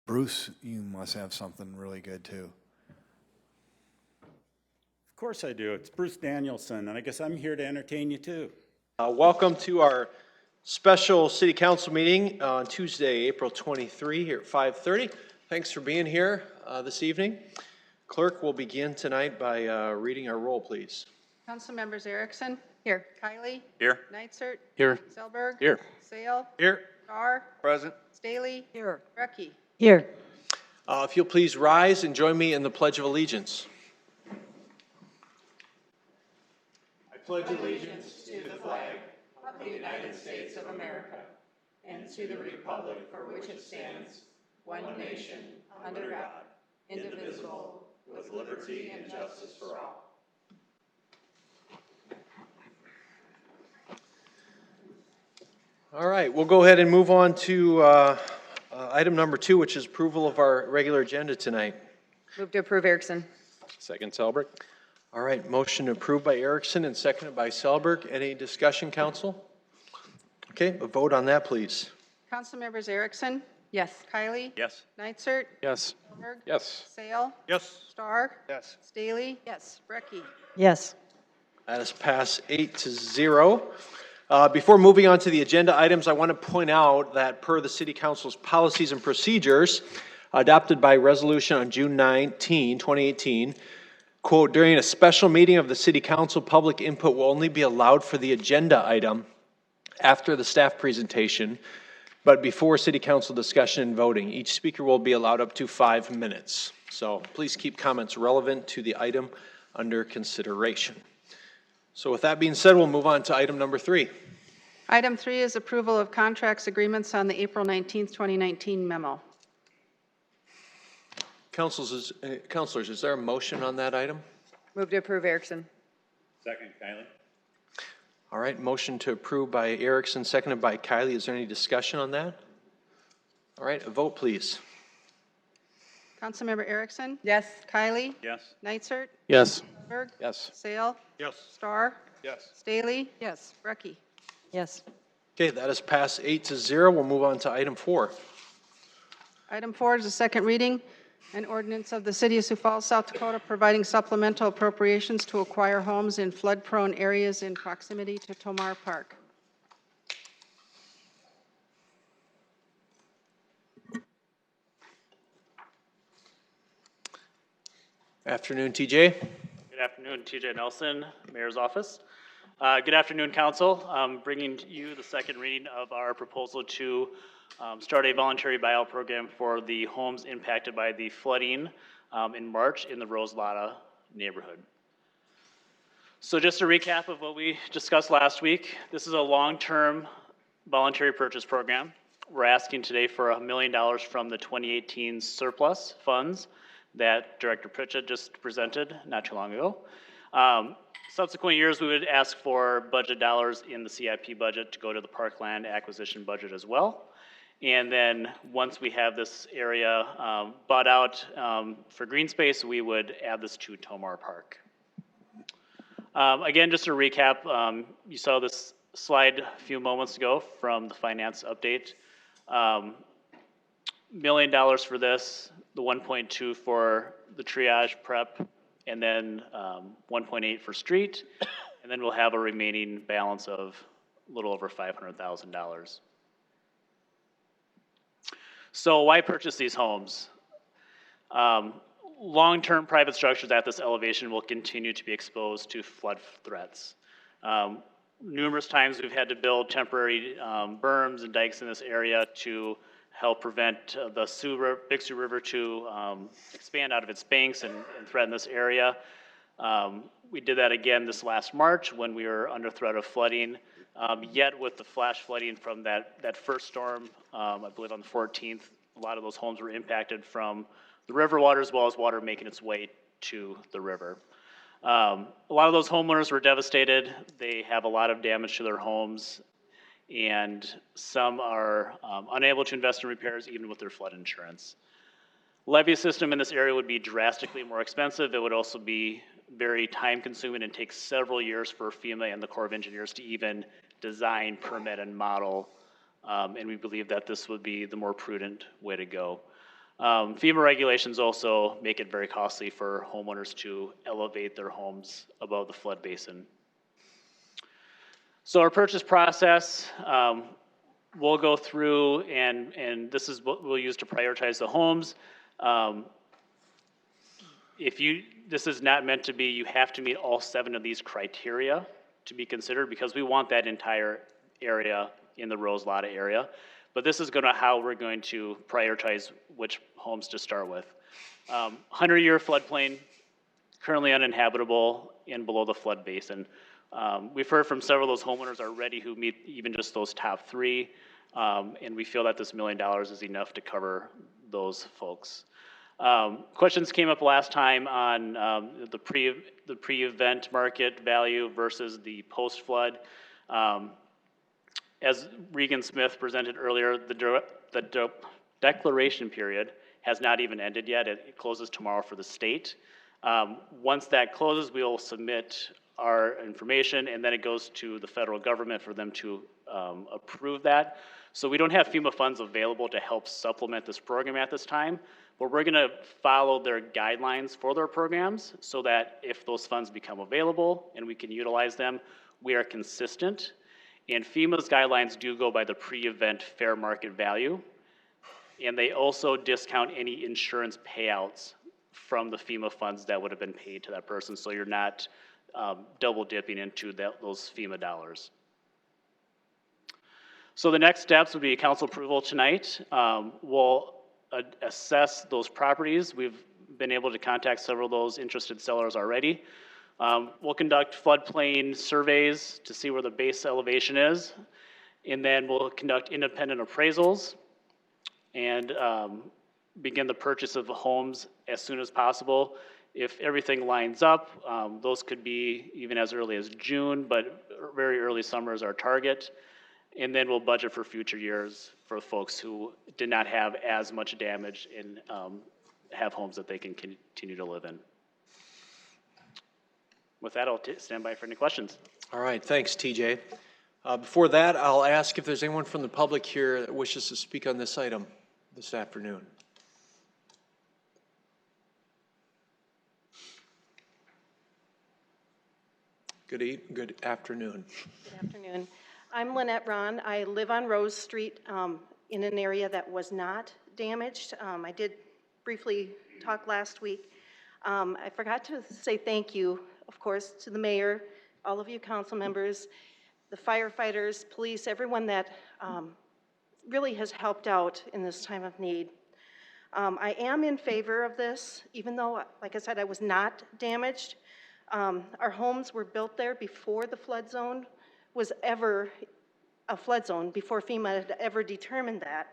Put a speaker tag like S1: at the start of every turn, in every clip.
S1: Bruce, you must have something really good too.
S2: Of course I do. It's Bruce Danielson, and I guess I'm here to entertain you too.
S3: Welcome to our special city council meeting on Tuesday, April 23 here at 5:30. Thanks for being here this evening. Clerk will begin tonight by reading our roll, please.
S4: Council members Erickson. Here. Kiley.
S2: Here.
S4: Neitzert.
S3: Here.
S4: Selberg.
S3: Here.
S4: Sale.
S3: Here.
S4: Starr.
S3: Present.
S4: Staley. Here. Brecky.
S5: Here.
S3: If you'll please rise and join me in the Pledge of Allegiance. I pledge allegiance
S4: To the flag of the United States of America and to the republic for which it stands, one nation, under God, indivisible, with liberty and justice for all.
S3: All right, we'll go ahead and move on to item number 2, which is approval of our regular agenda tonight.
S5: Move to approve, Erickson.
S3: Second, Selberg. All right, motion approved by Erickson and seconded by Selberg. Any discussion, council? Okay, a vote on that, please.
S4: Council members Erickson.
S5: Yes.
S4: Kiley.
S2: Yes.
S4: Neitzert.
S3: Yes.
S4: Selberg.
S3: Yes.
S4: Sale.
S2: Yes.
S4: Starr.
S3: Yes.
S4: Staley. Yes. Brecky.
S5: Yes.
S3: That is passed 8-0. Before moving on to the agenda items, I want to point out that per the City Council's policies and procedures adopted by resolution on June 19, 2018, quote, during a special meeting of the City Council, public input will only be allowed for the agenda item after the staff presentation, but before City Council discussion and voting. Each speaker will be allowed up to 5 minutes. So please keep comments relevant to the item under consideration. So with that being said, we'll move on to item number 3.
S4: Item 3 is approval of contracts agreements on the April 19th, 2019 memo.
S3: Councilors, is there a motion on that item?
S5: Move to approve, Erickson.
S2: Second, Kylie.
S3: All right, motion to approve by Erickson, seconded by Kiley. Is there any discussion on that? All right, a vote, please.
S4: Councilmember Erickson.
S5: Yes.
S4: Kiley.
S2: Yes.
S4: Neitzert.
S3: Yes.
S4: Selberg.
S3: Yes.
S4: Sale.
S2: Yes.
S4: Starr.
S3: Yes.
S4: Staley. Yes. Brecky.
S5: Yes.
S3: Okay, that is passed 8-0. We'll move on to item 4.
S4: Item 4 is the second reading, an ordinance of the City of Sioux Falls, South Dakota, providing supplemental appropriations to acquire homes in flood-prone areas in proximity to Tamar Park.
S3: Afternoon, TJ.
S6: Good afternoon, TJ Nelson, Mayor's Office. Good afternoon, Council. I'm bringing you the second reading of our proposal to start a voluntary buyout program for the homes impacted by the flooding in March in the Roselada neighborhood. So just a recap of what we discussed last week, this is a long-term voluntary purchase program. We're asking today for $1 million from the 2018 surplus funds that Director Pritchett just presented not too long ago. Subsequent years, we would ask for budget dollars in the CIP budget to go to the parkland acquisition budget as well. And then once we have this area bought out for green space, we would add this to Tamar Park. Again, just to recap, you saw this slide a few moments ago from the finance update. $1 million for this, the 1.2 for the triage prep, and then 1.8 for street, and then we'll have a remaining balance of a little over $500,000. So why purchase these homes? Long-term private structures at this elevation will continue to be exposed to flood threats. Numerous times we've had to build temporary berms and dikes in this area to help prevent the Big Sioux River to expand out of its banks and threaten this area. We did that again this last March when we were under threat of flooding. Yet with the flash flooding from that first storm, I believe on the 14th, a lot of those homes were impacted from the river water as well as water making its way to the river. A lot of those homeowners were devastated. They have a lot of damage to their homes, and some are unable to invest in repairs even with their flood insurance. Levee system in this area would be drastically more expensive. It would also be very time consuming and take several years for FEMA and the Corps of Engineers to even design, permit, and model. And we believe that this would be the more prudent way to go. FEMA regulations also make it very costly for homeowners to elevate their homes above the flood basin. So our purchase process, we'll go through and this is what we'll use to prioritize the homes. This is not meant to be, you have to meet all 7 of these criteria to be considered because we want that entire area in the Rose Lotta area. But this is how we're going to prioritize which homes to start with. 100-year floodplain, currently uninhabitable and below the flood basin. We've heard from several of those homeowners already who meet even just those top 3, and we feel that this $1 million is enough to cover those folks. Questions came up last time on the pre-event market value versus the post-flood. As Regan Smith presented earlier, the declaration period has not even ended yet. It closes tomorrow for the state. Once that closes, we will submit our information, and then it goes to the federal government for them to approve that. So we don't have FEMA funds available to help supplement this program at this time, but we're gonna follow their guidelines for their programs so that if those funds become available and we can utilize them, we are consistent. And FEMA's guidelines do go by the pre-event fair market value, and they also discount any insurance payouts from the FEMA funds that would have been paid to that person, so you're not double dipping into those FEMA dollars. So the next steps would be council approval tonight. We'll assess those properties. We've been able to contact several of those interested sellers already. We'll conduct floodplain surveys to see where the base elevation is, and then we'll conduct independent appraisals and begin the purchase of the homes as soon as possible. If everything lines up, those could be even as early as June, but very early summer is our target. And then we'll budget for future years for folks who did not have as much damage and have homes that they can continue to live in. With that, I'll stand by for any questions.
S3: All right, thanks, TJ. Before that, I'll ask if there's anyone from the public here that wishes to speak on this item this afternoon. Good afternoon.
S7: Good afternoon. I'm Lynette Ron. I live on Rose Street in an area that was not damaged. I did briefly talk last week. I forgot to say thank you, of course, to the mayor, all of you council members, the firefighters, police, everyone that really has helped out in this time of need. I am in favor of this, even though, like I said, I was not damaged. Our homes were built there before the flood zone was ever a flood zone, before FEMA had ever determined that.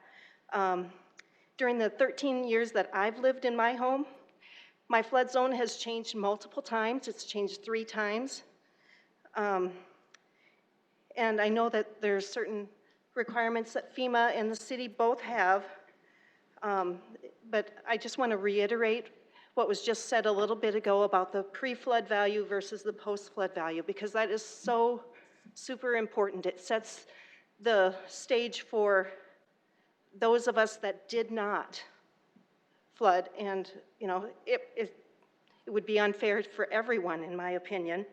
S7: During the 13 years that I've lived in my home, my flood zone has changed multiple times. It's changed 3 times. And I know that there's certain requirements that FEMA and the city both have, but I just want to reiterate what was just said a little bit ago about the pre-flood value versus the post-flood value, because that is so super important. It sets the stage for those of us that did not flood, and you know, it would be unfair for everyone, in my opinion.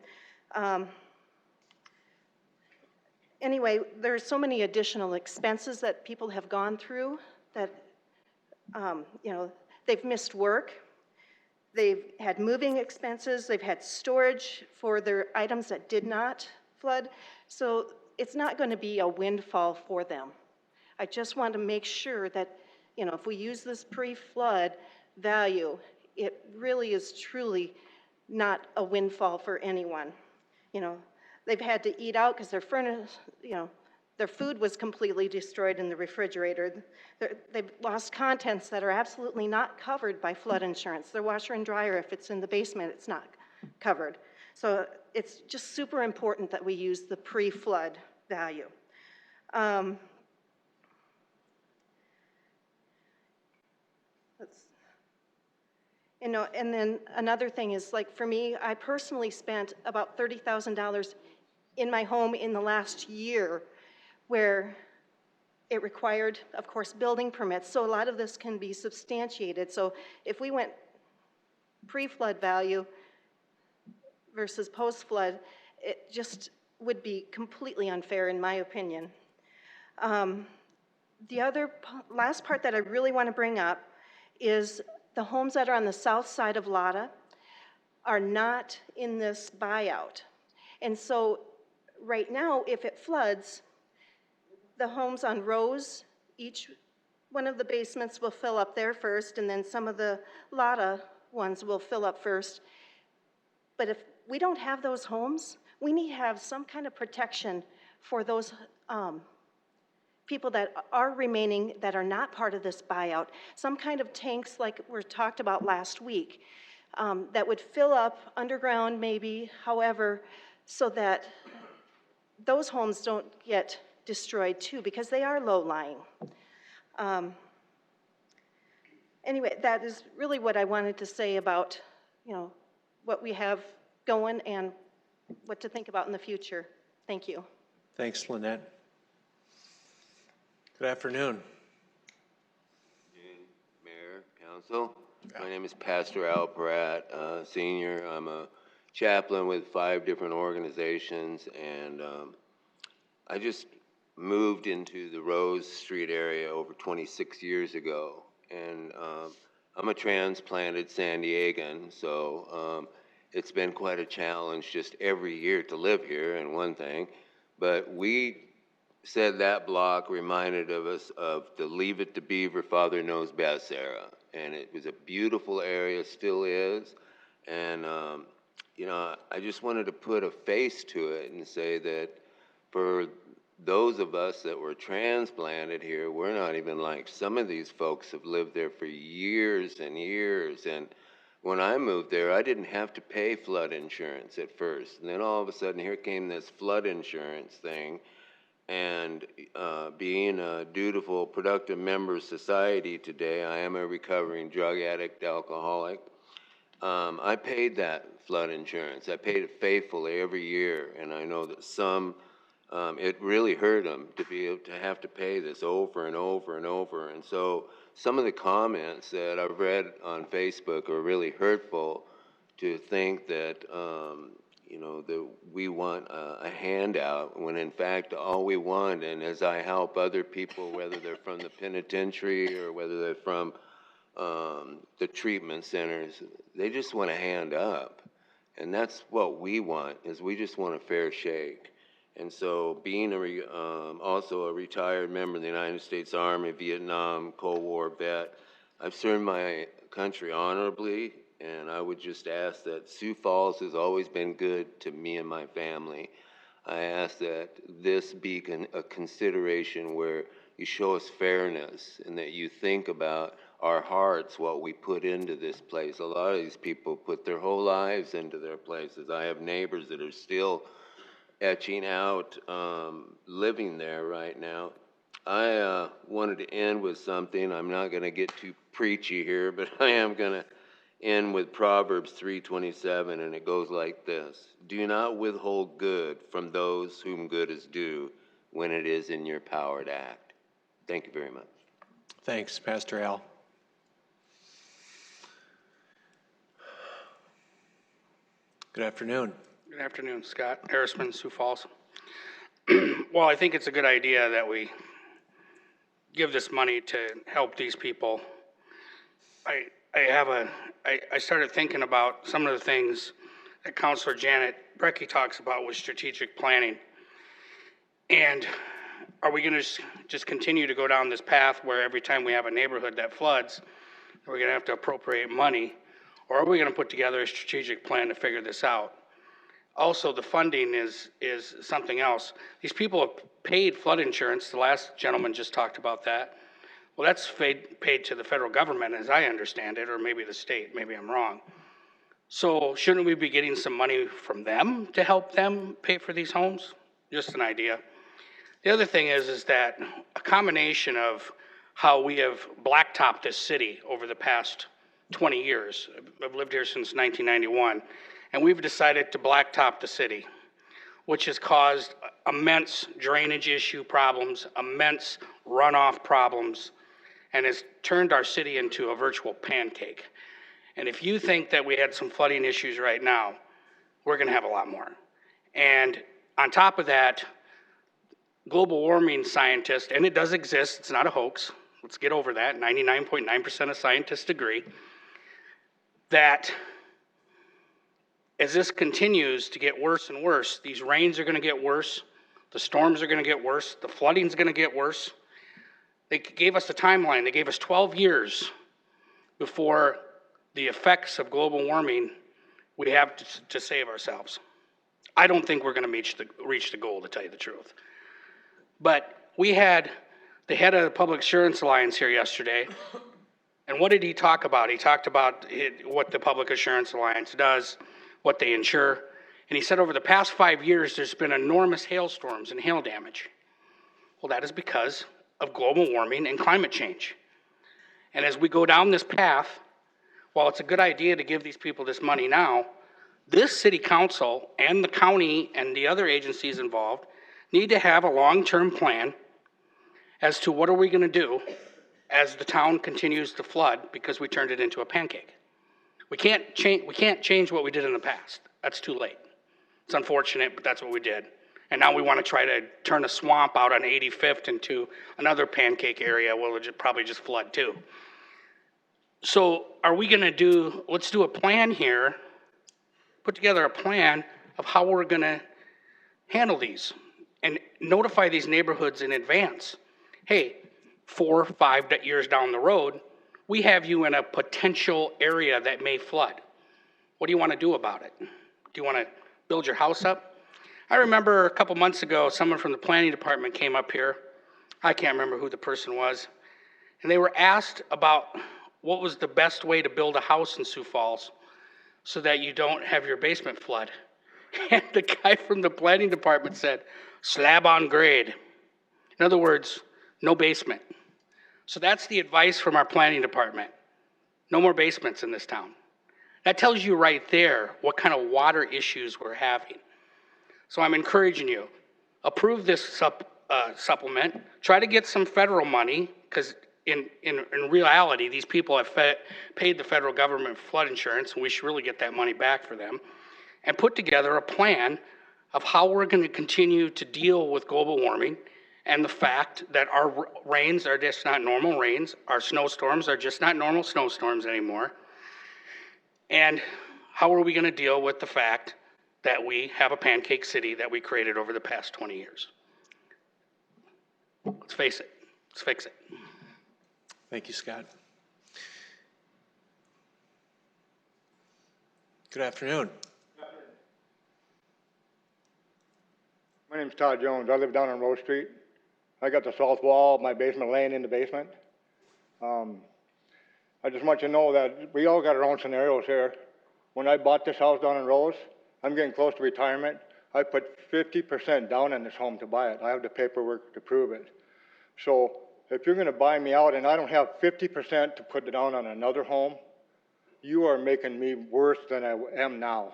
S7: Anyway, there's so many additional expenses that people have gone through that, you know, they've missed work. They've had moving expenses. They've had storage for their items that did not flood. So it's not going to be a windfall for them. I just want to make sure that, you know, if we use this pre-flood value, it really is truly not a windfall for anyone. You know, they've had to eat out because their furnace, you know, their food was completely destroyed in the refrigerator. They've lost contents that are absolutely not covered by flood insurance. Their washer and dryer, if it's in the basement, it's not covered. So it's just super important that we use the pre-flood value. You know, and then another thing is, like, for me, I personally spent about $30,000 in my home in the last year, where It required, of course, building permits, so a lot of this can be substantiated. So if we went pre-flood value versus post-flood, it just would be completely unfair, in my opinion. The last part that I really want to bring up is the homes that are on the south side of Lotta are not in this buyout. And so right now, if it floods, the homes on Rose, each one of the basements will fill up there first, and then some of the Lotta ones will fill up first. But if we don't have those homes, we need to have some kind of protection for those people that are remaining that are not part of this buyout. Some kind of tanks like were talked about last week that would fill up underground maybe, however, so that those homes don't get destroyed too, because they are low-lying. Anyway, that is really what I wanted to say about, what we have going and what to think about in the future. Thank you.
S3: Thanks, Lynette. Good afternoon.
S8: Mayor, Council. My name is Pastor Al Pratt, Senior. I'm a chaplain with 5 different organizations, and I just moved into the Rose Street area over 26 years ago, and I'm a transplanted San Diegan, so it's been quite a challenge just every year to live here, and one thing, but we said that block reminded of us of the Leave It to Beaver, Father Knows Best era, and it was a beautiful area, still is, and I just wanted to put a face to it and say that for those of us that were transplanted here, we're not even like some of these folks have lived there for years and years. And when I moved there, I didn't have to pay flood insurance at first. And then all of a sudden, here came this flood insurance thing. And being a dutiful, productive member of society today, I am a recovering drug addict, alcoholic. I paid that flood insurance. I paid it faithfully every year. And I know that some it really hurt them to be able to have to pay this over and over and over. And so some of the comments that I've read on Facebook are really hurtful, to think that, that we want a handout, when in fact all we want, and as I help other people, whether they're from the penitentiary or whether they're from the treatment centers, they just want a hand up. And that's what we want, is we just want a fair shake. And so being also a retired member of the United States Army, Vietnam, Cold War vet, I've served my country honorably, and I would just ask that Sioux Falls has always been good to me and my family. I ask that this be a consideration where you show us fairness and that you think about our hearts, what we put into this place. A lot of these people put their whole lives into their places. I have neighbors that are still etching out, living there right now. I wanted to end with something. I'm not going to get too preachy here, but I am going to end with Proverbs 3:27, and it goes like this: do not withhold good from those whom good is due when it is in your power to act. Thank you very much.
S3: Thanks, Pastor Al. Good afternoon.
S9: Good afternoon, Scott Harrisman, Sioux Falls. Well, I think it's a good idea that we give this money to help these people. I started thinking about some of the things that Councilor Janet Brecky talks about with strategic planning. And are we going to just continue to go down this path where every time we have a neighborhood that floods, we're going to have to appropriate money? Or are we going to put together a strategic plan to figure this out? Also, the funding is something else. These people have paid flood insurance. The last gentleman just talked about that. Well, that's paid to the federal government, as I understand it, or maybe the state. Maybe I'm wrong. So shouldn't we be getting some money from them to help them pay for these homes? Just an idea. The other thing is that a combination of how we have blacktopped this city over the past 20 years. I've lived here since 1991. And we've decided to blacktop the city, which has caused immense drainage issue problems, immense runoff problems, and has turned our city into a virtual pancake. And if you think that we had some flooding issues right now, we're gonna have a lot more. And on top of that, global warming scientists, and it does exist, it's not a hoax, let's get over that, 99.9% of scientists agree, that as this continues to get worse and worse, these rains are gonna get worse, the storms are gonna get worse, the flooding's gonna get worse. They gave us a timeline, they gave us 12 years before the effects of global warming we have to save ourselves. I don't think we're gonna reach the goal, to tell you the truth. But we had the head of the Public Assurance Alliance here yesterday, and what did he talk about? He talked about what the Public Assurance Alliance does, what they insure, and he said over the past 5 years there's been enormous hailstorms and hail damage. Well, that is because of global warming and climate change. And as we go down this path, while it's a good idea to give these people this money now, this city council and the county and the other agencies involved need to have a long-term plan as to what are we gonna do as the town continues to flood because we turned it into a pancake. We can't change what we did in the past. That's too late. It's unfortunate, but that's what we did. And now we want to try to turn a swamp out on 85th into another pancake area where it'll probably just flood too. So are we gonna let's do a plan here, put together a plan of how we're gonna handle these and notify these neighborhoods in advance. Hey, 4 or 5 years down the road, we have you in a potential area that may flood. What do you want to do about it? Do you want to build your house up? I remember a couple months ago, someone from the planning department came up here. I can't remember who the person was. And they were asked about what was the best way to build a house in Sioux Falls so that you don't have your basement flood. And the guy from the planning department said, slab on grade. In other words, no basement. So that's the advice from our planning department. No more basements in this town. That tells you right there what kind of water issues we're having. So I'm encouraging you, approve this supplement, try to get some federal money, because in reality, these people have paid the federal government flood insurance, and we should really get that money back for them, and put together a plan of how we're going to continue to deal with global warming and the fact that our rains are just not normal rains, our snowstorms are just not normal snowstorms anymore, and how are we going to deal with the fact that we have a pancake city that we created over the past 20 years. Let's face it, let's fix it.
S3: Thank you, Scott. Good afternoon.
S10: My name's Todd Jones. I live down on Rose Street. I got the south wall of my basement laying in the basement. I just want you to know that we all got our own scenarios here. When I bought this house down on Rose, I'm getting close to retirement. I put 50% down on this home to buy it. I have the paperwork to prove it. So if you're gonna buy me out and I don't have 50% to put down on another home, you are making me worse than I am now.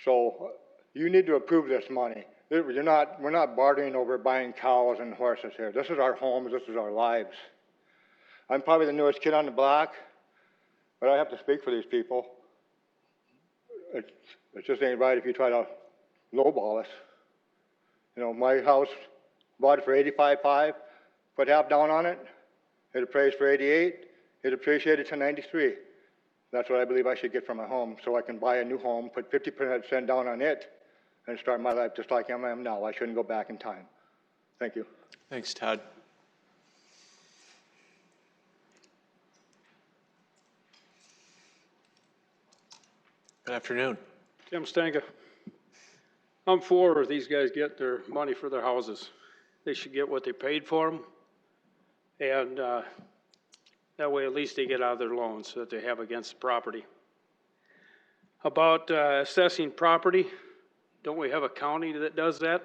S10: So you need to approve this money. We're not bartering over buying cows and horses here. This is our homes, this is our lives. I'm probably the newest kid on the block, but I have to speak for these people. It just ain't right if you try to lowball us. You know, my house, bought it for $85,500, put half down on it, it appraised for $88,000, it appreciated to $93,000. That's what I believe I should get from my home, so I can buy a new home, put 50% down on it, and start my life just like I am now. I shouldn't go back in time. Thank you.
S3: Thanks, Todd. Good afternoon.
S11: Tim Stanka. I'm for these guys get their money for their houses. They should get what they paid for them. And that way at least they get out of their loans that they have against the property. About assessing property, don't we have a county that does that?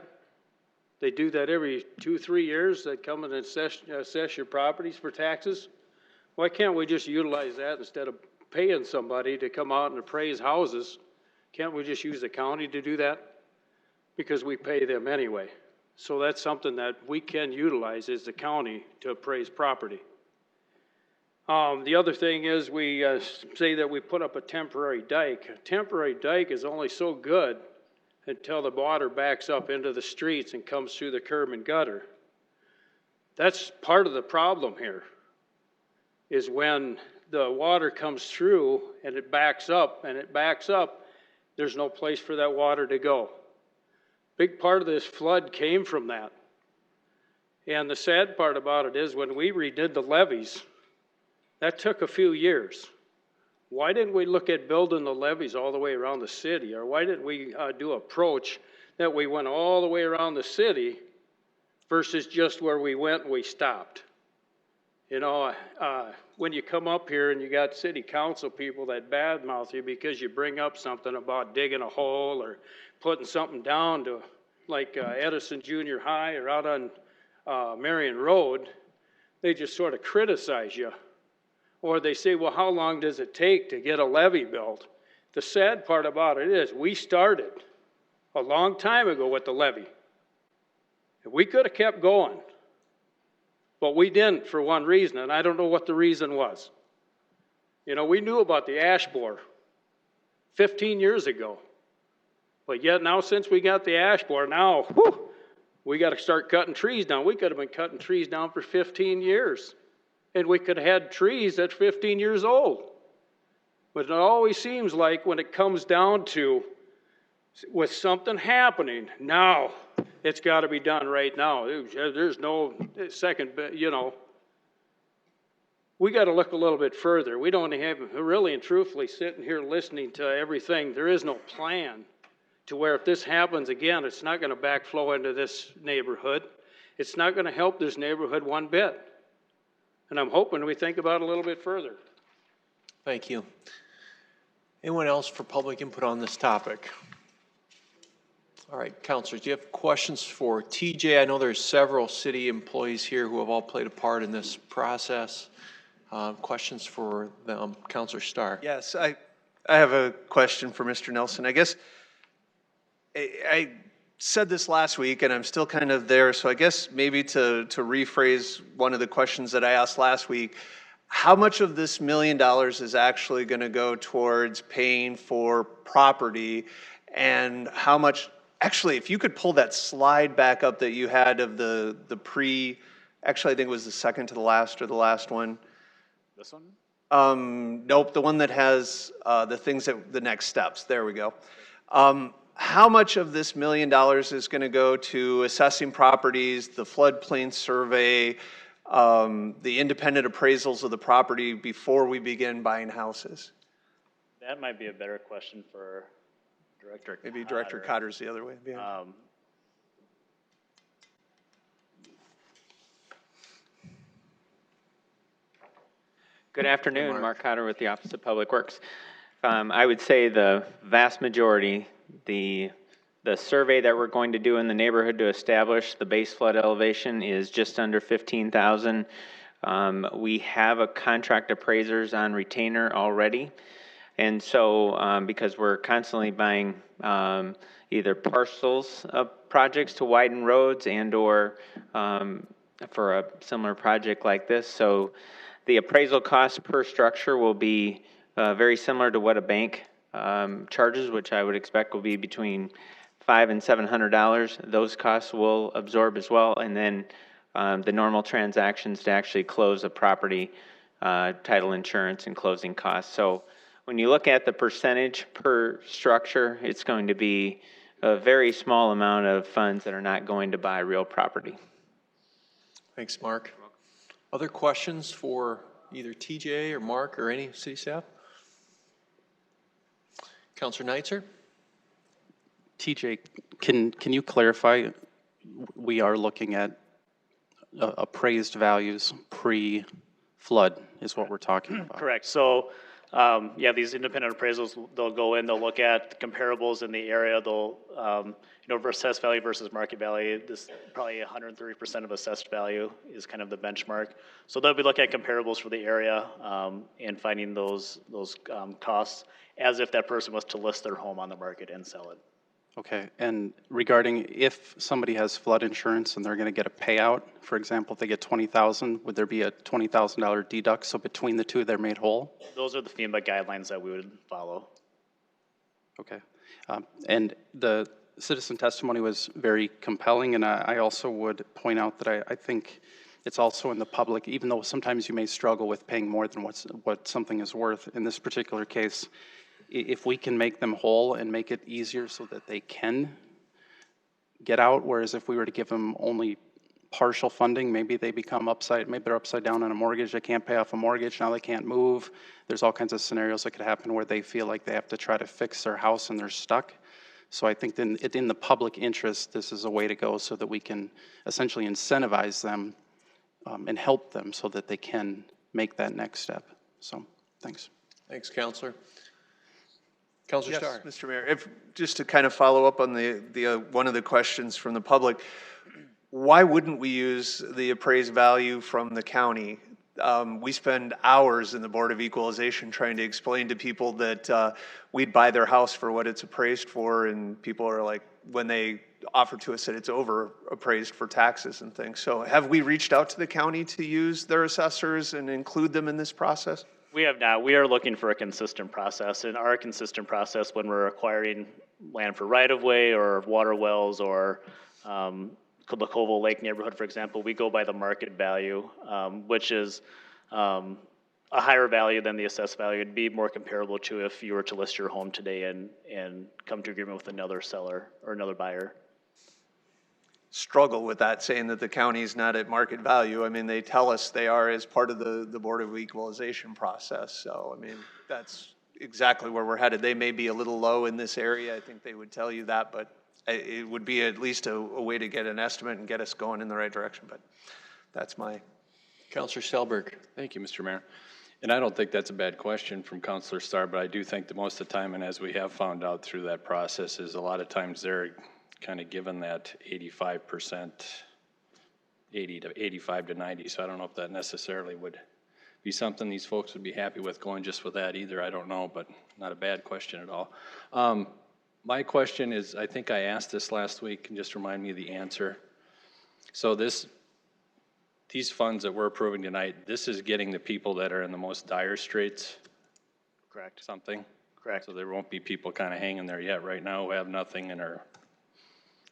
S11: They do that every 2-3 years. They come and assess your properties for taxes. Why can't we just utilize that instead of paying somebody to come out and appraise houses? Can't we just use the county to do that? Because we pay them anyway. So that's something that we can utilize as the county to appraise property. The other thing is we say that we put up a temporary dike. A temporary dike is only so good until the water backs up into the streets and comes through the curb and gutter. That's part of the problem here, is when the water comes through and it backs up, there's no place for that water to go. Big part of this flood came from that. And the sad part about it is when we redid the levees, that took a few years. Why didn't we look at building the levees all the way around the city? Or why didn't we do approach that we went all the way around the city versus just where we went and we stopped? You know, when you come up here and you got city council people that badmouth you because you bring up something about digging a hole or putting something down to like Edison Junior High or out on Marion Road, they just sort of criticize you. Or they say, well, how long does it take to get a levee built? The sad part about it is we started a long time ago with the levee. We could have kept going, but we didn't for one reason, and I don't know what the reason was. You know, we knew about the ash borer 15 years ago, but yet now since we got the ash borer, now, we got to start cutting trees down. We could have been cutting trees down for 15 years. And we could have had trees that's 15 years old. But it always seems like when it comes down to, with something happening, now it's got to be done right now. There's no second, you know. We got to look a little bit further. We don't have, really and truthfully, sitting here listening to everything. There is no plan to where if this happens again, it's not going to backflow into this neighborhood. It's not going to help this neighborhood one bit. And I'm hoping we think about it a little bit further.
S3: Thank you. Anyone else for public input on this topic? All right, councilors, do you have questions for TJ? I know there's several city employees here who have all played a part in this process. Questions for them? Councilor Starr.
S12: Yes, I have a question for Mr. Nelson. I guess I said this last week, and I'm still kind of there, so I guess maybe to rephrase one of the questions that I asked last week, how much of this $1 million is actually going to go towards paying for property, and how much, actually, if you could pull that slide back up that you had of the actually I think it was the second to the last or the last one.
S6: This one?
S12: Nope, the one that has the things that, the next steps, there we go. How much of this $1 million is going to go to assessing properties, the floodplain survey, the independent appraisals of the property before we begin buying houses?
S6: That might be a better question for Director Cotter.
S12: Maybe Director Cotter's the other way. Yeah.
S13: Good afternoon, Mark Cotter with the Office of Public Works. I would say the vast majority, the survey that we're going to do in the neighborhood to establish the base flood elevation is just under $15,000. We have a contract appraisers on retainer already. And so because we're constantly buying either parcels of projects to widen roads and or for a similar project like this. So the appraisal cost per structure will be very similar to what a bank charges, which I would expect will be between $500 and $700. Those costs will absorb as well. And then the normal transactions to actually close a property, title insurance and closing costs. So when you look at the percentage per structure, it's going to be a very small amount of funds that are not going to buy real property.
S3: Thanks, Mark. Other questions for either TJ or Mark or any city staff? Councilor Neitzer?
S14: TJ, can you clarify, we are looking at appraised values pre-flood is what we're talking about?
S6: Correct. So, yeah, these independent appraisals, they'll go in, they'll look at comparables in the area, they'll, assess value versus market value. This probably 130% of assessed value is kind of the benchmark. So they'll be looking at comparables for the area and finding those costs as if that person was to list their home on the market and sell it.
S14: Okay, and regarding if somebody has flood insurance and they're going to get a payout, for example, if they get 20,000, would there be a $20,000 deduct, so between the two, they're made whole?
S6: Those are the FEMA guidelines that we would follow.
S14: Okay. And the citizen testimony was very compelling, and I also would point out that I think it's also in the public, even though sometimes you may struggle with paying more than what something is worth. In this particular case, if we can make them whole and make it easier so that they can get out, whereas if we were to give them only partial funding, maybe they're upside down on a mortgage, they can't pay off a mortgage, now they can't move. There's all kinds of scenarios that could happen where they feel like they have to try to fix their house and they're stuck. So I think in the public interest, this is a way to go so that we can essentially incentivize them and help them so that they can make that next step. So, thanks.
S3: Thanks, Counselor. Counselor
S12: Yes,
S3: Starr.
S12: Mr. Mayor, just to kind of follow up on the one of the questions from the public, why wouldn't we use the appraised value from the county? We spend hours in the Board of Equalization trying to explain to people that we'd buy their house for what it's appraised for, and people are like, when they offer to us that it's over appraised for taxes and things. So have we reached out to the county to use their assessors and include them in this process?
S6: We have not. We are looking for a consistent process, and our consistent process when we're acquiring land for right-of-way or water wells or the Koval Lake neighborhood, for example, we go by the market value, which is a higher value than the assessed value. It'd be more comparable to if you were to list your home today and come to agreement with another seller or another buyer.
S12: Struggle with that, saying that the county's not at market value. I mean, they tell us they are as part of the Board of Equalization process. So, I mean, that's exactly where we're headed. They may be a little low in this area. I think they would tell you that, but it would be at least a way to get an estimate and get us going in the right direction. But that's my.
S3: Counselor Selberg.
S11: Thank you, Mr. Mayor. And I don't think that's a bad question from Counselor Starr, but I do think that most of the time, and as we have found out through that process, is a lot of times they're kind of given that 85%, 80 to 85 to 90. So I don't know if that necessarily would be something these folks would be happy with going just with that either. I don't know, but not a bad question at all. My question is, I think I asked this last week, and just remind me of the answer. So these funds that we're approving tonight, this is getting the people that are in the most dire straits?
S6: Correct.
S11: Something?
S6: Correct.
S11: So there won't be people kind of hanging there yet right now who have nothing and are.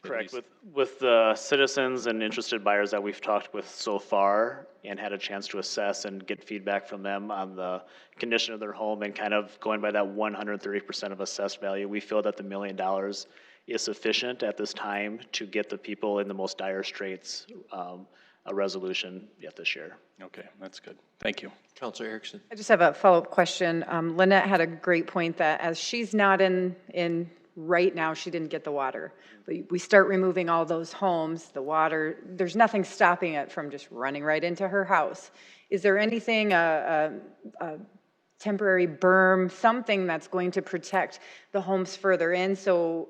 S6: Correct. With the citizens and interested buyers that we've talked with so far and had a chance to assess and get feedback from them on the condition of their home and kind of going by that 130% of assessed value, we feel that the $1 million is sufficient at this time to get the people in the most dire straits a resolution yet this year.
S11: Okay, that's good. Thank you.
S3: Counselor Erickson.
S5: I just have a follow-up question. Lynette had a great point that as she's not in right now, she didn't get the water. But we start removing all those homes, the water, there's nothing stopping it from just running right into her house. Is there anything, a temporary berm, something that's going to protect the homes further in so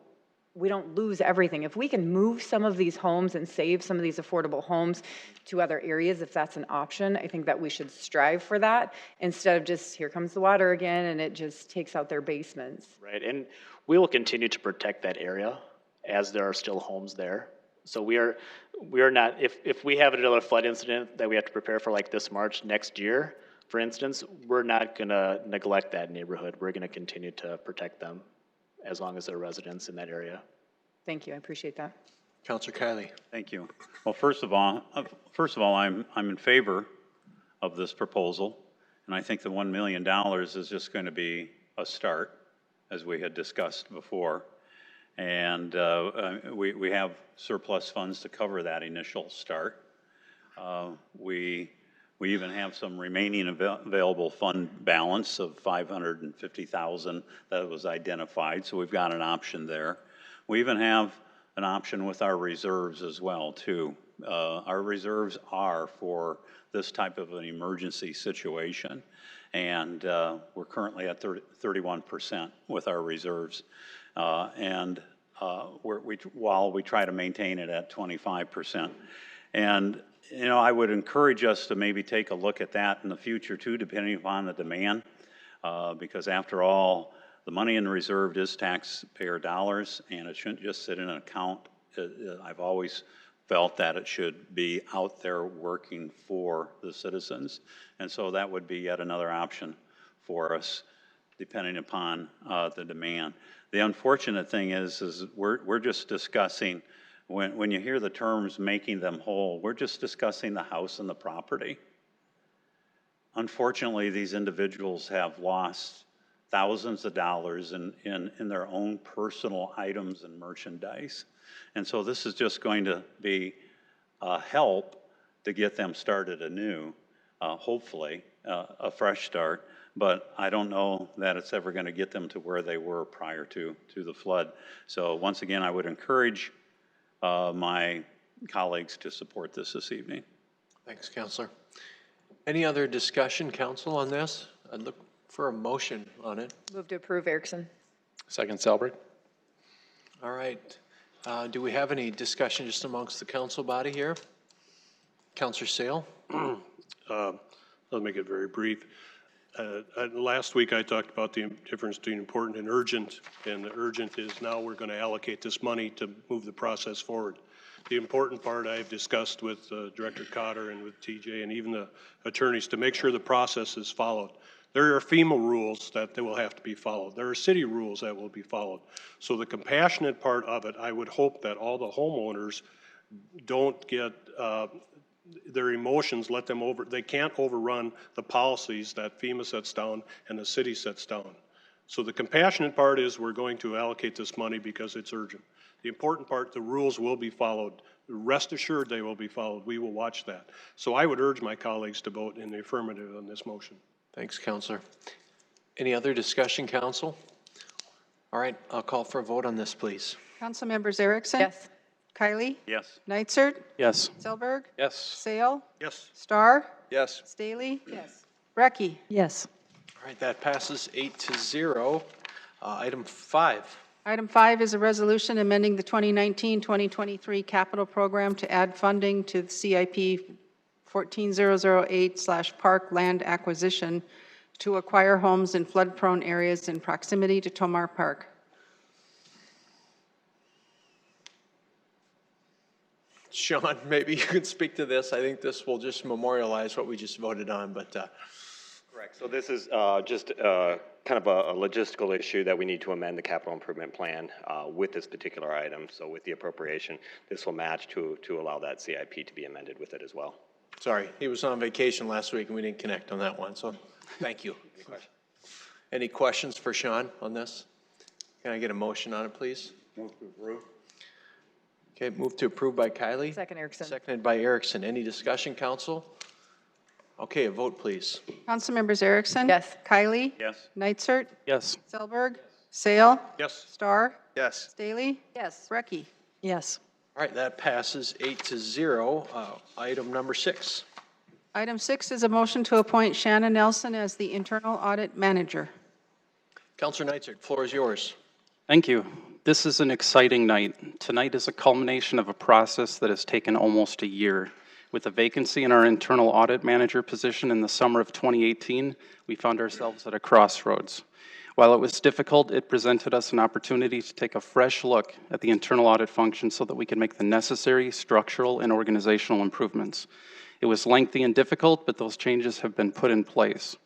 S5: we don't lose everything? If we can move some of these homes and save some of these affordable homes to other areas, if that's an option, I think that we should strive for that instead of just, here comes the water again, and it just takes out their basements.
S6: Right, and we will continue to protect that area as there are still homes there. So we are not, if we have another flood incident that we have to prepare for like this March next year, for instance, we're not gonna neglect that neighborhood. We're gonna continue to protect them as long as there are residents in that area.
S5: Thank you, I appreciate that.
S3: Counselor Kiley.
S2: Thank you. Well, first of all, I'm in favor of this proposal, and I think the $1 million is just going to be a start, as we had discussed before. And we have surplus funds to cover that initial start. We even have some remaining available fund balance of $550,000 that was identified, so we've got an option there. We even have an option with our reserves as well, too. Our reserves are for this type of an emergency situation, and we're currently at 31% with our reserves. While we try to maintain it at 25%. And, you know, I would encourage us to maybe take a look at that in the future too, depending upon the demand, because after all, The money in the reserve is taxpayer dollars, and it shouldn't just sit in an account. I've always felt that it should be out there working for the citizens. And so that would be yet another option for us, depending upon the demand. The unfortunate thing is we're just discussing, when you hear the terms making them whole, we're just discussing the house and the property. Unfortunately, these individuals have lost thousands of dollars in their own personal items and merchandise. And so this is just going to be a help to get them started anew, hopefully, a fresh start. But I don't know that it's ever going to get them to where they were prior to the flood. So once again, I would encourage my colleagues to support this evening.
S3: Thanks, Counselor. Any other discussion, Council, on this? I'd look for a motion on it.
S5: Move to approve, Erickson.
S14: Second, Selbert.
S3: All right. Do we have any discussion just amongst the council body here? Counselor Sale?
S15: I'll make it very brief. Last week I talked about the difference between important and urgent, and the urgent is now we're going to allocate this money to move the process forward. The important part I've discussed with Director Cotter and with TJ and even the attorneys to make sure the process is followed. There are FEMA rules that they will have to be followed. There are city rules that will be followed. So the compassionate part of it, I would hope that all the homeowners don't get their emotions, let them over, they can't overrun the policies that FEMA sets down and the city sets down. So the compassionate part is we're going to allocate this money because it's urgent. The important part, the rules will be followed. Rest assured they will be followed. We will watch that. So I would urge my colleagues to vote in the affirmative on this motion.
S3: Thanks, Counselor. Any other discussion, Council? All right, I'll call for a vote on this, please.
S4: Council members Erickson?
S5: Yes.
S4: Kylie?
S2: Yes.
S4: Nitzert?
S14: Yes.
S4: Selberg?
S14: Yes.
S4: Sale?
S15: Yes.
S4: Starr?
S12: Yes.
S4: Staley? Yes. Brecky?
S5: Yes.
S3: All right, that passes 8-0. Item 5.
S4: Item 5 is a resolution amending the 2019-2023 capital program to add funding to the CIP 14008/park land acquisition to acquire homes in flood-prone areas in proximity to Tamar Park.
S3: Sean, maybe you can speak to this. I think this will just memorialize what we just voted on, but.
S16: Correct. So this is just kind of a logistical issue that we need to amend the capital improvement plan with this particular item. So with the appropriation, this will match to allow that CIP to be amended with it as well.
S3: Sorry, he was on vacation last week and we didn't connect on that one, so thank you. Any questions for Sean on this? Can I get a motion on it, please?
S2: Move to approve.
S3: Okay, move to approve by Kylie.
S5: Second, Erickson.
S3: Seconded by Erickson. Any discussion, Council? Okay, a vote, please.
S4: Council members Erickson?
S5: Yes.
S4: Kylie?
S2: Yes.
S4: Nitzert?
S14: Yes.
S4: Selberg? Sale?
S15: Yes.
S4: Starr?
S12: Yes.
S4: Staley?
S5: Yes.
S4: Brecky?
S5: Yes.
S3: All right, that passes 8-0. Item number 6.
S4: Item 6 is a motion to appoint Shannon Nelson as the internal audit manager.
S3: Councilor Nitzert, floor is yours.
S14: Thank you. This is an exciting night. Tonight is a culmination of a process that has taken almost a year. With a vacancy in our internal audit manager position in the summer of 2018, we found ourselves at a crossroads. While it was difficult, it presented us an opportunity to take a fresh look at the internal audit function so that we could make the necessary structural and organizational improvements. It was lengthy and difficult, but those changes have been put in place.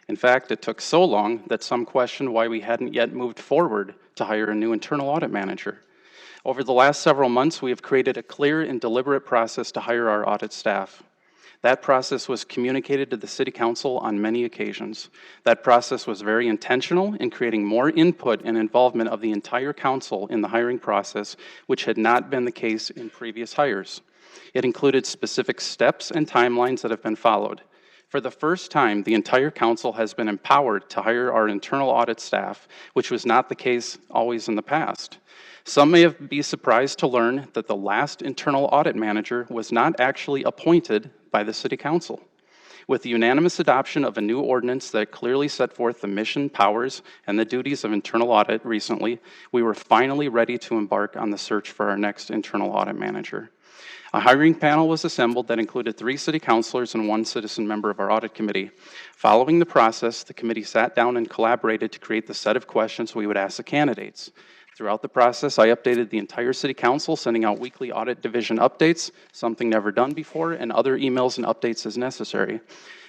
S14: In fact, it took so long that some questioned why we hadn't yet moved forward to hire a new internal audit manager. Over the last several months, we have created a clear and deliberate process to hire our audit staff. That process was communicated to the City Council on many occasions. That process was very intentional in creating more input and involvement of the entire council in the hiring process, which had not been the case in previous hires. It included specific steps and timelines that have been followed. For the first time, the entire council has been empowered to hire our internal audit staff, which was not the case always in the past. Some may be surprised to learn that the last internal audit manager was not actually appointed by the City Council. With the unanimous adoption of a new ordinance that clearly set forth the mission, powers, and the duties of internal audit recently, we were finally ready to embark on the search for our next internal audit manager. A hiring panel was assembled that included 3 city councilors and 1 citizen member of our audit committee. Following the process, the committee sat down and collaborated to create the set of questions we would ask the candidates. Throughout the process, I updated the entire city council, sending out weekly audit division updates, something never done before, and other emails and updates as necessary.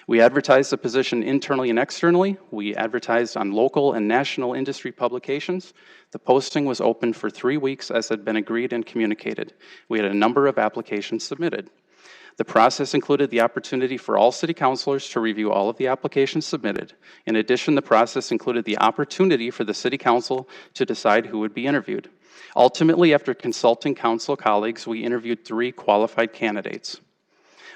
S14: We advertised the position internally and externally. We advertised on local and national industry publications. The posting was open for 3 weeks as had been agreed and communicated. We had a number of applications submitted. The process included the opportunity for all city councilors to review all of the applications submitted. In addition, the process included the opportunity for the city council to decide who would be interviewed. Ultimately, after consulting council colleagues, we interviewed 3 qualified candidates.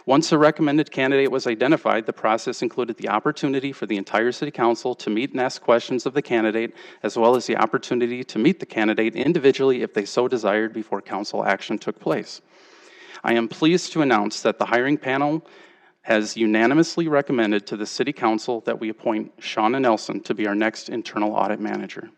S14: Once a recommended candidate was identified, the process included the opportunity for the entire city council to meet and ask questions of the candidate, as well as the opportunity to meet the candidate individually if they so desired before council action took place. I am pleased to announce that the hiring panel has unanimously recommended to the City Council that we appoint Shauna Nelson to be our next internal audit manager.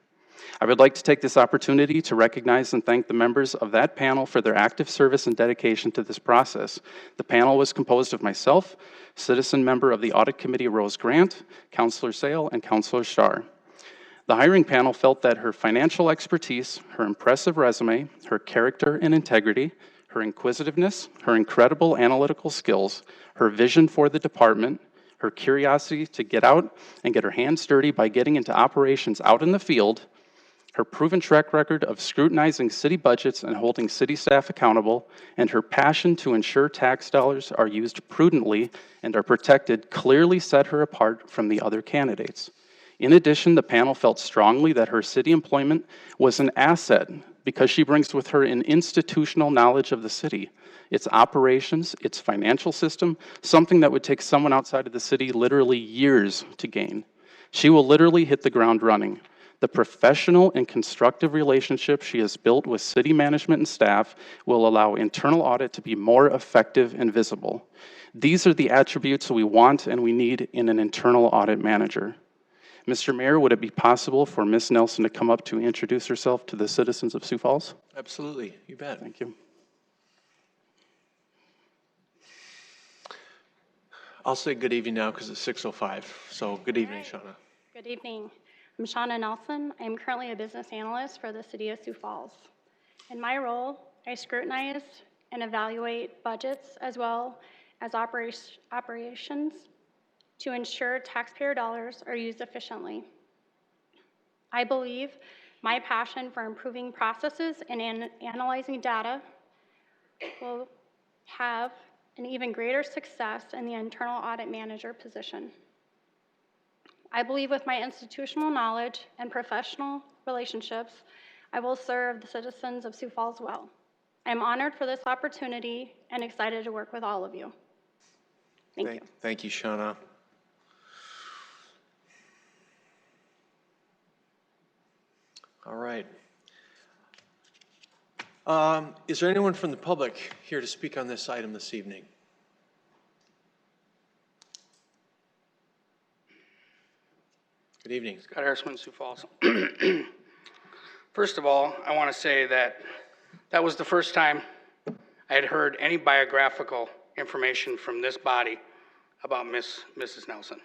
S14: I would like to take this opportunity to recognize and thank the members of that panel for their active service and dedication to this process. The panel was composed of myself, citizen member of the Audit Committee Rose Grant, Councilor Sale, and Councilor Starr. The hiring panel felt that her financial expertise, her impressive resume, her character and integrity, her inquisitiveness, her incredible analytical skills, her vision for the department, her curiosity to get out and get her hands dirty by getting into operations out in the field, her proven track record of scrutinizing city budgets and holding city staff accountable, and her passion to ensure tax dollars are used prudently and are protected clearly set her apart from the other candidates. In addition, the panel felt strongly that her city employment was an asset because she brings with her an institutional knowledge of the city, its operations, its financial system, something that would take someone outside of the city literally years to gain. She will literally hit the ground running. The professional and constructive relationship she has built with city management and staff will allow internal audit to be more effective and visible. These are the attributes we want and we need in an internal audit manager. Mr. Mayor, would it be possible for Ms. Nelson to come up to introduce herself to the citizens of Sioux Falls?
S3: Absolutely, you bet.
S14: Thank you.
S3: I'll say good evening now because it's 6:05. So good evening, Shauna.
S17: Good evening. I'm Shauna Nelson. I am currently a business analyst for the city of Sioux Falls. In my role, I scrutinize and evaluate budgets as well as operations to ensure taxpayer dollars are used efficiently. I believe my passion for improving processes and analyzing data will have an even greater success in the internal audit manager position. I believe with my institutional knowledge and professional relationships, I will serve the citizens of Sioux Falls well. I'm honored for this opportunity and excited to work with all of you. Thank you.
S3: Thank you, Shauna. All right. Is there anyone from the public here to speak on this item this evening? Good evening.
S9: Scott Harrisman, Sioux Falls. First of all, I want to say that that was the first time I had heard any biographical information from this body about Mrs. Nelson.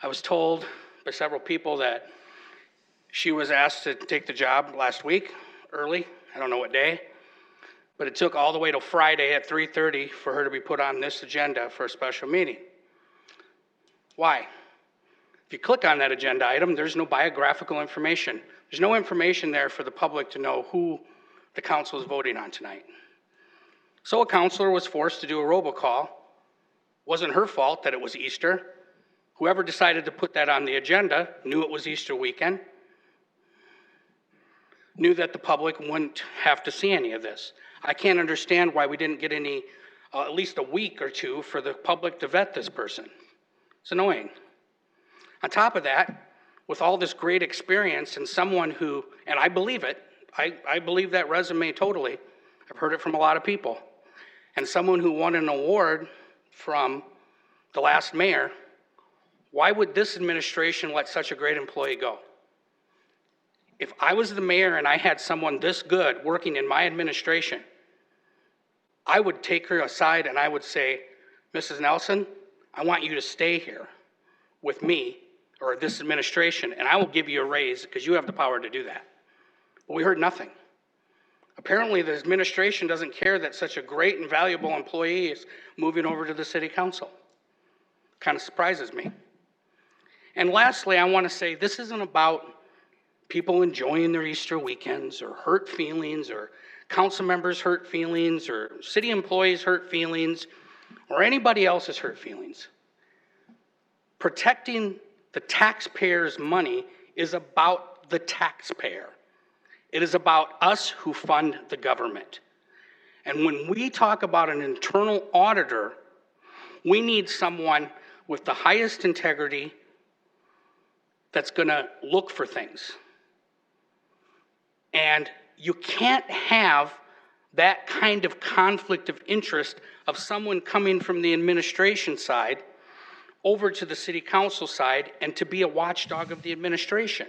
S9: I was told by several people that she was asked to take the job last week, early, I don't know what day, but it took all the way till Friday at 3:30 for her to be put on this agenda for a special meeting. Why? If you click on that agenda item, there's no biographical information. There's no information there for the public to know who the council is voting on tonight. So a councilor was forced to do a robocall. Wasn't her fault that it was Easter. Whoever decided to put that on the agenda knew it was Easter weekend, knew that the public wouldn't have to see any of this. I can't understand why we didn't get any, at least a week or two for the public to vet this person. It's annoying. On top of that, with all this great experience and someone who, and I believe it, I believe that resume totally. I've heard it from a lot of people. And someone who won an award from the last mayor, why would this administration let such a great employee go? If I was the mayor and I had someone this good working in my administration, I would take her aside and I would say, Mrs. Nelson, I want you to stay here with me or this administration, and I will give you a raise because you have the power to do that. But we heard nothing. Apparently, the administration doesn't care that such a great and valuable employee is moving over to the city council. Kind of surprises me. And lastly, I want to say this isn't about people enjoying their Easter weekends or hurt feelings or council members' hurt feelings or city employees' hurt feelings or anybody else's hurt feelings. Protecting the taxpayers' money is about the taxpayer. It is about us who fund the government. And when we talk about an internal auditor, we need someone with the highest integrity that's going to look for things. And you can't have that kind of conflict of interest of someone coming from the administration side over to the city council side and to be a watchdog of the administration.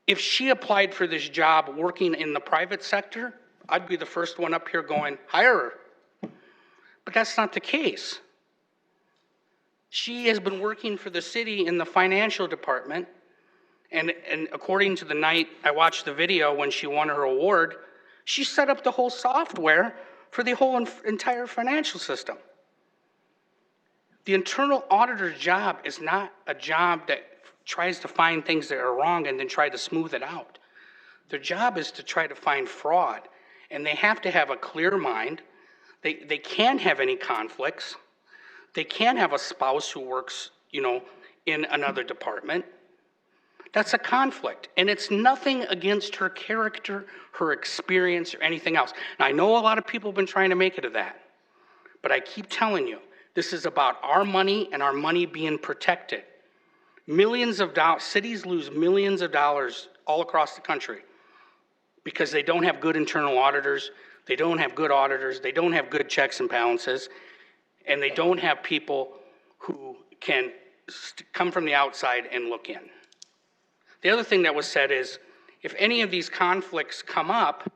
S9: If she applied for this job working in the private sector, I'd be the first one up here going, hire her. But that's not the case. She has been working for the city in the financial department, and according to the night I watched the video when she won her award, she set up the whole software for the whole entire financial system. The internal auditor's job is not a job that tries to find things that are wrong and then try to smooth it out. Their job is to try to find fraud, and they have to have a clear mind. They can't have any conflicts. They can't have a spouse who works, in another department. That's a conflict, and it's nothing against her character, her experience, or anything else. Now, I know a lot of people have been trying to make it of that, but I keep telling you, this is about our money and our money being protected. Millions of dollars, cities lose millions of dollars all across the country because they don't have good internal auditors, they don't have good auditors, they don't have good checks and balances, and they don't have people who can come from the outside and look in. The other thing that was said is, if any of these conflicts come up,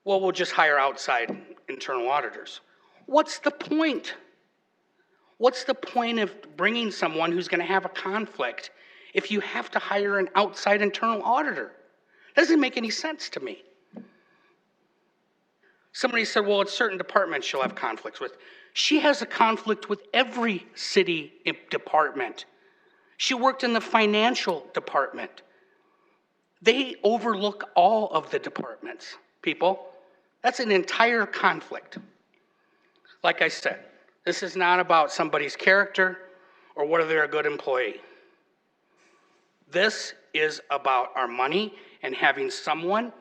S9: well, we'll just hire outside internal auditors. What's the point? What's the point of bringing someone who's going to have a conflict if you have to hire an outside internal auditor? Doesn't make any sense to me. Somebody said, well, it's certain departments she'll have conflicts with. She has a conflict with every city department. She worked in the financial department. They overlook all of the departments, people. That's an entire conflict. Like I said, this is not about somebody's character or whether they're a good employee. This is about our money and having someone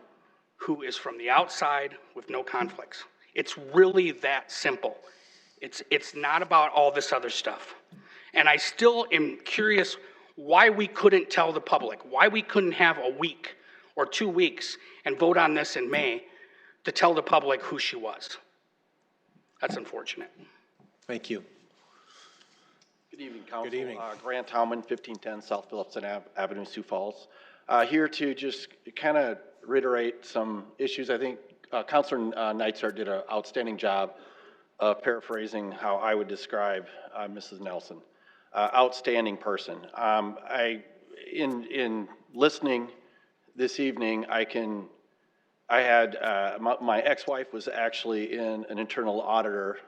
S9: who is from the outside with no conflicts. It's really that simple. It's not about all this other stuff. And I still am curious why we couldn't tell the public, why we couldn't have a week or 2 weeks and vote on this in May to tell the public who she was. That's unfortunate.
S3: Thank you.
S18: Good evening, Council.
S1: Good evening.
S18: Grant Tauman, 1510 South Phillipson Avenue, Sioux Falls. Here to just kind of reiterate some issues. I think Councilor Nightstar did an outstanding job of paraphrasing how I would describe Mrs. Nelson. Outstanding person. In listening this evening, my ex-wife was actually in an internal auditor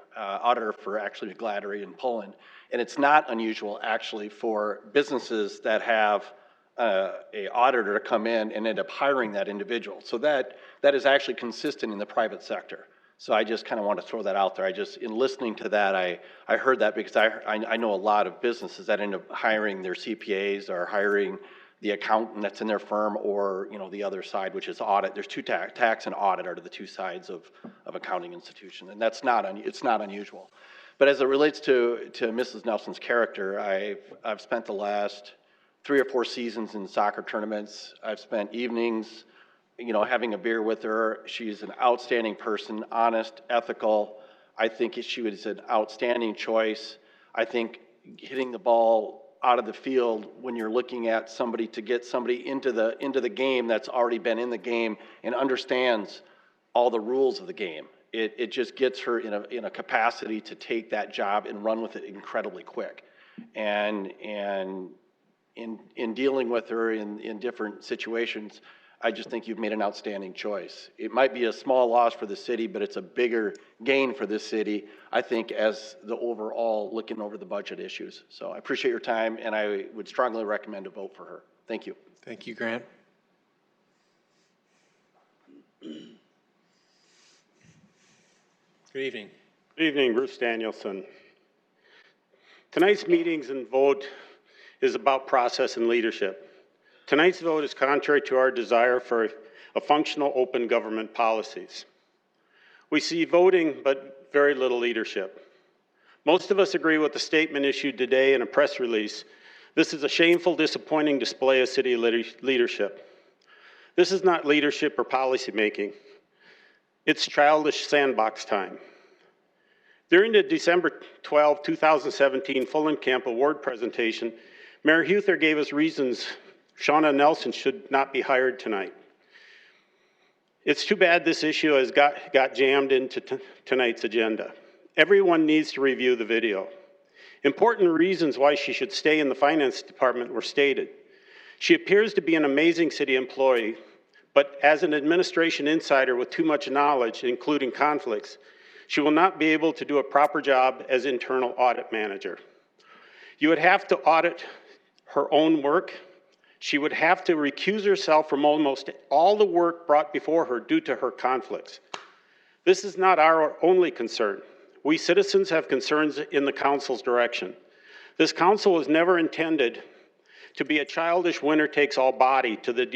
S18: for actually Gladdery in Poland. And it's not unusual actually for businesses that have a auditor to come in and end up hiring that individual. So that is actually consistent in the private sector. So I just kind of want to throw that out there. In listening to that, I heard that because I know a lot of businesses that end up hiring their CPAs or hiring the accountant that's in their firm, or the other side, which is audit. There's two tax and audit are the two sides of accounting institution, and it's not unusual. But as it relates to Mrs. Nelson's character, I've spent the last 3 or 4 seasons in soccer tournaments. I've spent evenings, having a beer with her. She's an outstanding person, honest, ethical. I think she was an outstanding choice. I think hitting the ball out of the field when you're looking at somebody to get somebody into the game that's already been in the game and understands all the rules of the game. It just gets her in a capacity to take that job and run with it incredibly quick. And in dealing with her in different situations, I just think you've made an outstanding choice. It might be a small loss for the city, but it's a bigger gain for this city, I think, as the overall looking over the budget issues. So I appreciate your time, and I would strongly recommend a vote for her. Thank you.
S1: Thank you, Grant. Good evening.
S19: Good evening, Bruce Danielson. Tonight's meetings and vote is about process and leadership. Tonight's vote is contrary to our desire for a functional open government policies. We see voting, but very little leadership. Most of us agree with the statement issued today in a press release. This is a shameful, disappointing display of city leadership. This is not leadership or policy making. It's childish sandbox time. During the December 12, 2017 Fullenkamp Award presentation, Mayor Huther gave us reasons Shauna Nelson should not be hired tonight. It's too bad this issue has got jammed into tonight's agenda. Everyone needs to review the video. Important reasons why she should stay in the finance department were stated. She appears to be an amazing city employee, but as an administration insider with too much knowledge, including conflicts, she will not be able to do a proper job as internal audit manager. You would have to audit her own work. She would have to recuse herself from almost all the work brought before her due to her conflicts. This is not our only concern. We citizens have concerns in the council's direction. This council was never intended to be a childish winner-takes-all body to the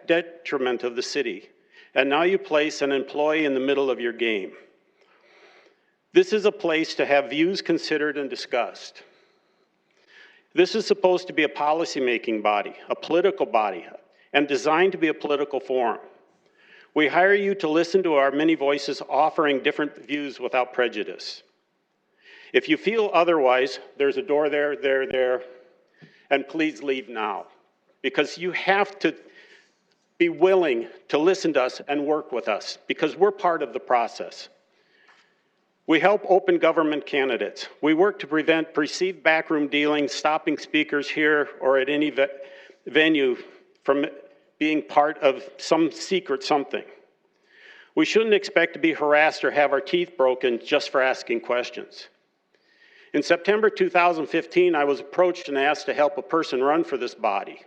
S19: detriment of the city. And now you place an employee in the middle of your game. This is a place to have views considered and discussed. This is supposed to be a policy-making body, a political body, and designed to be a political forum. We hire you to listen to our many voices offering different views without prejudice. If you feel otherwise, there's a door there, and please leave now, because you have to be willing to listen to us and work with us, because we're part of the process. We help open government candidates. We work to prevent perceived backroom dealings, stopping speakers here or at any venue from being part of some secret something. We shouldn't expect to be harassed or have our teeth broken just for asking questions. In September 2015, I was approached and asked to help a person run for this body.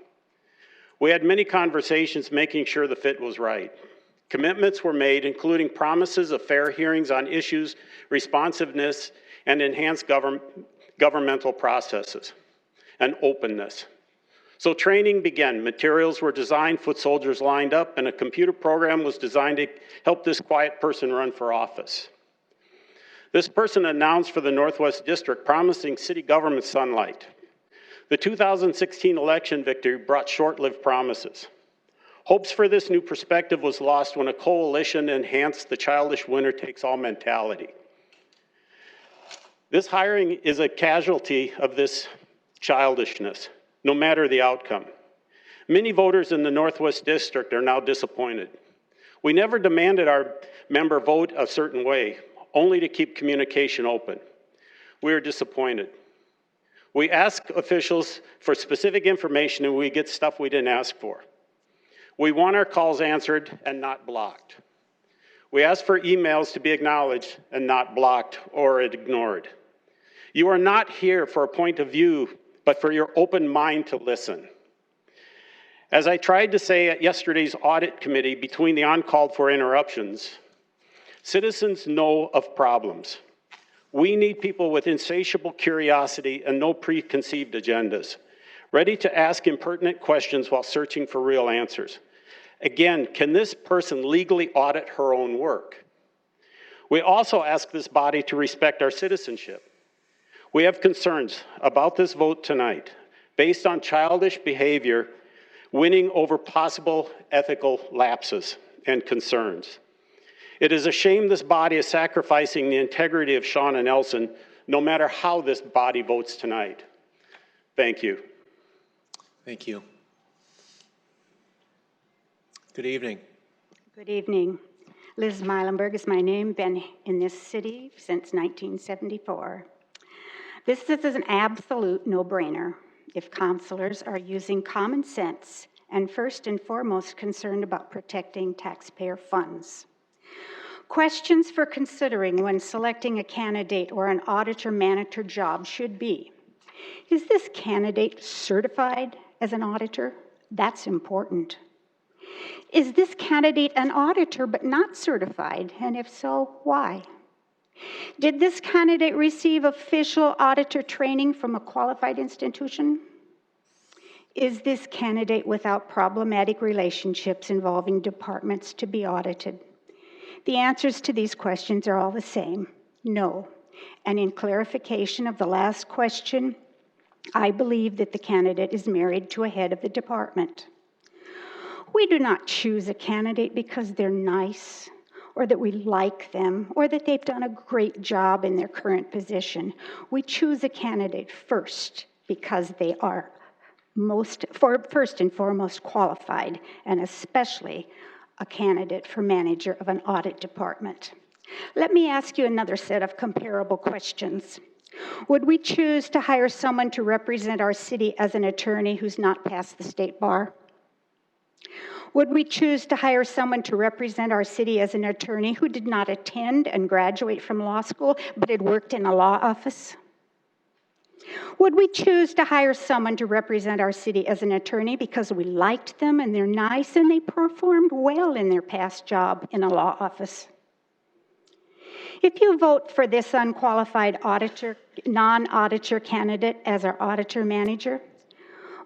S19: We had many conversations making sure the fit was right. Commitments were made, including promises of fair hearings on issues, responsiveness, and enhanced governmental processes, and openness. So training began. Materials were designed, foot soldiers lined up, and a computer program was designed to help this quiet person run for office. This person announced for the Northwest District, promising city government sunlight. The 2016 election victory brought short-lived promises. Hopes for this new perspective was lost when a coalition enhanced the childish winner-takes-all mentality. This hiring is a casualty of this childishness, no matter the outcome. Many voters in the Northwest District are now disappointed. We never demanded our member vote a certain way, only to keep communication open. We are disappointed. We ask officials for specific information and we get stuff we didn't ask for. We want our calls answered and not blocked. We ask for emails to be acknowledged and not blocked or ignored. You are not here for a point of view, but for your open mind to listen. As I tried to say at yesterday's audit committee between the uncalled for interruptions, citizens know of problems. We need people with insatiable curiosity and no preconceived agendas, ready to ask impertinent questions while searching for real answers. Again, can this person legally audit her own work? We also ask this body to respect our citizenship. We have concerns about this vote tonight based on childish behavior winning over possible ethical lapses and concerns. It is a shame this body is sacrificing the integrity of Shauna Nelson, no matter how this body votes tonight. Thank you.
S1: Thank you. Good evening.
S20: Good evening. Liz Meilenberg is my name, been in this city since 1974. This is an absolute no-brainer if counselors are using common sense and first and foremost concerned about protecting taxpayer funds. Questions for considering when selecting a candidate or an auditor-manager job should be, is this candidate certified as an auditor? That's important. Is this candidate an auditor but not certified? And if so, why? Did this candidate receive official auditor training from a qualified institution? Is this candidate without problematic relationships involving departments to be audited? The answers to these questions are all the same, no. And in clarification of the last question, I believe that the candidate is married to a head of the department. We do not choose a candidate because they're nice, or that we like them, or that they've done a great job in their current position. We choose a candidate first because they are first and foremost qualified, and especially a candidate for manager of an audit department. Let me ask you another set of comparable questions. Would we choose to hire someone to represent our city as an attorney who's not passed the state bar? Would we choose to hire someone to represent our city as an attorney who did not attend and graduate from law school, but had worked in a law office? Would we choose to hire someone to represent our city as an attorney because we liked them and they're nice and they performed well in their past job in a law office? If you vote for this unqualified auditor, non-auditor candidate as our auditor manager,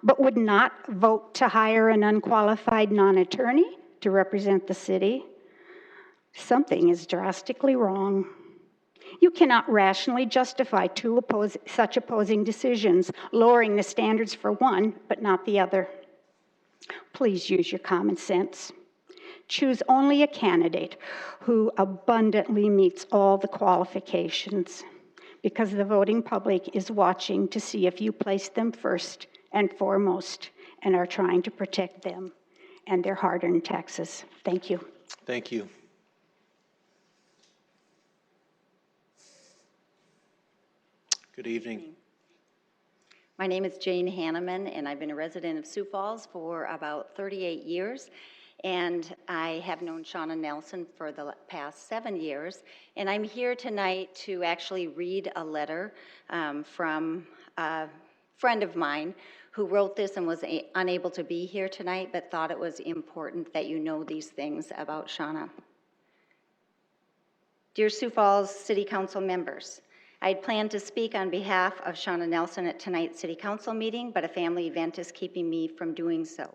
S20: but would not vote to hire an unqualified non-attorney to represent the city, something is drastically wrong. You cannot rationally justify such opposing decisions, lowering the standards for one, but not the other. Please use your common sense. Choose only a candidate who abundantly meets all the qualifications, because the voting public is watching to see if you place them first and foremost and are trying to protect them and their hard-earned taxes. Thank you.
S3: Thank you. Good evening.
S21: My name is Jane Hanneman, and I've been a resident of Sioux Falls for about 38 years. And I have known Shauna Nelson for the past 7 years. And I'm here tonight to actually read a letter from a friend of mine who wrote this and was unable to be here tonight, but thought it was important that you know these things about Shauna. Dear Sioux Falls City Council members, I had planned to speak on behalf of Shauna Nelson at tonight's City Council meeting, but a family event is keeping me from doing so.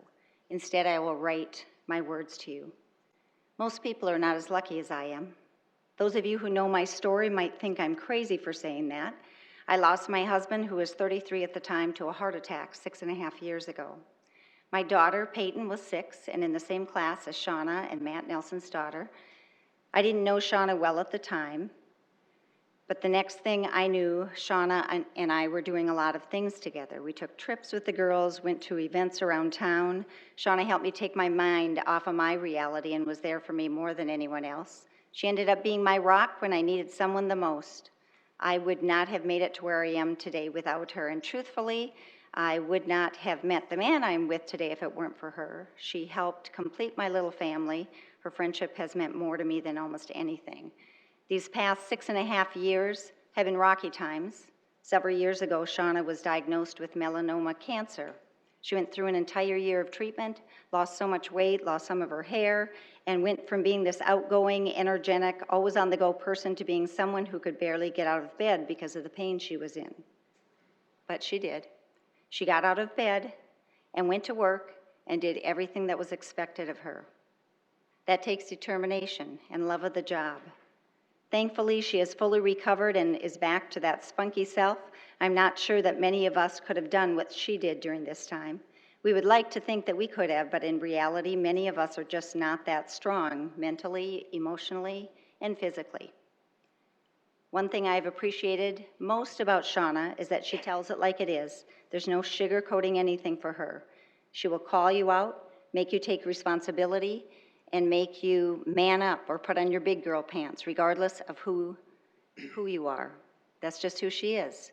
S21: Instead, I will write my words to you. Most people are not as lucky as I am. Those of you who know my story might think I'm crazy for saying that. I lost my husband, who was 33 at the time, to a heart attack 6.5 years ago. My daughter, Peyton, was 6 and in the same class as Shauna and Matt Nelson's daughter. I didn't know Shauna well at the time, but the next thing I knew, Shauna and I were doing a lot of things together. We took trips with the girls, went to events around town. Shauna helped me take my mind off of my reality and was there for me more than anyone else. She ended up being my rock when I needed someone the most. I would not have made it to where I am today without her, and truthfully, I would not have met the man I'm with today if it weren't for her. She helped complete my little family. Her friendship has meant more to me than almost anything. These past 6.5 years have been rocky times. Several years ago, Shauna was diagnosed with melanoma cancer. She went through an entire year of treatment, lost so much weight, lost some of her hair, and went from being this outgoing, energetic, always on the go person to being someone who could barely get out of bed because of the pain she was in. But she did. She got out of bed and went to work and did everything that was expected of her. That takes determination and love of the job. Thankfully, she is fully recovered and is back to that spunky self. I'm not sure that many of us could have done what she did during this time. We would like to think that we could have, but in reality, many of us are just not that strong, mentally, emotionally, and physically. One thing I've appreciated most about Shauna is that she tells it like it is. There's no sugarcoating anything for her. She will call you out, make you take responsibility, and make you man up or put on your big girl pants, regardless of who you are. That's just who she is.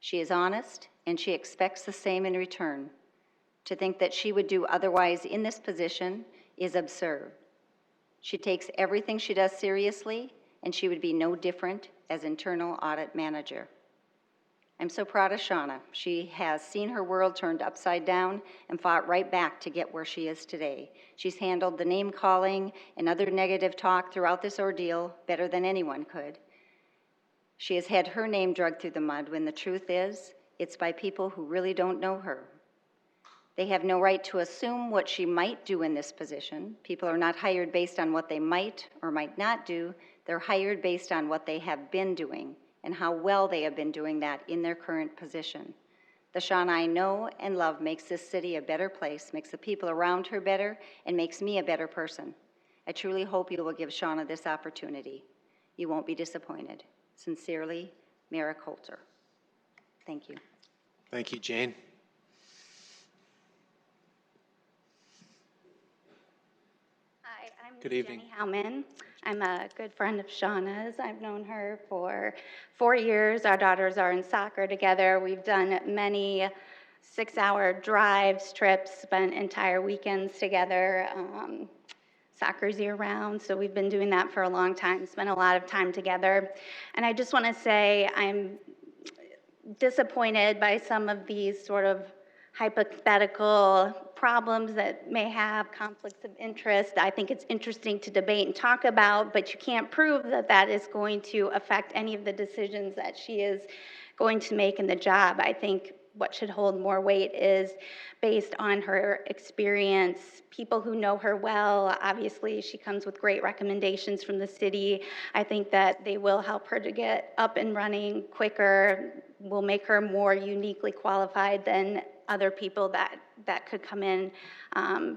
S21: She is honest, and she expects the same in return. To think that she would do otherwise in this position is absurd. She takes everything she does seriously, and she would be no different as internal audit manager. I'm so proud of Shauna. She has seen her world turned upside down and fought right back to get where she is today. She's handled the name calling and other negative talk throughout this ordeal better than anyone could. She has had her name dragged through the mud when the truth is, it's by people who really don't know her. They have no right to assume what she might do in this position. People are not hired based on what they might or might not do. They're hired based on what they have been doing and how well they have been doing that in their current position. The Shauna I know and love makes this city a better place, makes the people around her better, and makes me a better person. I truly hope you will give Shauna this opportunity. You won't be disappointed. Sincerely, Mara Coulter. Thank you.
S1: Thank you, Jane.
S17: Hi, I'm
S1: Good evening.
S17: Jenny Howman. I'm a good friend of Shauna's. I've known her for 4 years. Our daughters are in soccer together. We've done many 6-hour drives, trips, spent entire weekends together. Soccer's year-round, so we've been doing that for a long time, spent a lot of time together. And I just want to say I'm disappointed by some of these sort of hypothetical problems that may have conflicts of interest. I think it's interesting to debate and talk about, but you can't prove that that is going to affect any of the decisions that she is going to make in the job. I think what should hold more weight is based on her experience, people who know her well. Obviously, she comes with great recommendations from the city. I think that they will help her to get up and running quicker, will make her more uniquely qualified than other people that could come in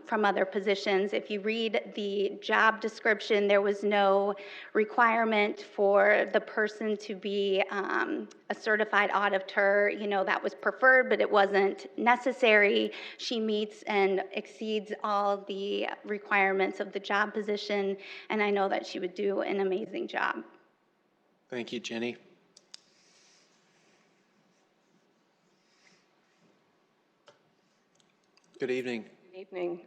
S17: from other positions. If you read the job description, there was no requirement for the person to be a certified auditor. You know, that was preferred, but it wasn't necessary. She meets and exceeds all the requirements of the job position, and I know that she would do an amazing job.
S1: Thank you, Jenny. Good evening.
S7: Good evening.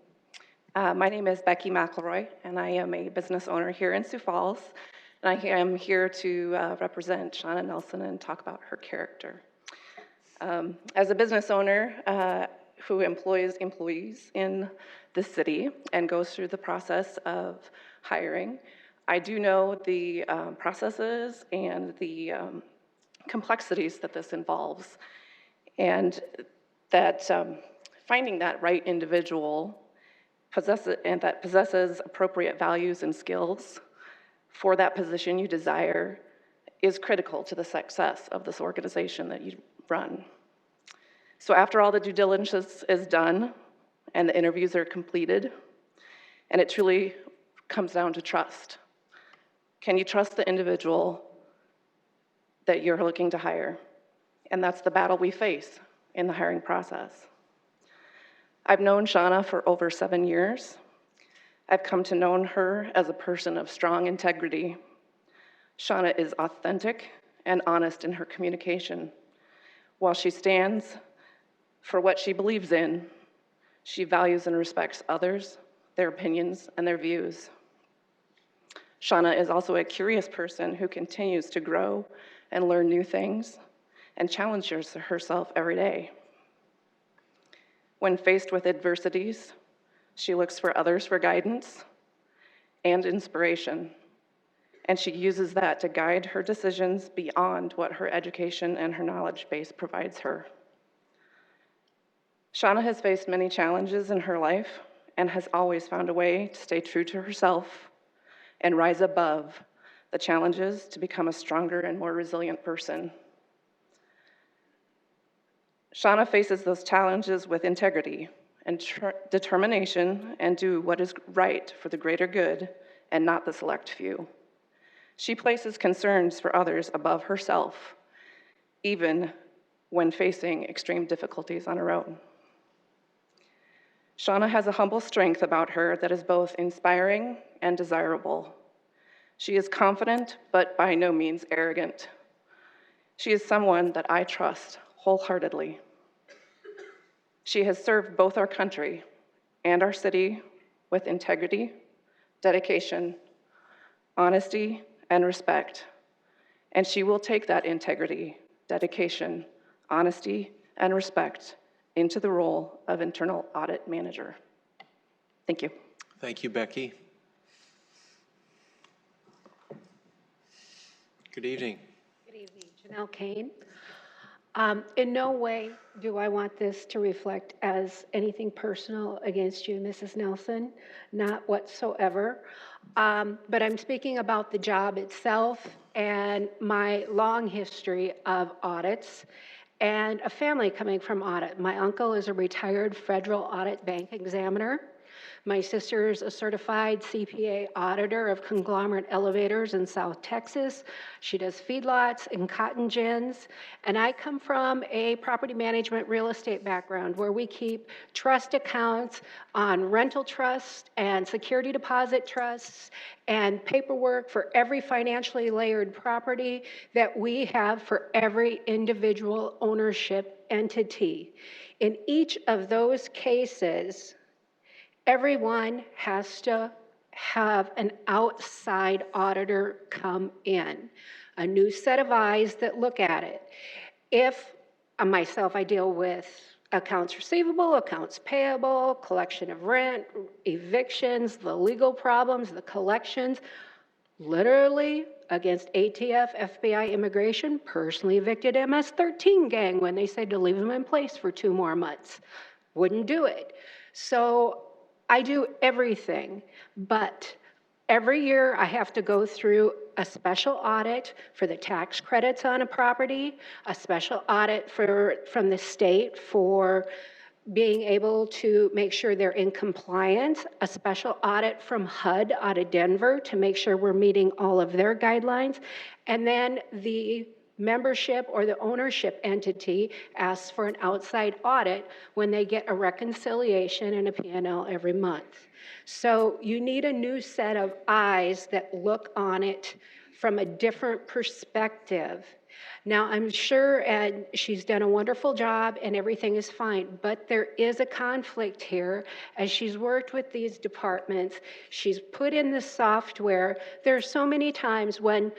S7: My name is Becky McElroy, and I am a business owner here in Sioux Falls. And I am here to represent Shauna Nelson and talk about her character. As a business owner who employs employees in the city and goes through the process of hiring, I do know the processes and the complexities that this involves, and that finding that right individual that possesses appropriate values and skills for that position you desire is critical to the success of this organization that you run. So after all the due diligence is done and the interviews are completed, and it truly comes down to trust. Can you trust the individual that you're looking to hire? And that's the battle we face in the hiring process. I've known Shauna for over 7 years. I've come to know her as a person of strong integrity. Shauna is authentic and honest in her communication. While she stands for what she believes in, she values and respects others, their opinions, and their views. Shauna is also a curious person who continues to grow and learn new things and challenges herself every day. When faced with adversities, she looks for others for guidance and inspiration, and she uses that to guide her decisions beyond what her education and her knowledge base provides her. Shauna has faced many challenges in her life and has always found a way to stay true to herself and rise above the challenges to become a stronger and more resilient person. Shauna faces those challenges with integrity and determination and do what is right for the greater good and not the select few. She places concerns for others above herself, even when facing extreme difficulties on her own. Shauna has a humble strength about her that is both inspiring and desirable. She is confident, but by no means arrogant. She is someone that I trust wholeheartedly. She has served both our country and our city with integrity, dedication, honesty, and respect. And she will take that integrity, dedication, honesty, and respect into the role of Internal Audit Manager. Thank you.
S1: Thank you, Becky. Good evening.
S8: Good evening, Janelle Kane. In no way do I want this to reflect as anything personal against you, Mrs. Nelson, not whatsoever. But I'm speaking about the job itself and my long history of audits and a family coming from audit. My uncle is a retired federal audit bank examiner. My sister is a certified CPA auditor of conglomerate elevators in South Texas. She does feedlots and cotton gins. And I come from a property management real estate background where we keep trust accounts on rental trusts and security deposit trusts and paperwork for every financially layered property that we have for every individual ownership entity. In each of those cases, everyone has to have an outside auditor come in, a new set of eyes that look at it. If myself, I deal with accounts receivable, accounts payable, collection of rent, evictions, the legal problems, the collections, literally against ATF, FBI, immigration, personally evicted MS-13 gang when they said to leave them in place for 2 more months. Wouldn't do it. So I do everything, but every year I have to go through a special audit for the tax credits on a property, a special audit from the state for being able to make sure they're in compliance, a special audit from HUD out of Denver to make sure we're meeting all of their guidelines, and then the membership or the ownership entity asks for an outside audit when they get a reconciliation and a P&L every month. So you need a new set of eyes that look on it from a different perspective. Now, I'm sure she's done a wonderful job and everything is fine, but there is a conflict here. As she's worked with these departments, she's put in the software. There are so many times when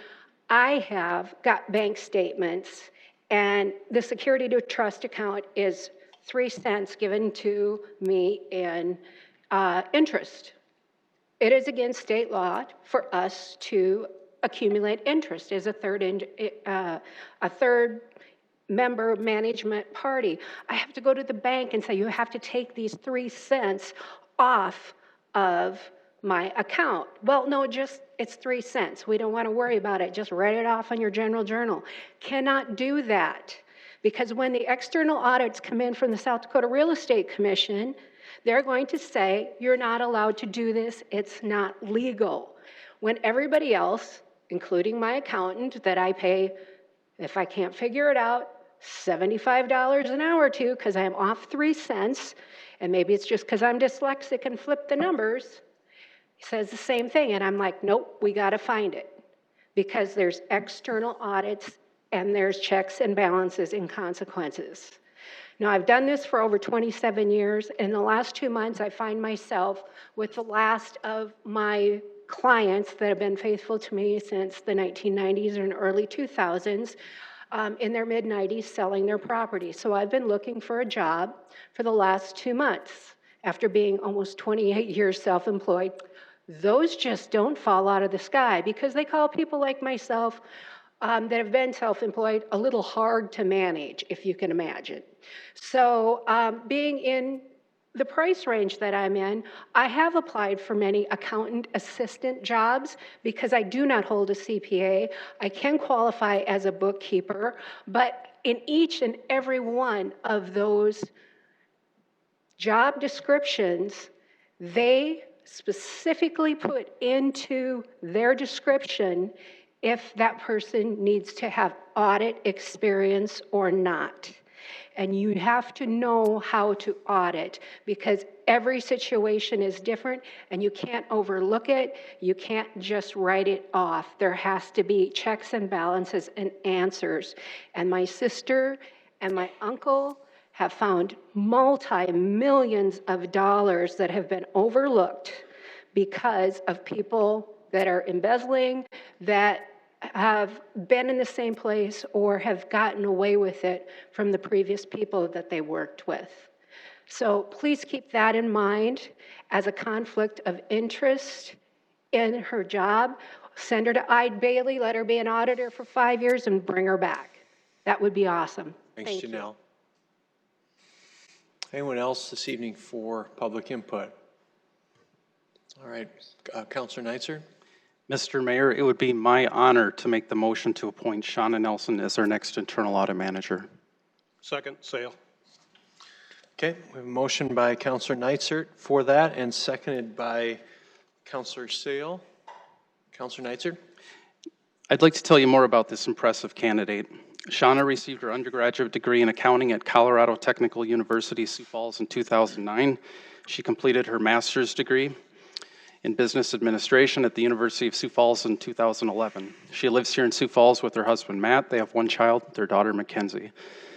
S8: I have got bank statements and the security to trust account is 3 cents given to me in interest. It is against state law for us to accumulate interest as a third member management party. I have to go to the bank and say, you have to take these 3 cents off of my account. Well, no, it's 3 cents. We don't want to worry about it. Just write it off on your general journal. Cannot do that because when the external audits come in from the South Dakota Real Estate Commission, they're going to say, you're not allowed to do this. It's not legal. When everybody else, including my accountant that I pay, if I can't figure it out, $75 an hour to because I'm off 3 cents, and maybe it's just because I'm dyslexic and flip the numbers, he says the same thing, and I'm like, nope, we got to find it because there's external audits and there's checks and balances and consequences. Now, I've done this for over 27 years. In the last 2 months, I find myself with the last of my clients that have been faithful to me since the 1990s and early 2000s, in their mid-90s selling their property. So I've been looking for a job for the last 2 months after being almost 28 years self-employed. Those just don't fall out of the sky because they call people like myself that have been self-employed a little hard to manage, if you can imagine. So being in the price range that I'm in, I have applied for many accountant assistant jobs because I do not hold a CPA. I can qualify as a bookkeeper, but in each and every one of those job descriptions, they specifically put into their description if that person needs to have audit experience or not. And you have to know how to audit because every situation is different and you can't overlook it. You can't just write it off. There has to be checks and balances and answers. And my sister and my uncle have found multi-millions of dollars that have been overlooked because of people that are embezzling, that have been in the same place or have gotten away with it from the previous people that they worked with. So please keep that in mind as a conflict of interest in her job. Send her to Eid Bailey, let her be an auditor for 5 years and bring her back. That would be awesome.
S3: Thanks,
S8: Thank you.
S3: Janelle. Anyone else this evening for public input? All right, Councilor Neitzer.
S14: Mr. Mayor, it would be my honor to make the motion to appoint Shauna Nelson as our next internal audit manager.
S15: Second, Sale.
S3: Okay, we have a motion by Councilor Neitzer for that and seconded by Councilor Sale. Councilor Neitzer.
S14: I'd like to tell you more about this impressive candidate. Shauna received her undergraduate degree in accounting at Colorado Technical University, Sioux Falls in 2009. She completed her master's degree in business administration at the University of Sioux Falls in 2011. She lives here in Sioux Falls with her husband, Matt. They have one child, their daughter, Mackenzie.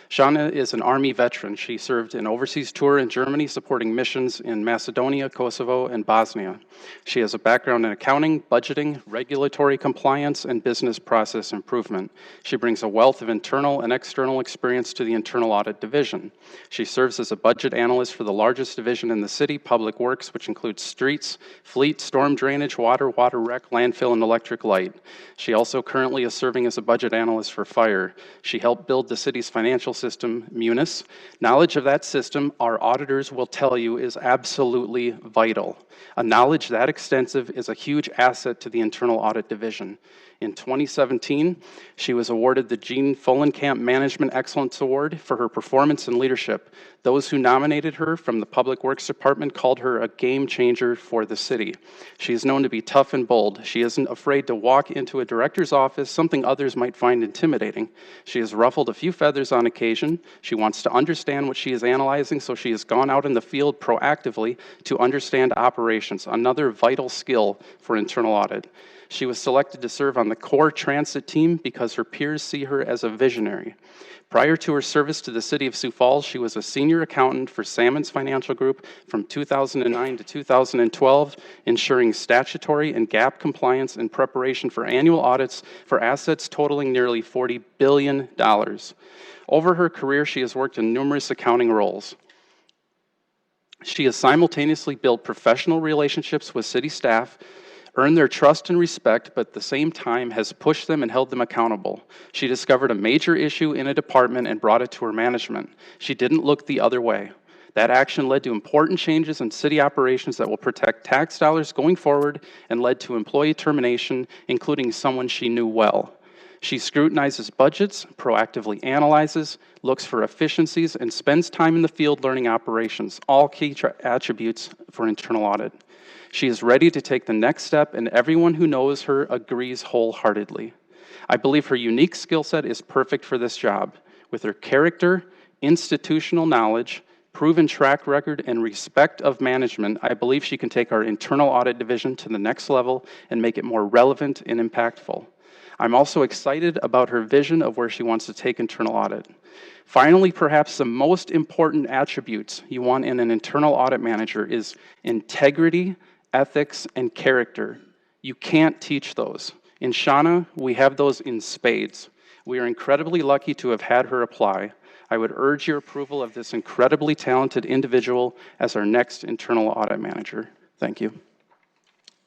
S14: Shauna is an Army veteran. She served an overseas tour in Germany supporting missions in Macedonia, Kosovo, and Bosnia. She has a background in accounting, budgeting, regulatory compliance, and business process improvement. She brings a wealth of internal and external experience to the Internal Audit Division. She serves as a budget analyst for the largest division in the city, Public Works, which includes streets, fleet, storm drainage, water rec, landfill, and electric light. She also currently is serving as a budget analyst for fire. She helped build the city's financial system, Munis. Knowledge of that system, our auditors will tell you, is absolutely vital. A knowledge that extensive is a huge asset to the Internal Audit Division. In 2017, she was awarded the Gene Fullenkamp Management Excellence Award for her performance and leadership. Those who nominated her from the Public Works Department called her a game changer for the city. She is known to be tough and bold. She isn't afraid to walk into a director's office, something others might find intimidating. She has ruffled a few feathers on occasion. She wants to understand what she is analyzing, so she has gone out in the field proactively to understand operations, another vital skill for internal audit. She was selected to serve on the core transit team because her peers see her as a visionary. Prior to her service to the city of Sioux Falls, she was a senior accountant for Salmon's Financial Group from 2009 to 2012, ensuring statutory and GAAP compliance in preparation for annual audits for assets totaling nearly $40 billion. Over her career, she has worked in numerous accounting roles. She has simultaneously built professional relationships with city staff, earned their trust and respect, but at the same time has pushed them and held them accountable. She discovered a major issue in a department and brought it to her management. She didn't look the other way. That action led to important changes in city operations that will protect tax dollars going forward and led to employee termination, including someone she knew well. She scrutinizes budgets, proactively analyzes, looks for efficiencies, and spends time in the field learning operations, all key attributes for internal audit. She is ready to take the next step, and everyone who knows her agrees wholeheartedly. I believe her unique skill set is perfect for this job. With her character, institutional knowledge, proven track record, and respect of management, I believe she can take our internal audit division to the next level and make it more relevant and impactful. I'm also excited about her vision of where she wants to take internal audit. Finally, perhaps the most important attributes you want in an internal audit manager is integrity, ethics, and character. You can't teach those. In Shauna, we have those in spades. We are incredibly lucky to have had her apply. I would urge your approval of this incredibly talented individual as our next internal audit manager. Thank you.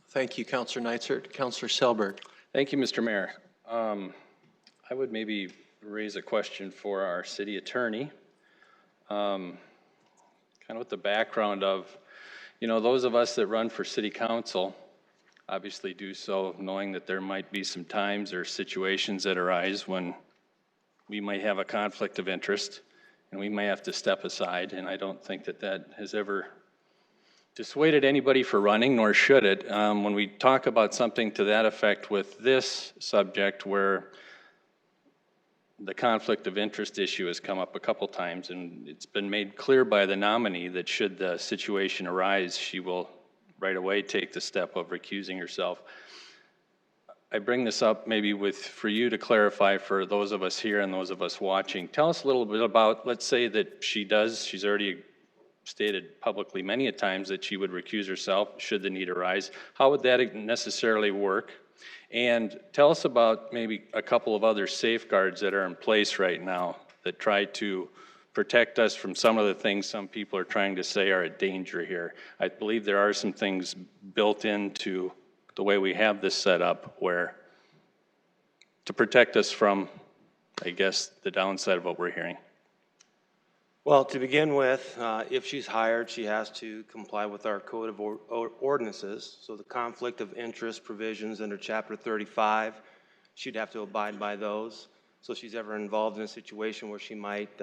S3: Thank you, Councilor Neitzer. Councilor Selberg.
S10: Thank you, Mr. Mayor. I would maybe raise a question for our city attorney, kind of with the background of, those of us that run for city council obviously do so knowing that there might be some times or situations that arise when we might have a conflict of interest and we may have to step aside, and I don't think that that has ever dissuaded anybody for running, nor should it. When we talk about something to that effect with this subject where the conflict of interest issue has come up a couple times, and it's been made clear by the nominee that should the situation arise, she will right away take the step of recusing herself. I bring this up maybe for you to clarify for those of us here and those of us watching. Tell us a little bit about, let's say that she's already stated publicly many a times that she would recuse herself should the need arise. How would that necessarily work? And tell us about maybe a couple of other safeguards that are in place right now that try to protect us from some of the things some people are trying to say are a danger here. I believe there are some things built into the way we have this set up where to protect us from, I guess, the downside of what we're hearing.
S13: Well, to begin with, if she's hired, she has to comply with our code of ordinances. So the conflict of interest provisions under Chapter 35, she'd have to abide by those. So if she's ever involved in a situation where she might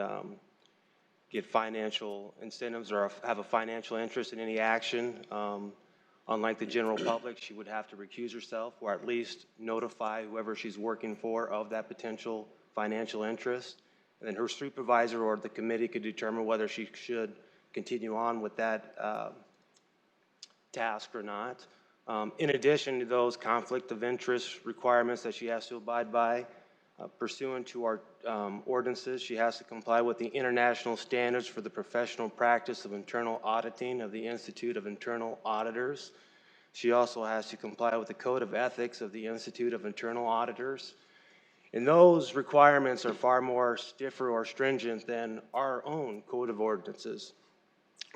S13: get financial incentives or have a financial interest in any action, unlike the general public, she would have to recuse herself or at least notify whoever she's working for of that potential financial interest. And then her supervisor or the committee could determine whether she should continue on with that task or not. In addition to those conflict of interest requirements that she has to abide by, pursuant to our ordinances, she has to comply with the international standards for the professional practice of internal auditing of the Institute of Internal Auditors. She also has to comply with the Code of Ethics of the Institute of Internal Auditors. And those requirements are far more stiffer or stringent than our own Code of Ordinances.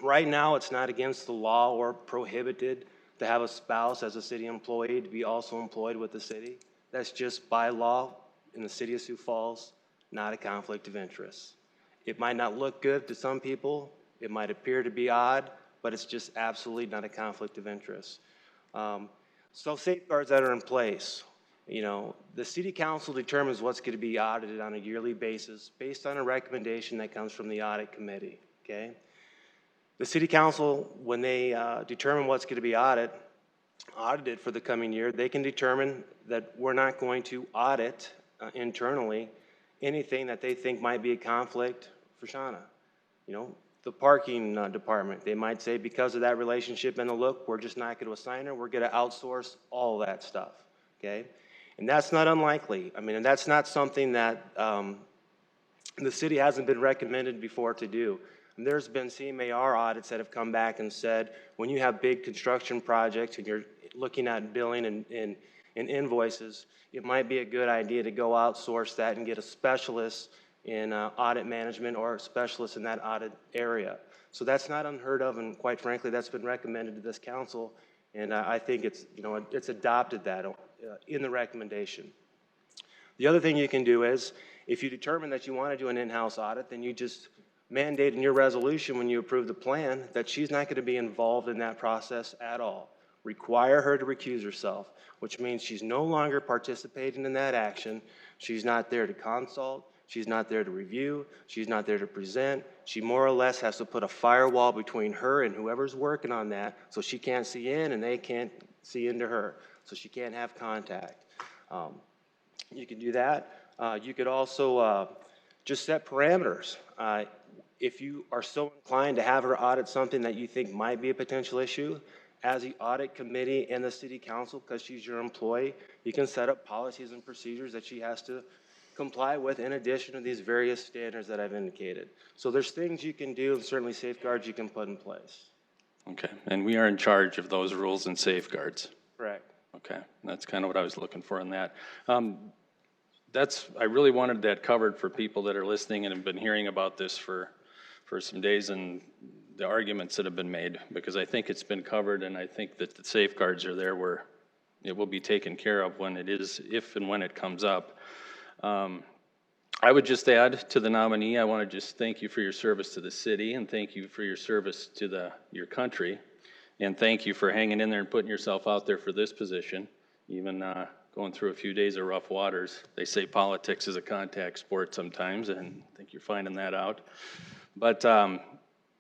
S13: Right now, it's not against the law or prohibited to have a spouse as a city employee to be also employed with the city. That's just by law in the city of Sioux Falls, not a conflict of interest. It might not look good to some people, it might appear to be odd, but it's just absolutely not a conflict of interest. So safeguards that are in place. You know, the city council determines what's going to be audited on a yearly basis based on a recommendation that comes from the audit committee, okay? The city council, when they determine what's going to be audited for the coming year, they can determine that we're not going to audit internally anything that they think might be a conflict for Shauna. You know, the parking department, they might say because of that relationship and the look, we're just not going to assign her, we're going to outsource all that stuff, okay? And that's not unlikely. I mean, and that's not something that the city hasn't been recommended before to do. And there's been CMAR audits that have come back and said, when you have big construction projects and you're looking at billing and invoices, it might be a good idea to go outsource that and get a specialist in audit management or a specialist in that audit area. So that's not unheard of, and quite frankly, that's been recommended to this council, and I think it's, you know, it's adopted that in the recommendation. The other thing you can do is, if you determine that you want to do an in-house audit, then you just mandate in your resolution when you approve the plan that she's not going to be involved in that process at all. Require her to recuse herself, which means she's no longer participating in that action. She's not there to consult. She's not there to review. She's not there to present. She more or less has to put a firewall between her and whoever's working on that so she can't see in and they can't see into her. So she can't have contact. You can do that. You could also just set parameters. If you are so inclined to have her audit something that you think might be a potential issue, as the audit committee and the city council, because she's your employee, you can set up policies and procedures that she has to comply with in addition to these various standards that I've indicated. So there's things you can do and certainly safeguards you can put in place.
S10: Okay, and we are in charge of those rules and safeguards.
S13: Correct.
S10: Okay, that's kind of what I was looking for in that. I really wanted that covered for people that are listening and have been hearing about this for some days and the arguments that have been made, because I think it's been covered and I think that the safeguards are there where it will be taken care of when it is, if and when it comes up. I would just add to the nominee, I want to just thank you for your service to the city and thank you for your service to your country, and thank you for hanging in there and putting yourself out there for this position, even going through a few days of rough waters. They say politics is a contact sport sometimes, and I think you're finding that out. But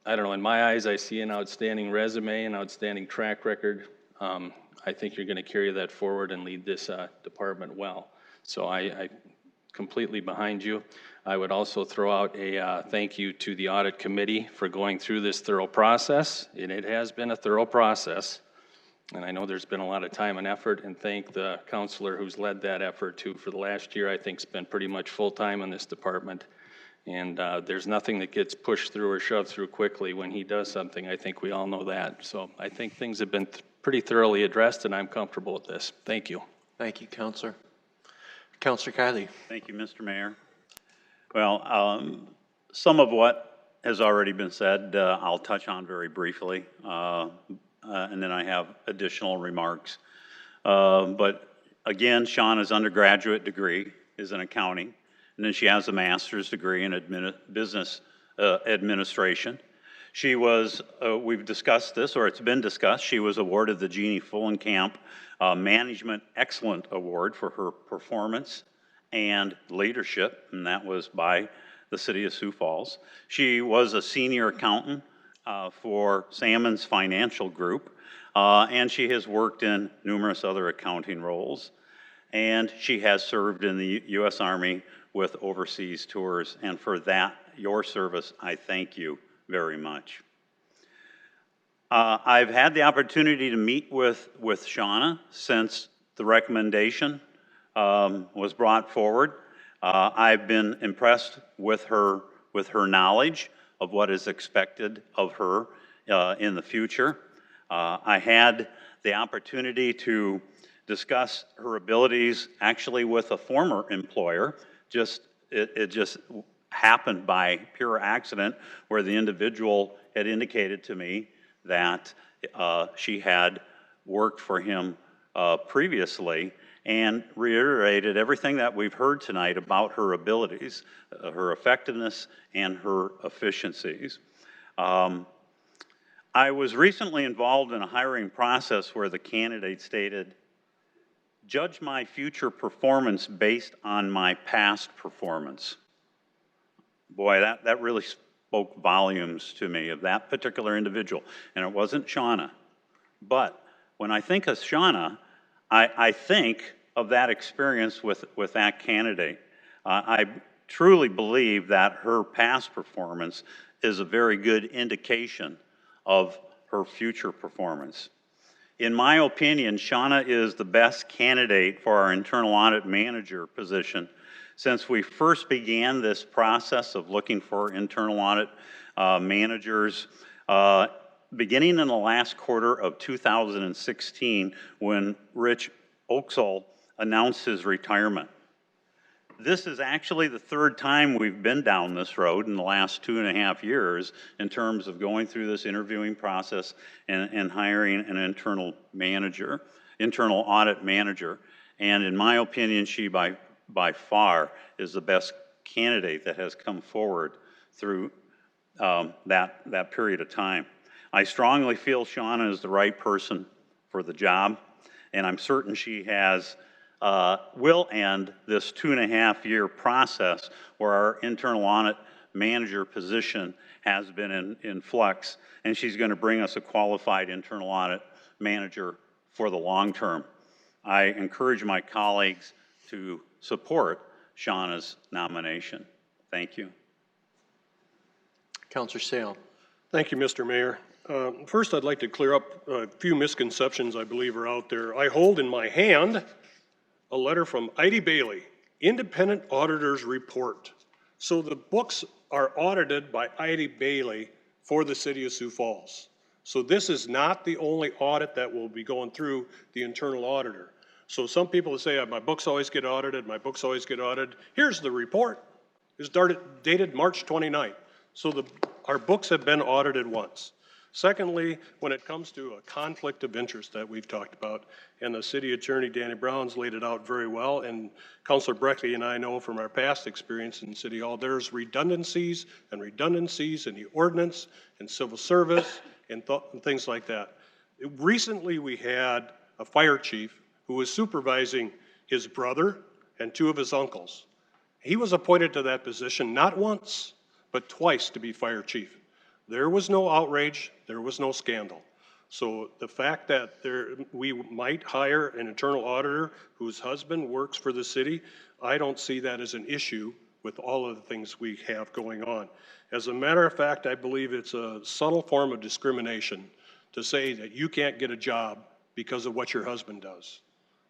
S10: I don't know, in my eyes, I see an outstanding resume, an outstanding track record. I think you're going to carry that forward and lead this department well. So I completely behind you. I would also throw out a thank you to the audit committee for going through this thorough process, and it has been a thorough process. And I know there's been a lot of time and effort, and thank the counselor who's led that effort too for the last year. I think it's been pretty much full-time in this department. And there's nothing that gets pushed through or shoved through quickly when he does something. I think we all know that. So I think things have been pretty thoroughly addressed, and I'm comfortable with this. Thank you.
S3: Thank you, Counselor. Counselor Kiley.
S2: Thank you, Mr. Mayor. Well, some of what has already been said, I'll touch on very briefly, and then I have additional remarks. But again, Shauna's undergraduate degree is in accounting, and then she has a master's degree in business administration. She was, we've discussed this, or it's been discussed, she was awarded the Jeannie Fullenkamp Management Excellent Award for her performance and leadership, and that was by the City of Sioux Falls. She was a senior accountant for Salmon's Financial Group, and she has worked in numerous other accounting roles. And she has served in the U.S. Army with overseas tours, and for that, your service, I thank you very much. I've had the opportunity to meet with Shauna since the recommendation was brought forward. I've been impressed with her knowledge of what is expected of her in the future. I had the opportunity to discuss her abilities actually with a former employer. It just happened by pure accident, where the individual had indicated to me that she had worked for him previously, and reiterated everything that we've heard tonight about her abilities, her effectiveness, and her efficiencies. I was recently involved in a hiring process where the candidate stated, "Judge my future performance based on my past performance." Boy, that really spoke volumes to me of that particular individual, and it wasn't Shauna. But when I think of Shauna, I think of that experience with that candidate. I truly believe that her past performance is a very good indication of her future performance. In my opinion, Shauna is the best candidate for our internal audit manager position since we first began this process of looking for internal audit managers, beginning in the last quarter of 2016 when Rich Oaksall announced his retirement. This is actually the third time we've been down this road in the last 2.5 years in terms of going through this interviewing process and hiring an internal audit manager. And in my opinion, she by far is the best candidate that has come forward through that period of time. I strongly feel Shauna is the right person for the job, and I'm certain she will end this 2.5-year process where our internal audit manager position has been in flux, and she's going to bring us a qualified internal audit manager for the long term. I encourage my colleagues to support Shauna's nomination. Thank you.
S3: Councilor Sale.
S15: Thank you, Mr. Mayor. First, I'd like to clear up a few misconceptions I believe are out there. I hold in my hand a letter from Heidi Bailey, Independent Auditor's Report. So the books are audited by Heidi Bailey for the City of Sioux Falls. So this is not the only audit that will be going through the internal auditor. So some people say, my books always get audited, my books always get audited. Here's the report. It's dated March 29th. So our books have been audited once. Secondly, when it comes to a conflict of interest that we've talked about, and the city attorney, Danny Brown's laid it out very well, and Councilor Breckley and I know from our past experience in City Hall, there's redundancies in the ordinance and civil service and things like that. Recently, we had a fire chief who was supervising his brother and 2 of his uncles. He was appointed to that position not once, but twice to be fire chief. There was no outrage, there was no scandal. So the fact that we might hire an internal auditor whose husband works for the city, I don't see that as an issue with all of the things we have going on. As a matter of fact, I believe it's a subtle form of discrimination to say that you can't get a job because of what your husband does.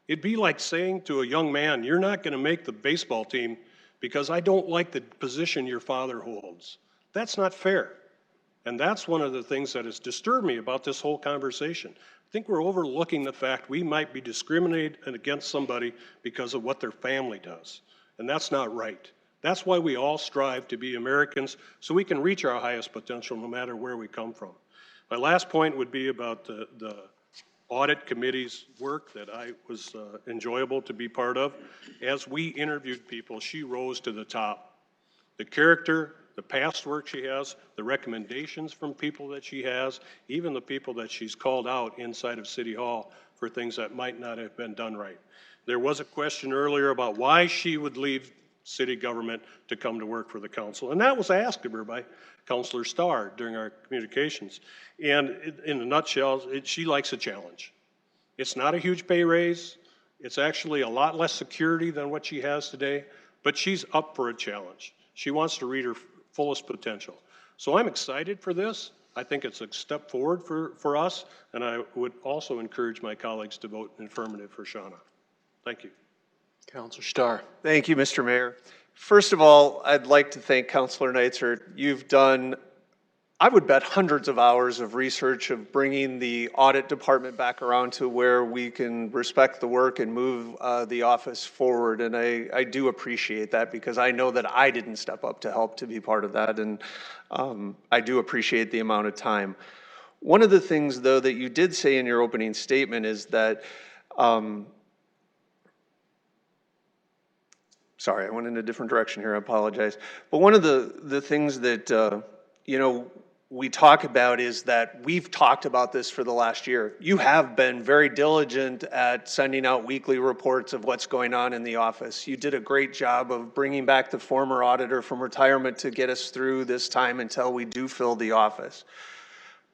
S15: It'd be like saying to a young man, you're not going to make the baseball team because I don't like the position your father holds. That's not fair. And that's one of the things that has disturbed me about this whole conversation. I think we're overlooking the fact we might be discriminated against somebody because of what their family does. And that's not right. That's why we all strive to be Americans, so we can reach our highest potential no matter where we come from. My last point would be about the audit committee's work that I was enjoyable to be part of. As we interviewed people, she rose to the top. The character, the past work she has, the recommendations from people that she has, even the people that she's called out inside of City Hall for things that might not have been done right. There was a question earlier about why she would leave city government to come to work for the council, and that was asked of her by Councilor Starr during our communications. And in a nutshell, she likes a challenge. It's not a huge pay raise. It's actually a lot less security than what she has today, but she's up for a challenge. She wants to reach her fullest potential. So I'm excited for this. I think it's a step forward for us, and I would also encourage my colleagues to vote in affirmative for Shauna. Thank you.
S3: Councilor Starr.
S12: Thank you, Mr. Mayor. First of all, I'd like to thank Councilor Neitzer. You've done, I would bet, hundreds of hours of research of bringing the audit department back around to where we can respect the work and move the office forward. And I do appreciate that, because I know that I didn't step up to help to be part of that. And I do appreciate the amount of time. One of the things, though, that you did say in your opening statement is that sorry, I went in a different direction here, I apologize. But one of the things that, we talk about is that we've talked about this for the last year. You have been very diligent at sending out weekly reports of what's going on in the office. You did a great job of bringing back the former auditor from retirement to get us through this time until we do fill the office.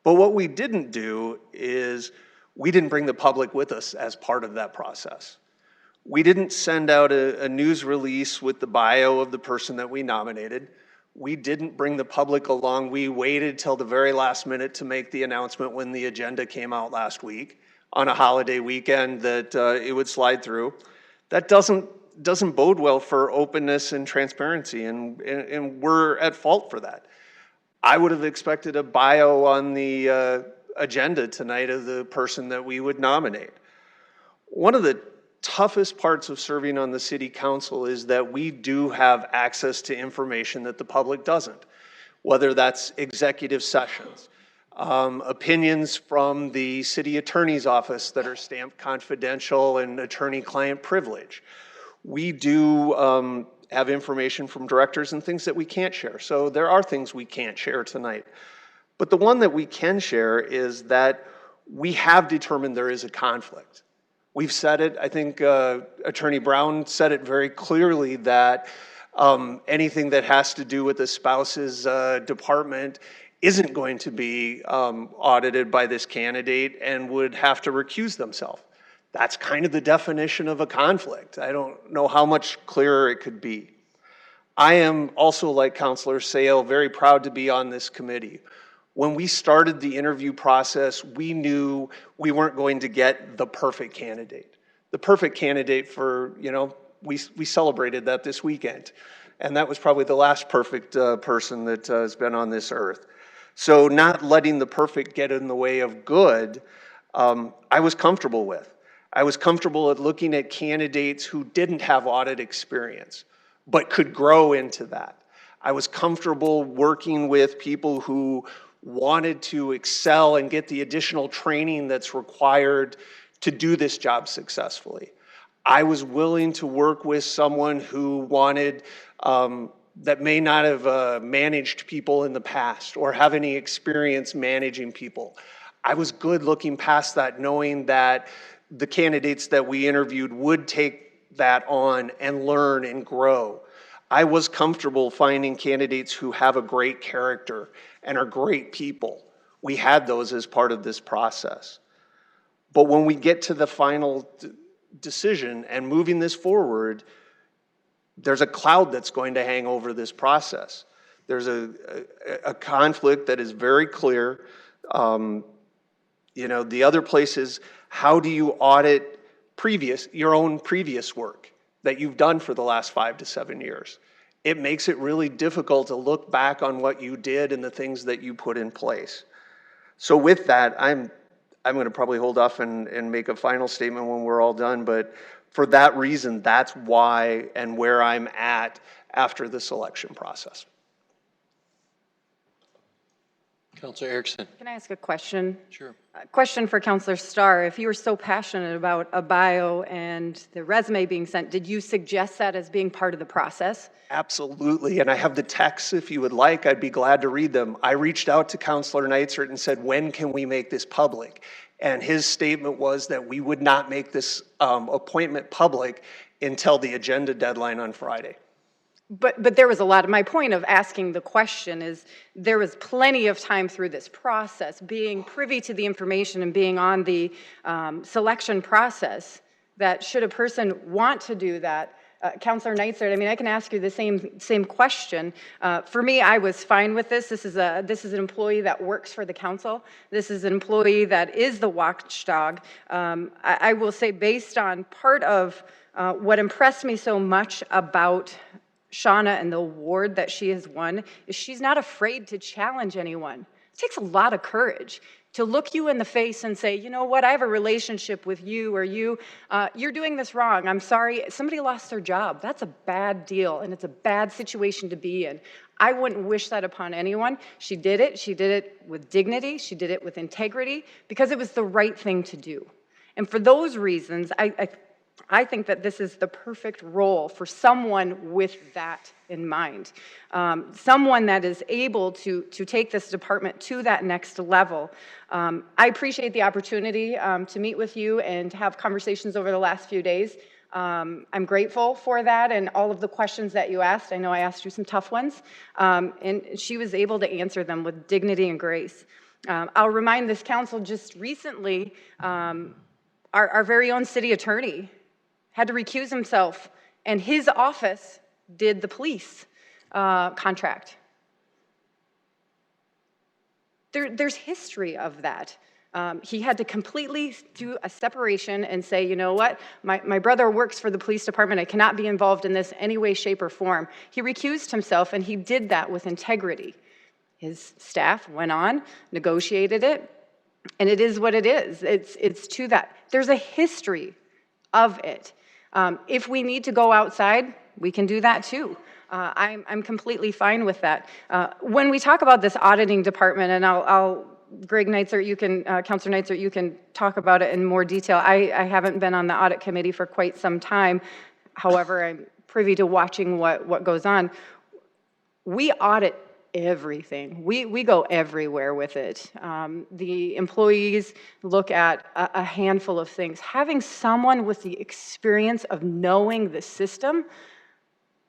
S12: But what we didn't do is we didn't bring the public with us as part of that process. We didn't send out a news release with the bio of the person that we nominated. We didn't bring the public along. We waited till the very last minute to make the announcement when the agenda came out last week on a holiday weekend that it would slide through. That doesn't bode well for openness and transparency, and we're at fault for that. I would have expected a bio on the agenda tonight of the person that we would nominate. One of the toughest parts of serving on the city council is that we do have access to information that the public doesn't, whether that's executive sessions, opinions from the city attorney's office that are stamped confidential and attorney-client privilege. We do have information from directors and things that we can't share. So there are things we can't share tonight. But the one that we can share is that we have determined there is a conflict. We've said it, I think Attorney Brown said it very clearly, that anything that has to do with the spouse's department isn't going to be audited by this candidate and would have to recuse themselves. That's kind of the definition of a conflict. I don't know how much clearer it could be. I am also, like Councilor Sale, very proud to be on this committee. When we started the interview process, we knew we weren't going to get the perfect candidate. The perfect candidate for, we celebrated that this weekend. And that was probably the last perfect person that has been on this earth. So not letting the perfect get in the way of good, I was comfortable with. I was comfortable at looking at candidates who didn't have audit experience, but could grow into that. I was comfortable working with people who wanted to excel and get the additional training that's required to do this job successfully. I was willing to work with someone who wanted, that may not have managed people in the past or have any experience managing people. I was good looking past that, knowing that the candidates that we interviewed would take that on and learn and grow. I was comfortable finding candidates who have a great character and are great people. We had those as part of this process. But when we get to the final decision and moving this forward, there's a cloud that's going to hang over this process. There's a conflict that is very clear. You know, the other place is, how do you audit your own previous work that you've done for the last 5 to 7 years? It makes it really difficult to look back on what you did and the things that you put in place. So with that, I'm going to probably hold off and make a final statement when we're all done, but for that reason, that's why and where I'm at after the selection process.
S1: Counselor Erickson.
S5: Can I ask a question?
S1: Sure.
S5: A question for Counselor Starr. If you were so passionate about a bio and the resume being sent, did you suggest that as being part of the process?
S12: Absolutely, and I have the texts if you would like. I'd be glad to read them. I reached out to Counselor Neitzert and said, when can we make this public? And his statement was that we would not make this appointment public until the agenda deadline on Friday.
S5: But there was a lot of, my point of asking the question is, there was plenty of time through this process, being privy to the information and being on the selection process, that should a person want to do that, Counselor Neitzert, I mean, I can ask you the same question. For me, I was fine with this. This is an employee that works for the council. This is an employee that is the watchdog. I will say, based on part of what impressed me so much about Shauna and the award that she has won, is she's not afraid to challenge anyone. It takes a lot of courage to look you in the face and say, you know what, I have a relationship with you, or you're doing this wrong, I'm sorry, somebody lost their job. That's a bad deal, and it's a bad situation to be in. I wouldn't wish that upon anyone. She did it with dignity, she did it with integrity, because it was the right thing to do. And for those reasons, I think that this is the perfect role for someone with that in mind. Someone that is able to take this department to that next level. I appreciate the opportunity to meet with you and to have conversations over the last few days. I'm grateful for that and all of the questions that you asked. I know I asked you some tough ones, and she was able to answer them with dignity and grace. I'll remind this council, just recently, our very own city attorney had to recuse himself, and his office did the police contract. There's history of that. He had to completely do a separation and say, you know what, my brother works for the police department, I cannot be involved in this any way, shape, or form. He recused himself, and he did that with integrity. His staff went on, negotiated it, and it is what it is. It's to that. There's a history of it. If we need to go outside, we can do that too. I'm completely fine with that. When we talk about this auditing department, and Greg Neitzert, Counselor Neitzert, you can talk about it in more detail. I haven't been on the audit committee for quite some time. However, I'm privy to watching what goes on. We audit everything. We go everywhere with it. The employees look at a handful of things. Having someone with the experience of knowing the system,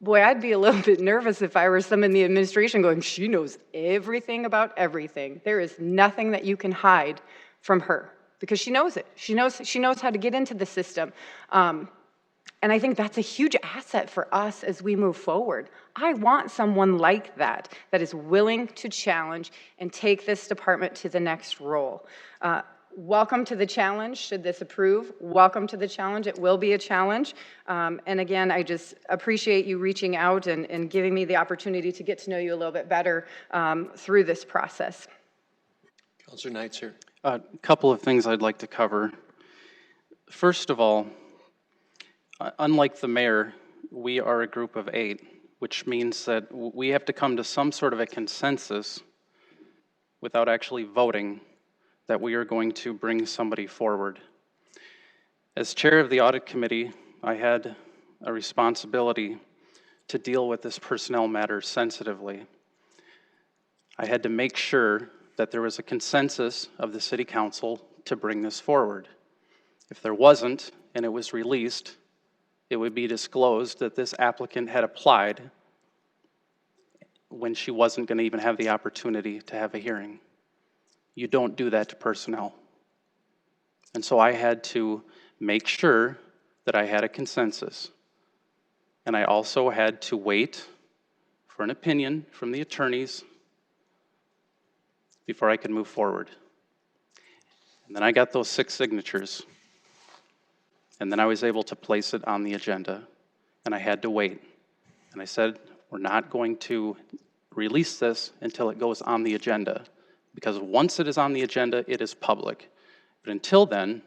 S5: boy, I'd be a little bit nervous if I were some in the administration going, she knows everything about everything. There is nothing that you can hide from her, because she knows it. She knows how to get into the system. And I think that's a huge asset for us as we move forward. I want someone like that is willing to challenge and take this department to the next role. Welcome to the challenge, should this approve. Welcome to the challenge. It will be a challenge. And again, I just appreciate you reaching out and giving me the opportunity to get to know you a little bit better through this process.
S1: Counselor Neitzert.
S14: A couple of things I'd like to cover. First of all, unlike the mayor, we are a group of 8, which means that we have to come to some sort of a consensus without actually voting that we are going to bring somebody forward. As chair of the audit committee, I had a responsibility to deal with this personnel matter sensitively. I had to make sure that there was a consensus of the city council to bring this forward. If there wasn't, and it was released, it would be disclosed that this applicant had applied when she wasn't going to even have the opportunity to have a hearing. You don't do that to personnel. And so I had to make sure that I had a consensus. and I also had to wait for an opinion from the attorneys before I could move forward. And then I got those 6 signatures, and then I was able to place it on the agenda, and I had to wait. And I said, we're not going to release this until it goes on the agenda, because once it is on the agenda, it is public. But until then,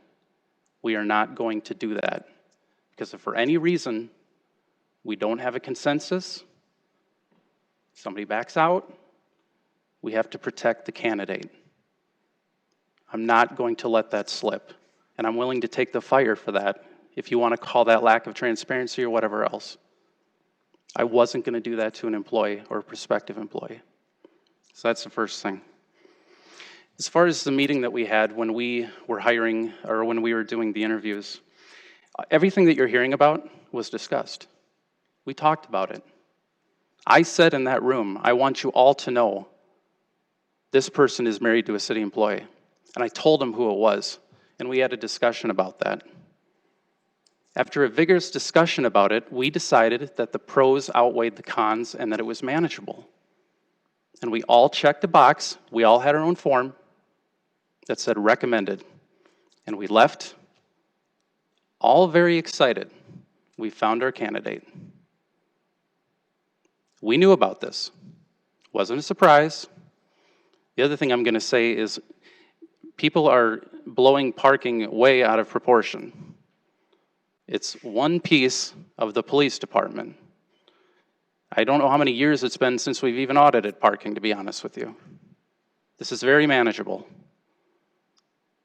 S14: we are not going to do that, because if for any reason we don't have a consensus, somebody backs out, we have to protect the candidate. I'm not going to let that slip, and I'm willing to take the fire for that, if you want to call that lack of transparency or whatever else. I wasn't going to do that to an employee or a prospective employee. So that's the first thing. As far as the meeting that we had when we were hiring, or when we were doing the interviews, everything that you're hearing about was discussed. We talked about it. I said in that room, I want you all to know this person is married to a city employee. And I told him who it was, and we had a discussion about that. After a vigorous discussion about it, we decided that the pros outweighed the cons and that it was manageable. And we all checked a box. We all had our own form that said recommended. And we left all very excited. We found our candidate. We knew about this. Wasn't a surprise. The other thing I'm going to say is people are blowing parking way out of proportion. It's one piece of the police department. I don't know how many years it's been since we've even audited parking, to be honest with you. This is very manageable.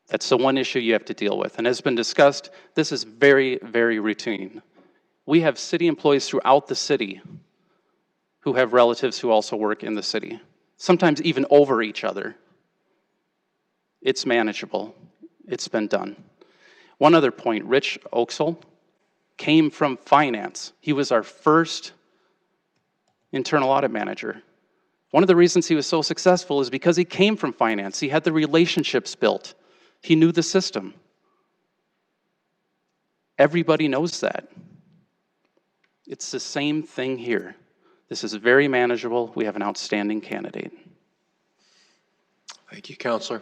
S14: That's the one issue you have to deal with. And as has been discussed, this is very, very routine. We have city employees throughout the city who have relatives who also work in the city, sometimes even over each other. It's manageable. It's been done. One other point, Rich Oaksel came from finance. He was our first internal audit manager. One of the reasons he was so successful is because he came from finance. He had the relationships built. He knew the system. Everybody knows that. It's the same thing here. This is very manageable. We have an outstanding candidate.
S1: Thank you, Counselor.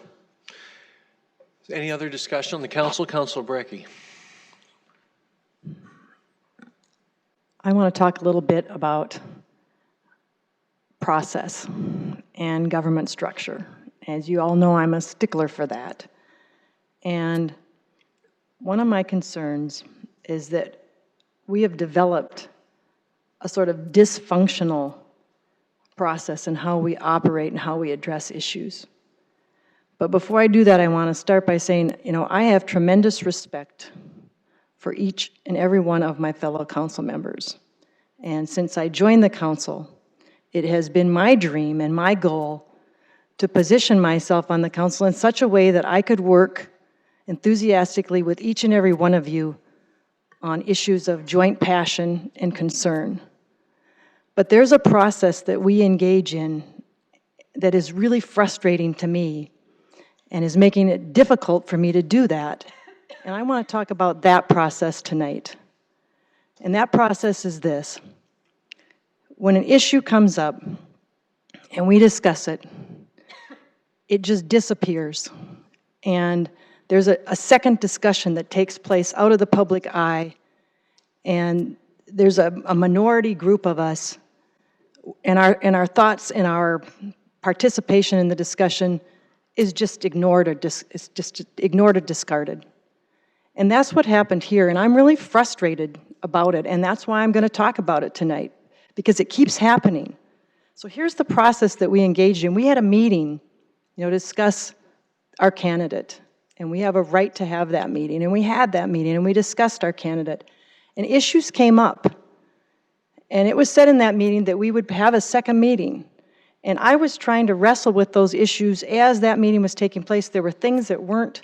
S1: Any other discussion on the council? Counselor Brecky.
S11: I want to talk a little bit about process and government structure. As you all know, I'm a stickler for that. And one of my concerns is that we have developed a sort of dysfunctional process in how we operate and how we address issues. But before I do that, I want to start by saying, I have tremendous respect for each and every one of my fellow council members. And since I joined the council, it has been my dream and my goal to position myself on the council in such a way that I could work enthusiastically with each and every one of you on issues of joint passion and concern. But there's a process that we engage in that is really frustrating to me and is making it difficult for me to do that. And I want to talk about that process tonight. And that process is this. When an issue comes up and we discuss it, it just disappears. And there's a second discussion that takes place out of the public eye, and there's a minority group of us, and our thoughts and our participation in the discussion is just ignored or discarded. And that's what happened here, and I'm really frustrated about it, and that's why I'm going to talk about it tonight, because it keeps happening. So here's the process that we engaged in. We had a meeting, to discuss our candidate, and we have a right to have that meeting, and we had that meeting, and we discussed our candidate, and issues came up. And it was said in that meeting that we would have a second meeting. And I was trying to wrestle with those issues as that meeting was taking place. There were things that weren't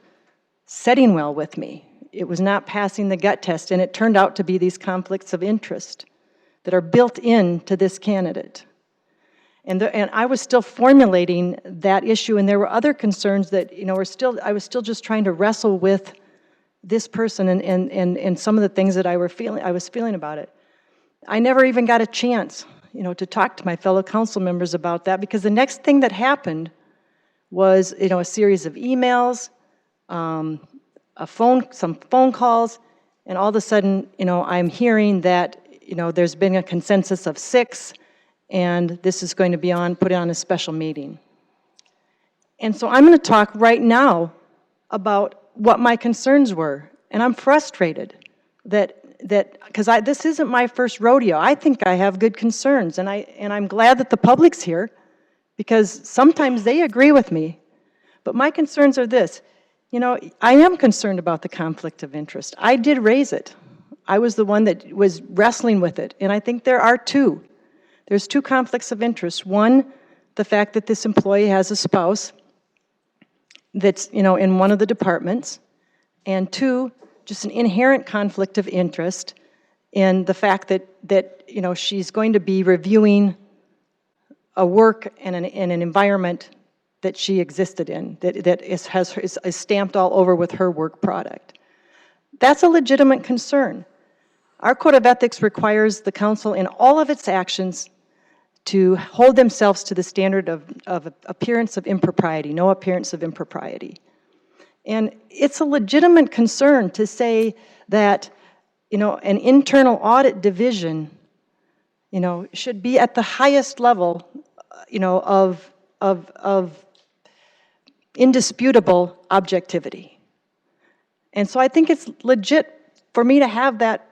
S11: setting well with me. It was not passing the gut test, and it turned out to be these conflicts of interest that are built into this candidate. And I was still formulating that issue, and there were other concerns that, I was still just trying to wrestle with this person and some of the things that I was feeling about it. I never even got a chance, to talk to my fellow council members about that, because the next thing that happened was, a series of emails, some phone calls, and all of a sudden, I'm hearing that, there's been a consensus of 6, and this is going to be put on a special meeting. And so I'm going to talk right now about what my concerns were, and I'm frustrated that because this isn't my first rodeo. I think I have good concerns, and I'm glad that the public's here, because sometimes they agree with me. But my concerns are this. I am concerned about the conflict of interest. I did raise it. I was the one that was wrestling with it, and I think there are 2. There's 2 conflicts of interest. One, the fact that this employee has a spouse that's, in one of the departments, and 2, just an inherent conflict of interest in the fact that she's going to be reviewing a work and an environment that she existed in, that is stamped all over with her work product. That's a legitimate concern. Our Code of Ethics requires the council in all of its actions to hold themselves to the standard of appearance of impropriety, no appearance of impropriety. And it's a legitimate concern to say that, an internal audit division, should be at the highest level, of indisputable objectivity. And so I think it's legit for me to have that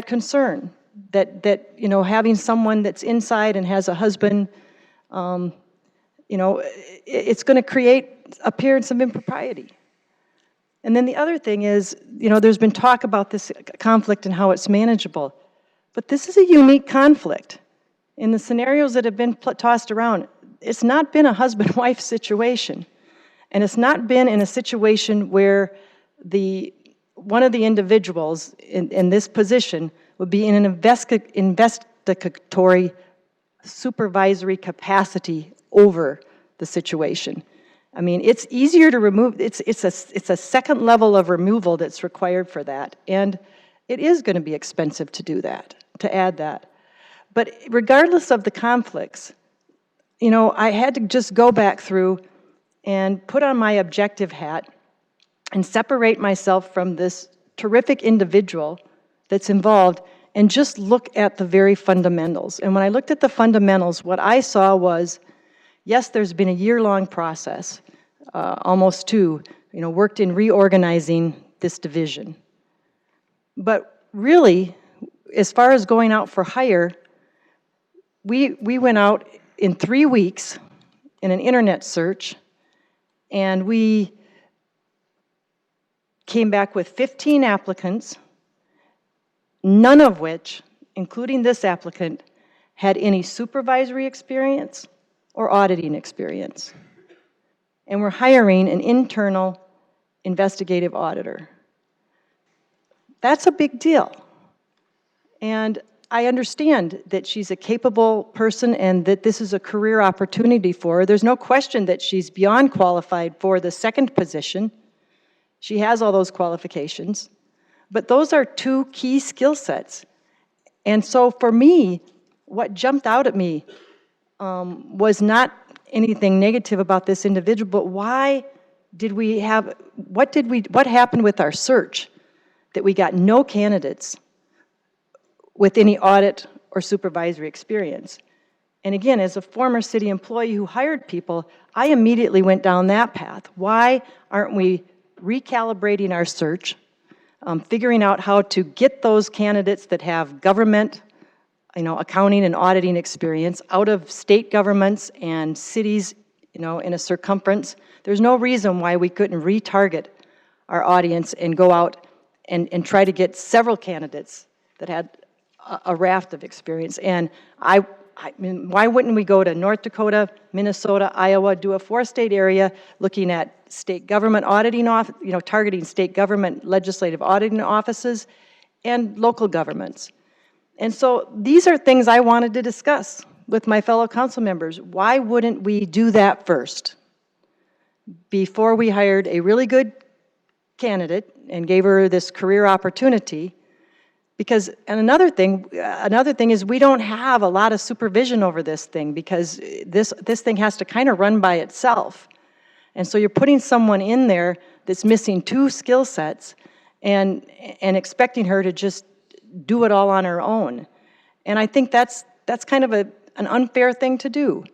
S11: concern, that having someone that's inside and has a husband, it's going to create appearance of impropriety. And then the other thing is, there's been talk about this conflict and how it's manageable. But this is a unique conflict. In the scenarios that have been tossed around, it's not been a husband-wife situation. And it's not been in a situation where one of the individuals in this position would be in an investigatory supervisory capacity over the situation. I mean, it's easier to remove, it's a second level of removal that's required for that. And it is going to be expensive to do that, to add that. But regardless of the conflicts, I had to just go back through and put on my objective hat and separate myself from this terrific individual that's involved and just look at the very fundamentals. And when I looked at the fundamentals, what I saw was, yes, there's been a year-long process, almost 2, worked in reorganizing this division. But really, as far as going out for hire, we went out in 3 weeks in an internet search, and we came back with 15 applicants, none of which, including this applicant, had any supervisory experience or auditing experience. And we're hiring an internal investigative auditor. That's a big deal. And I understand that she's a capable person and that this is a career opportunity for her. There's no question that she's beyond qualified for the second position. She has all those qualifications. But those are 2 key skill sets. And so for me, what jumped out at me was not anything negative about this individual, but what happened with our search that we got no candidates with any audit or supervisory experience? And again, as a former city employee who hired people, I immediately went down that path. Why aren't we recalibrating our search, figuring out how to get those candidates that have government, accounting and auditing experience out of state governments and cities, in a circumference? There's no reason why we couldn't retarget our audience and go out and try to get several candidates that had a raft of experience. And I mean, why wouldn't we go to North Dakota, Minnesota, Iowa, do a 4-state area looking at state government auditing, targeting state government legislative auditing offices and local governments? And so these are things I wanted to discuss with my fellow council members. Why wouldn't we do that first before we hired a really good candidate and gave her this career opportunity? Because, and another thing is we don't have a lot of supervision over this thing because this thing has to kind of run by itself. And so you're putting someone in there that's missing 2 skill sets and expecting her to just do it all on her own. And I think that's kind of an unfair thing to do.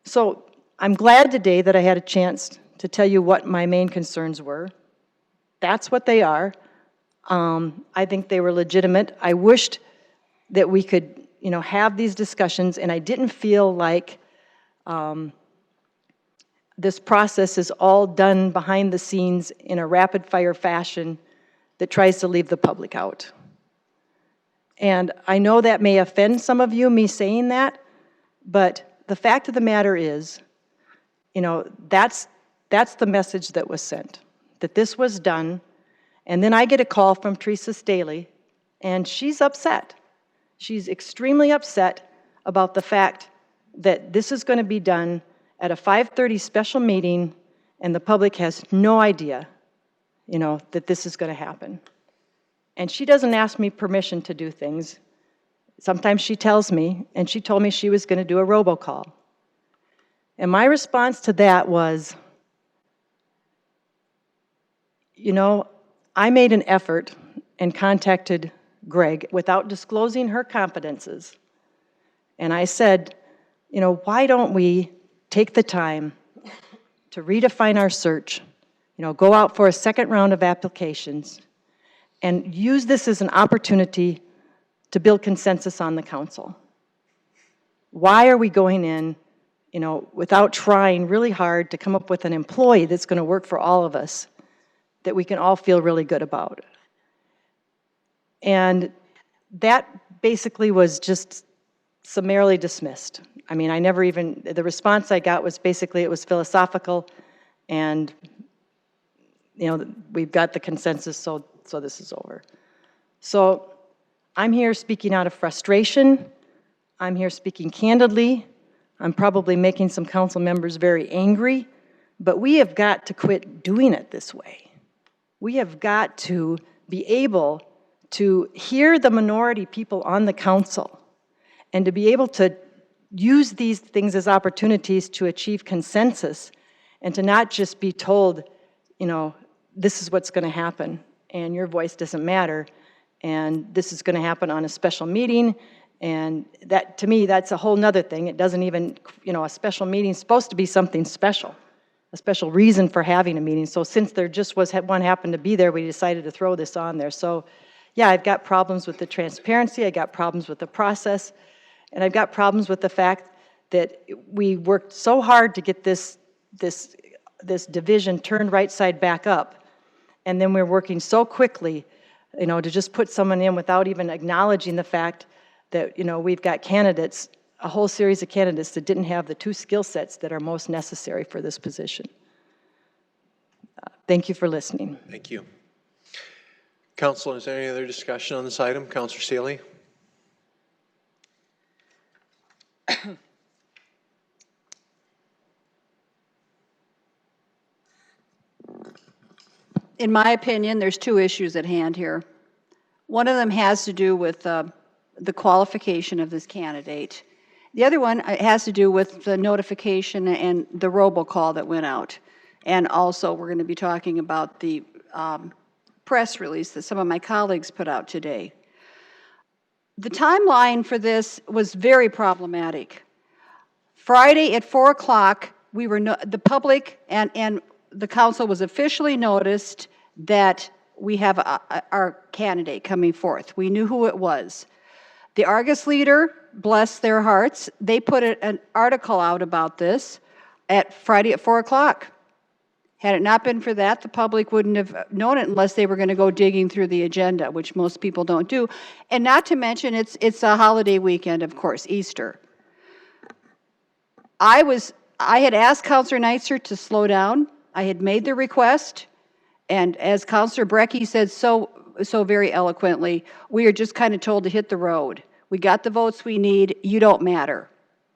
S11: So I'm glad today that I had a chance to tell you what my main concerns were. That's what they are. I think they were legitimate. I wished that we could, have these discussions, and I didn't feel like this process is all done behind the scenes in a rapid-fire fashion that tries to leave the public out. And I know that may offend some of you, me saying that, but the fact of the matter is, that's the message that was sent, that this was done. And then I get a call from Teresa Staley, and she's upset. She's extremely upset about the fact that this is going to be done at a 5:30 special meeting, and the public has no idea, that this is going to happen. And she doesn't ask me permission to do things. Sometimes she tells me, and she told me she was going to do a robocall. And my response to that was, I made an effort and contacted Greg without disclosing her confidences. And I said, why don't we take the time to redefine our search, go out for a second round of applications, and use this as an opportunity to build consensus on the council. Why are we going in, without trying really hard to come up with an employee that's going to work for all of us, that we can all feel really good about? And that basically was just summarily dismissed. I mean, the response I got was basically it was philosophical, and, we've got the consensus, so this is over. So I'm here speaking out of frustration. I'm here speaking candidly. I'm probably making some council members very angry, but we have got to quit doing it this way. We have got to be able to hear the minority people on the council and to be able to use these things as opportunities to achieve consensus and to not just be told, this is what's going to happen and your voice doesn't matter and this is going to happen on a special meeting. And that, to me, that's a whole nother thing. It doesn't even, a special meeting is supposed to be something special, a special reason for having a meeting. So since there just was one happened to be there, we decided to throw this on there. So yeah, I've got problems with the transparency, I got problems with the process, and I've got problems with the fact that we worked so hard to get this division turned right side back up, and then we're working so quickly, to just put someone in without even acknowledging the fact that, we've got candidates, a whole series of candidates that didn't have the 2 skill sets that are most necessary for this position. Thank you for listening.
S1: Thank you. Council, is there any other discussion on this item? Councilor Seeley?
S4: In my opinion, there's 2 issues at hand here. One of them has to do with the qualification of this candidate. The other one has to do with the notification and the robocall that went out. And also, we're going to be talking about the press release that some of my colleagues put out today. The timeline for this was very problematic. Friday at 4 o'clock, the public and the council was officially noticed that we have our candidate coming forth. We knew who it was. The Argus Leader, bless their hearts, they put an article out about this Friday at 4 o'clock. Had it not been for that, the public wouldn't have known it unless they were going to go digging through the agenda, which most people don't do. And not to mention, it's a holiday weekend, of course, Easter. I had asked Councilor Neitzer to slow down. I had made the request, and as Councilor Brecky said so very eloquently, we are just kind of told to hit the road. We got the votes we need. You don't matter.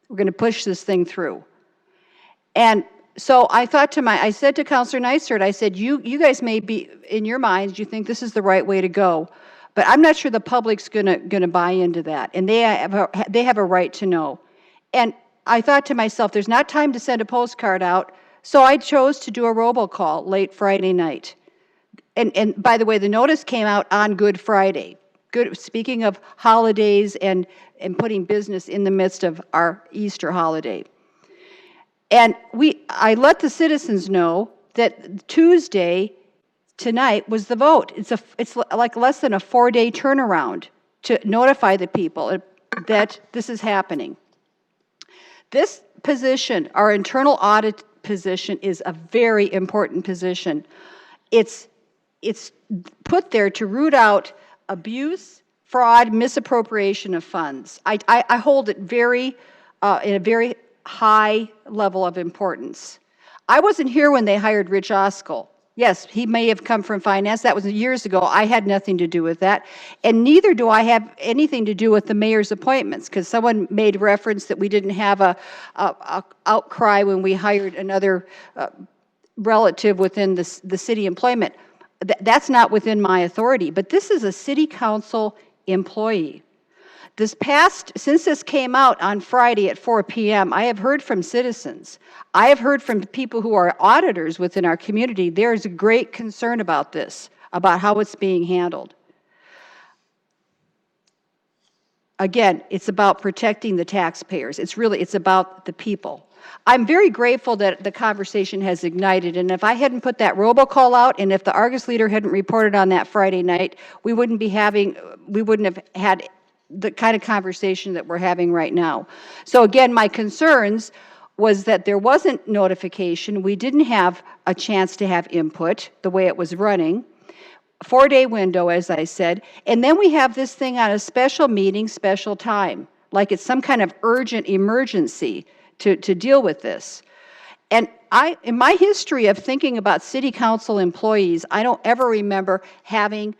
S4: We're going to push this thing through. And so I said to Councilor Neitzer, I said, you guys may be, in your minds, you think this is the right way to go,
S6: But I'm not sure the public's gonna buy into that, and they have a right to know. And I thought to myself, there's not time to send a postcard out, so I chose to do a robocall late Friday night. And by the way, the notice came out on Good Friday. Speaking of holidays and putting business in the midst of our Easter holiday. And I let the citizens know that Tuesday, tonight, was the vote. It's like less than a 4-day turnaround to notify the people that this is happening. This position, our internal audit position, is a very important position. It's put there to root out abuse, fraud, misappropriation of funds. I hold it in a very high level of importance. I wasn't here when they hired Rich Oskell. Yes, he may have come from finance. That was years ago. I had nothing to do with that. And neither do I have anything to do with the mayor's appointments, because someone made reference that we didn't have a outcry when we hired another relative within the city employment. That's not within my authority, but this is a city council employee. Since this came out on Friday at 4 p.m., I have heard from citizens. I have heard from people who are auditors within our community. There is a great concern about this, about how it's being handled. Again, it's about protecting the taxpayers. It's about the people. I'm very grateful that the conversation has ignited, and if I hadn't put that robocall out, and if the Argus Leader hadn't reported on that Friday night, we wouldn't have had the kind of conversation that we're having right now. So again, my concerns was that there wasn't notification, we didn't have a chance to have input the way it was running, 4-day window, as I said, and then we have this thing on a special meeting, special time, like it's some kind of urgent emergency to deal with this. And in my history of thinking about city council employees, I don't ever remember having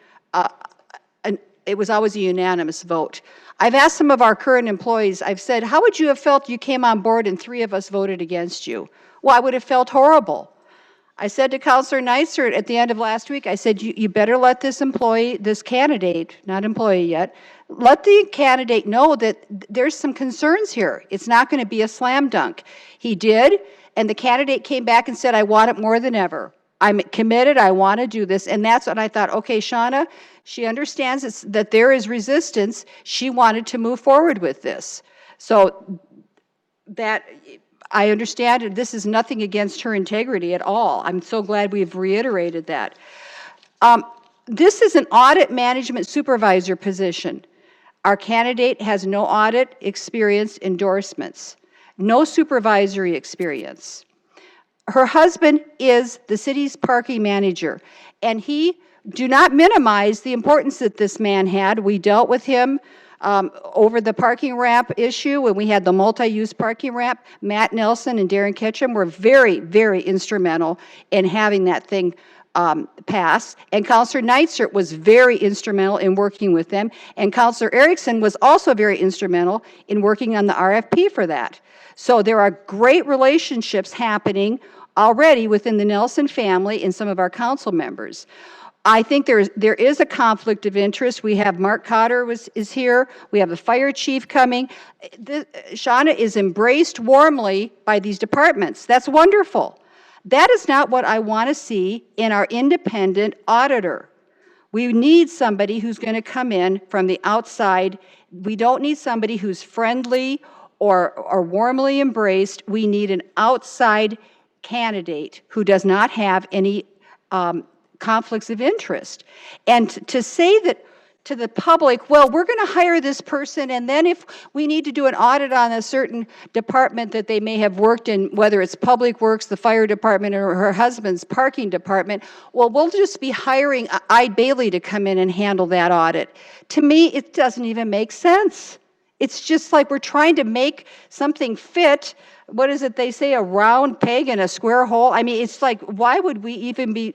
S6: it was always a unanimous vote. I've asked some of our current employees, I've said, how would you have felt you came on board and 3 of us voted against you? Well, I would have felt horrible. I said to Councilor Neisert at the end of last week, I said, you better let this candidate, not employee yet, let the candidate know that there's some concerns here. It's not going to be a slam dunk. He did, and the candidate came back and said, I want it more than ever. I'm committed, I want to do this. And that's when I thought, okay, Shauna, she understands that there is resistance. She wanted to move forward with this. So that, I understand this is nothing against her integrity at all. I'm so glad we've reiterated that. This is an audit management supervisor position. Our candidate has no audit experience, endorsements, no supervisory experience. Her husband is the city's parking manager, and do not minimize the importance that this man had. We dealt with him over the parking ramp issue when we had the multi-use parking ramp. Matt Nelson and Darren Ketchum were very, very instrumental in having that thing pass. And Councilor Neisert was very instrumental in working with them. And Councilor Erickson was also very instrumental in working on the RFP for that. So there are great relationships happening already within the Nelson family and some of our council members. I think there is a conflict of interest. We have Mark Cotter is here. We have the fire chief coming. Shauna is embraced warmly by these departments. That's wonderful. That is not what I want to see in our independent auditor. We need somebody who's going to come in from the outside. We don't need somebody who's friendly or warmly embraced. We need an outside candidate who does not have any conflicts of interest. And to say that to the public, well, we're going to hire this person, and then if we need to do an audit on a certain department that they may have worked in, whether it's Public Works, the fire department, or her husband's parking department, well, we'll just be hiring Ide Bailey to come in and handle that audit. To me, it doesn't even make sense. It's just like we're trying to make something fit. What is it they say, a round peg in a square hole? I mean, it's like, why would we even be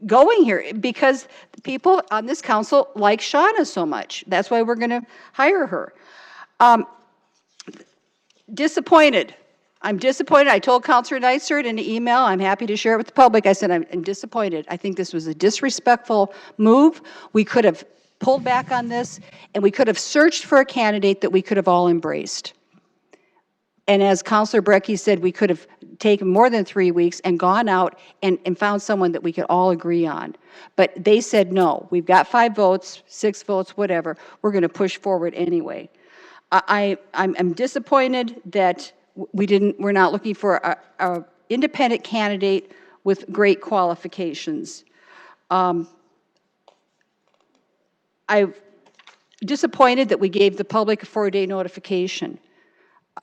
S6: going here? Because people on this council like Shauna so much. That's why we're going to hire her. Disappointed. I'm disappointed. I told Councilor Neisert in an email, I'm happy to share it with the public, I said I'm disappointed. I think this was a disrespectful move. We could have pulled back on this, and we could have searched for a candidate that we could have all embraced. And as Counselor Brecky said, we could have taken more than 3 weeks and gone out and found someone that we could all agree on. But they said, no, we've got 5 votes, 6 votes, whatever. We're going to push forward anyway. I'm disappointed that we're not looking for a independent candidate with great qualifications. I'm disappointed that we gave the public a 4-day notification.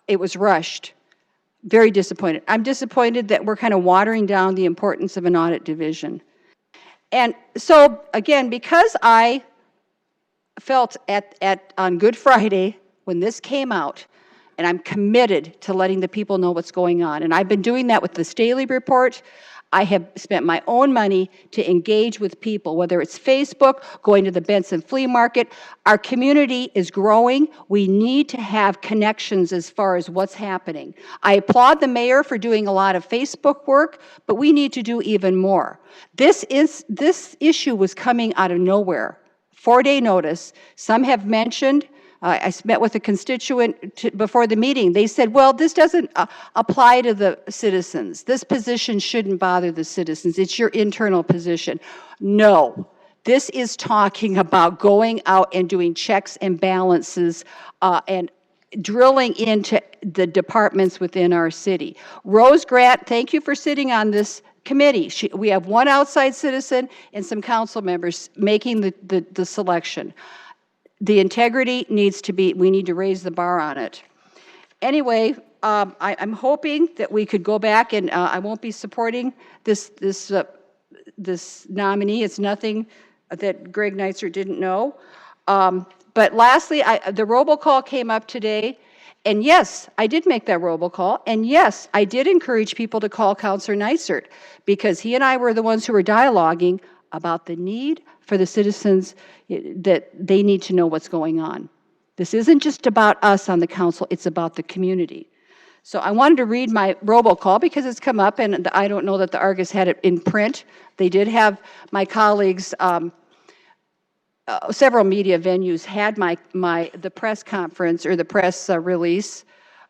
S6: It was rushed. Very disappointed. I'm disappointed that we're kind of watering down the importance of an audit division. And so, again, because I felt on Good Friday when this came out, and I'm committed to letting the people know what's going on, and I've been doing that with the Staley report. I have spent my own money to engage with people, whether it's Facebook, going to the Benson Flea Market. Our community is growing. We need to have connections as far as what's happening. I applaud the mayor for doing a lot of Facebook work, but we need to do even more. This issue was coming out of nowhere. 4-day notice. Some have mentioned, I met with a constituent before the meeting. They said, well, this doesn't apply to the citizens. This position shouldn't bother the citizens. It's your internal position. No, this is talking about going out and doing checks and balances and drilling into the departments within our city. Rose Grant, thank you for sitting on this committee. We have one outside citizen and some council members making the selection. The integrity needs to be, we need to raise the bar on it. Anyway, I'm hoping that we could go back, and I won't be supporting this nominee. It's nothing that Greg Neitzer didn't know. But lastly, the robocall came up today, and yes, I did make that robocall, and yes, I did encourage people to call Counselor Neitzer, because he and I were the ones who were dialoguing about the need for the citizens, that they need to know what's going on. This isn't just about us on the council, it's about the community. So I wanted to read my robocall because it's come up, and I don't know that the Argus had it in print. They did have my colleagues, several media venues had the press conference or the press release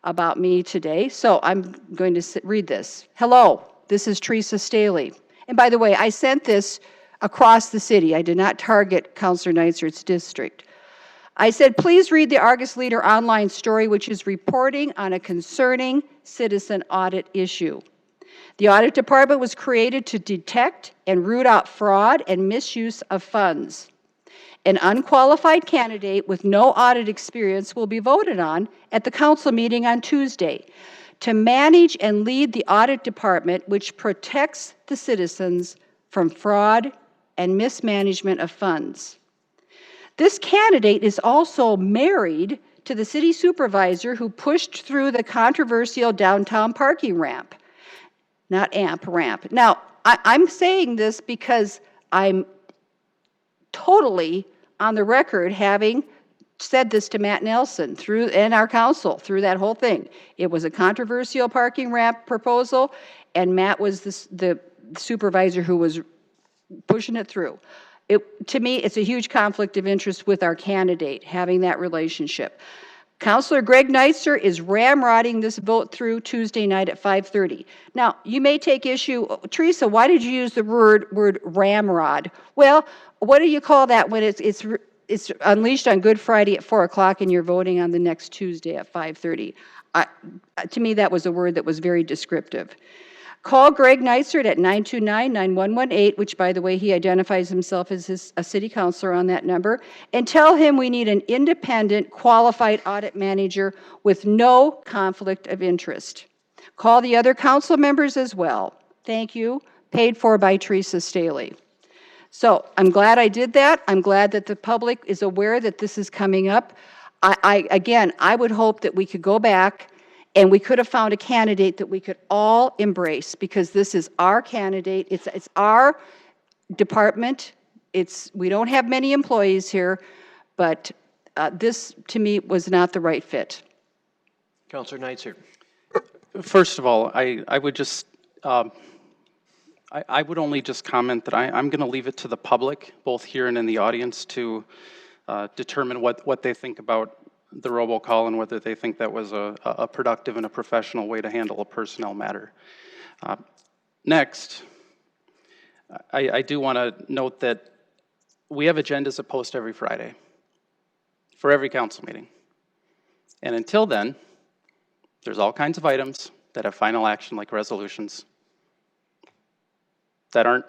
S6: about me today. So I'm going to read this. Hello, this is Teresa Staley. And by the way, I sent this across the city. I did not target Counselor Neitzer's district. I said, please read the Argus Leader online story, which is reporting on a concerning citizen audit issue. The audit department was created to detect and root out fraud and misuse of funds. An unqualified candidate with no audit experience will be voted on at the council meeting on Tuesday to manage and lead the audit department, which protects the citizens from fraud and mismanagement of funds. This candidate is also married to the city supervisor who pushed through the controversial downtown parking ramp. Not ramp. Now, I'm saying this because I'm totally on the record having said this to Matt Nelson and our council through that whole thing. It was a controversial parking ramp proposal, and Matt was the supervisor who was pushing it through. To me, it's a huge conflict of interest with our candidate, having that relationship. Counselor Greg Neitzer is ramrodding this vote through Tuesday night at 5:30. Now, you may take issue, Teresa, why did you use the word ramrod? Well, what do you call that when it's unleashed on Good Friday at 4 o'clock and you're voting on the next Tuesday at 5:30? To me, that was a word that was very descriptive. Call Greg Neitzer at 929-9118, which, by the way, he identifies himself as a city councilor on that number, and tell him we need an independent, qualified audit manager with no conflict of interest. Call the other council members as well. Thank you. Paid for by Teresa Staley. So I'm glad I did that. I'm glad that the public is aware that this is coming up. Again, I would hope that we could go back and we could have found a candidate that we could all embrace, because this is our candidate. It's our department. We don't have many employees here, but this, to me, was not the right fit.
S1: Councilor Neitzer.
S14: First of all, I would just I would only just comment that I'm going to leave it to the public, both here and in the audience, to determine what they think about the robocall and whether they think that was a productive and a professional way to handle a personnel matter. Next, I do want to note that we have agendas that post every Friday for every council meeting. And until then, there's all kinds of items that have final action, like resolutions, that aren't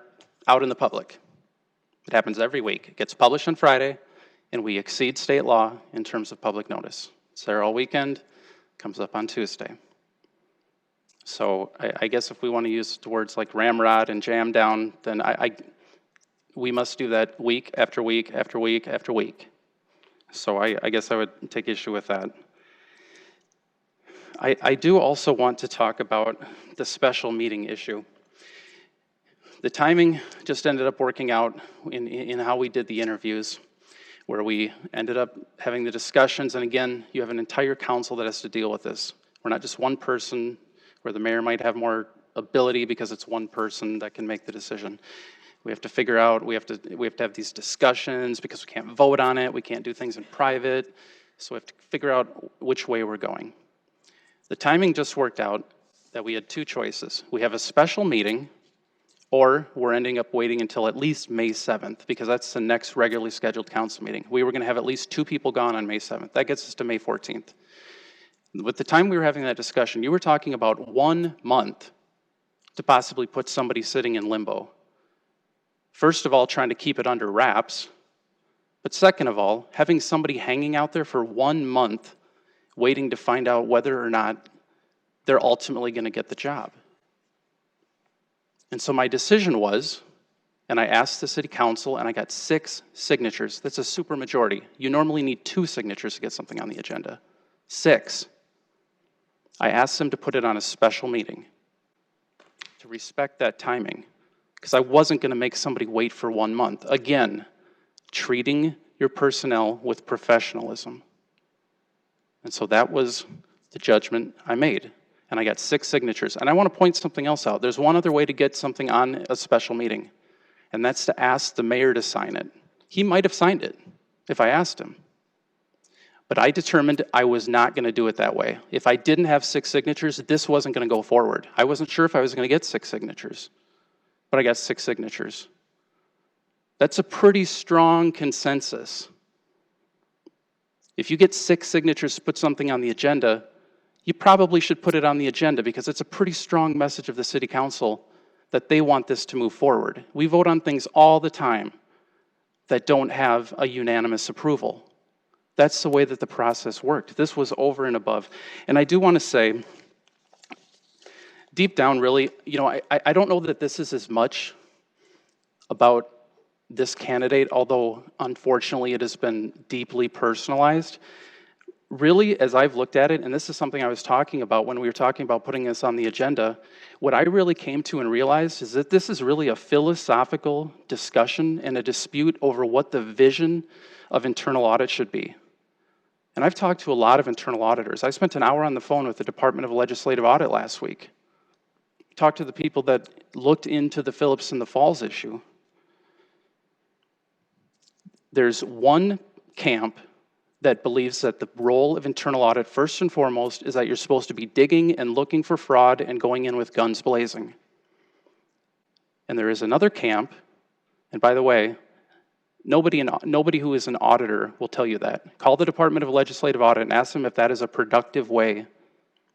S14: out in the public. It happens every week. It gets published on Friday, and we exceed state law in terms of public notice. It's there all weekend, comes up on Tuesday. So I guess if we want to use words like ramrod and jam down, then we must do that week after week after week after week. So I guess I would take issue with that. I do also want to talk about the special meeting issue. The timing just ended up working out in how we did the interviews, where we ended up having the discussions, and again, you have an entire council that has to deal with this. We're not just one person, where the mayor might have more ability because it's one person that can make the decision. We have to figure out, we have to have these discussions because we can't vote on it, we can't do things in private, so we have to figure out which way we're going. The timing just worked out that we had two choices. We have a special meeting, or we're ending up waiting until at least May 7th, because that's the next regularly scheduled council meeting. We were going to have at least 2 people gone on May 7th. That gets us to May 14th. With the time we were having that discussion, you were talking about 1 month to possibly put somebody sitting in limbo. First of all, trying to keep it under wraps, but second of all, having somebody hanging out there for 1 month waiting to find out whether or not they're ultimately going to get the job. And so my decision was, and I asked the city council, and I got 6 signatures. That's a super majority. You normally need 2 signatures to get something on the agenda. 6. I asked them to put it on a special meeting to respect that timing, because I wasn't going to make somebody wait for 1 month. Again, treating your personnel with professionalism. And so that was the judgment I made. And I got 6 signatures. And I want to point something else out. There's one other way to get something on a special meeting, and that's to ask the mayor to sign it. He might have signed it if I asked him. But I determined I was not going to do it that way. If I didn't have 6 signatures, this wasn't going to go forward. I wasn't sure if I was going to get 6 signatures, but I got 6 signatures. That's a pretty strong consensus. If you get 6 signatures to put something on the agenda, you probably should put it on the agenda, because it's a pretty strong message of the city council that they want this to move forward. We vote on things all the time that don't have a unanimous approval. That's the way that the process worked. This was over and above. And I do want to say, deep down, really, I don't know that this is as much about this candidate, although unfortunately it has been deeply personalized. Really, as I've looked at it, and this is something I was talking about when we were talking about putting this on the agenda, what I really came to and realized is that this is really a philosophical discussion and a dispute over what the vision of internal audit should be. And I've talked to a lot of internal auditors. I spent an hour on the phone with the Department of Legislative Audit last week. Talked to the people that looked into the Phillips and the Falls issue. There's one camp that believes that the role of internal audit, first and foremost, is that you're supposed to be digging and looking for fraud and going in with guns blazing. And there is another camp, and by the way, nobody who is an auditor will tell you that. Call the Department of Legislative Audit and ask them if that is a productive way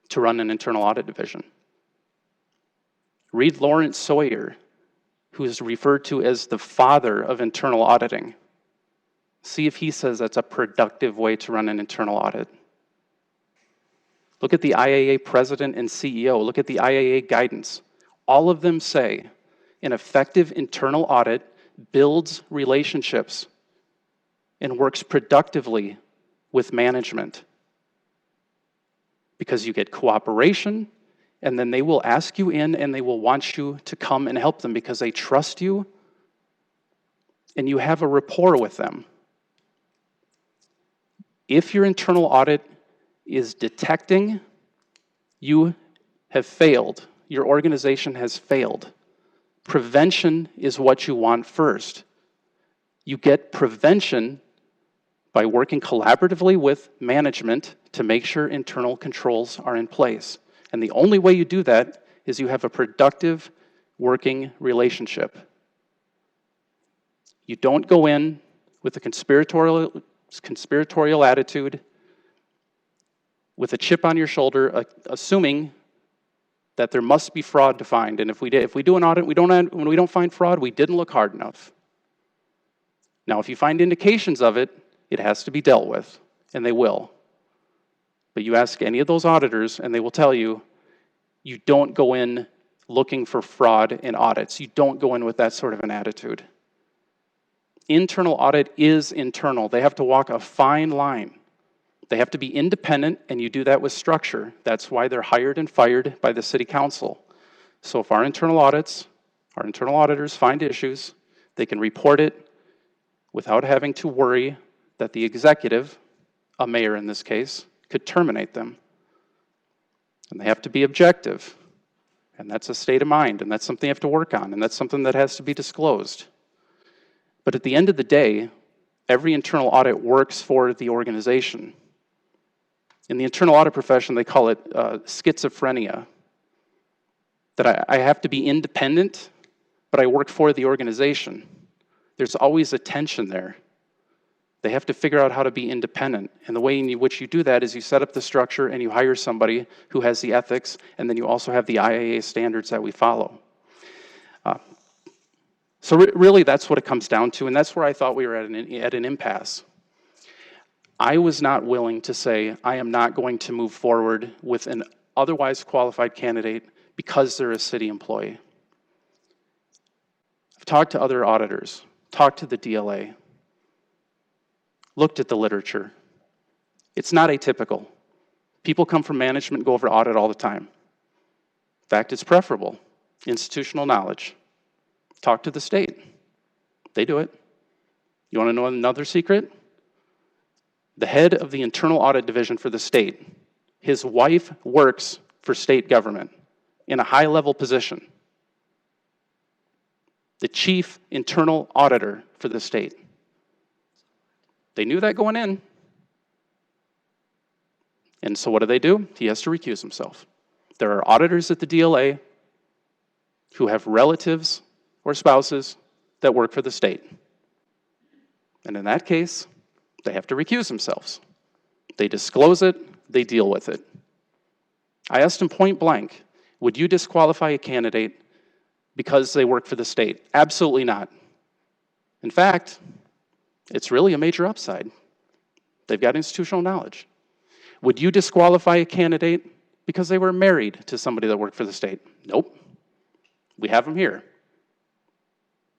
S14: to run an internal audit division. Read Lawrence Sawyer, who is referred to as the father of internal auditing. See if he says that's a productive way to run an internal audit. Look at the IAA president and CEO. Look at the IAA guidance. All of them say an effective internal audit builds relationships and works productively with management, because you get cooperation, and then they will ask you in and they will want you to come and help them because they trust you and you have a rapport with them. If your internal audit is detecting you have failed, your organization has failed, Prevention is what you want first. You get prevention by working collaboratively with management to make sure internal controls are in place. And the only way you do that is you have a productive working relationship. You don't go in with a conspiratorial attitude, with a chip on your shoulder, assuming that there must be fraud to find. And if we do an audit, when we don't find fraud, we didn't look hard enough. Now, if you find indications of it, it has to be dealt with, and they will. But you ask any of those auditors, and they will tell you, you don't go in looking for fraud in audits. You don't go in with that sort of an attitude. Internal audit is internal. They have to walk a fine line. They have to be independent, and you do that with structure. That's why they're hired and fired by the city council. So if our internal auditors find issues, they can report it without having to worry that the executive, a mayor in this case, could terminate them. And they have to be objective. And that's a state of mind, and that's something you have to work on, and that's something that has to be disclosed. But at the end of the day, every internal audit works for the organization. In the internal audit profession, they call it schizophrenia. That I have to be independent, but I work for the organization. There's always a tension there. They have to figure out how to be independent. And the way in which you do that is you set up the structure and you hire somebody who has the ethics, and then you also have the IAA standards that we follow. So really, that's what it comes down to, and that's where I thought we were at an impasse. I was not willing to say, I am not going to move forward with an otherwise qualified candidate because they're a city employee. I've talked to other auditors, talked to the DLA, looked at the literature. It's not atypical. People come from management and go over audit all the time. In fact, it's preferable. Institutional knowledge. Talk to the state. They do it. You want to know another secret? The head of the internal audit division for the state, his wife works for state government in a high-level position. The chief internal auditor for the state. They knew that going in. And so what do? He has to recuse himself. There are auditors at the DLA who have relatives or spouses that work for the state. And in that case, they have to recuse themselves. They disclose it, they deal with it. I asked him point blank, would you disqualify a candidate because they work for the state? Absolutely not. In fact, it's really a major upside. They've got institutional knowledge. Would you disqualify a candidate because they were married to somebody that worked for the state? Nope. We have them here.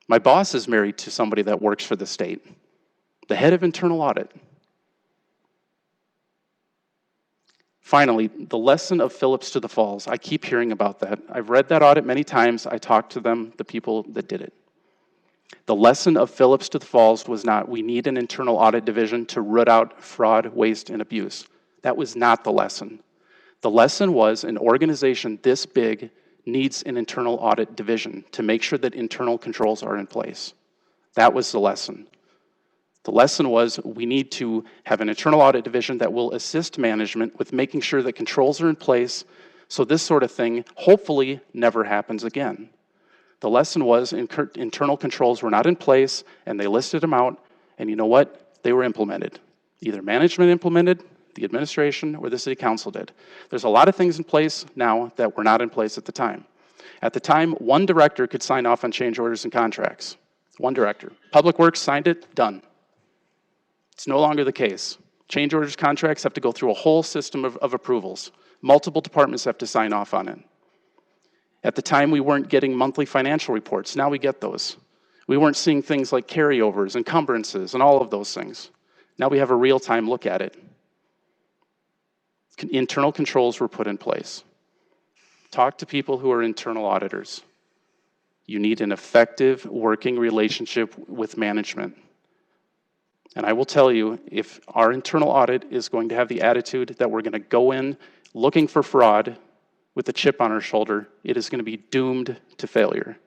S14: My boss is married to somebody that works for the state, the head of internal audit. Finally, the lesson of Phillips to the Falls. I keep hearing about that. I've read that audit many times. I talked to them, the people that did it. The lesson of Phillips to the Falls was not, we need an internal audit division to root out fraud, waste, and abuse. That was not the lesson. The lesson was an organization this big needs an internal audit division to make sure that internal controls are in place. That was the lesson. The lesson was we need to have an internal audit division that will assist management with making sure that controls are in place so this sort of thing hopefully never happens again. The lesson was internal controls were not in place, and they listed them out, and you know what? They were implemented. Either management implemented, the administration, or the city council did. There's a lot of things in place now that were not in place at the time. At the time, one director could sign off on change orders and contracts. One director. Public Works signed it, done. It's no longer the case. Change orders, contracts have to go through a whole system of approvals. Multiple departments have to sign off on it. At the time, we weren't getting monthly financial reports. Now we get those. We weren't seeing things like carryovers, encumbrances, and all of those things. Now we have a real-time look at it. Internal controls were put in place. Talk to people who are internal auditors. You need an effective working relationship with management. And I will tell you, if our internal audit is going to have the attitude that we're going to go in looking for fraud with a chip on our shoulder, it is going to be doomed to failure.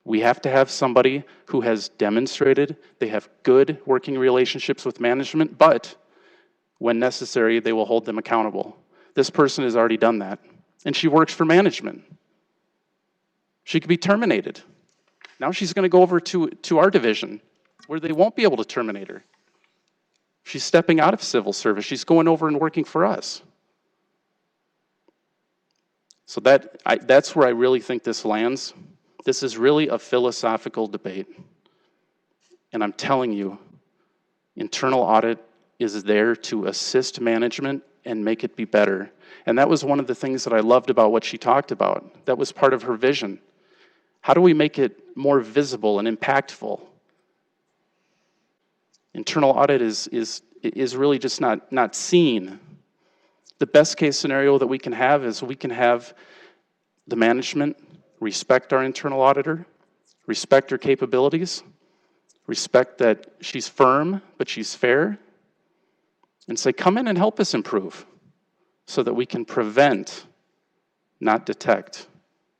S14: We have to have somebody who has demonstrated they have good working relationships with management, but when necessary, they will hold them accountable. This person has already done that, and she works for management. She could be terminated. Now she's going to go over to our division, where they won't be able to terminate her. She's stepping out of civil service. She's going over and working for us. So that's where I really think this lands. This is really a philosophical debate. And I'm telling you, internal audit is there to assist management and make it be better. And that was one of the things that I loved about what she talked about. That was part of her vision. How do we make it more visible and impactful? Internal audit is really just not seen. The best case scenario that we can have is we can have the management respect our internal auditor, respect her capabilities, respect that she's firm, but she's fair, and say, come in and help us improve so that we can prevent, not detect.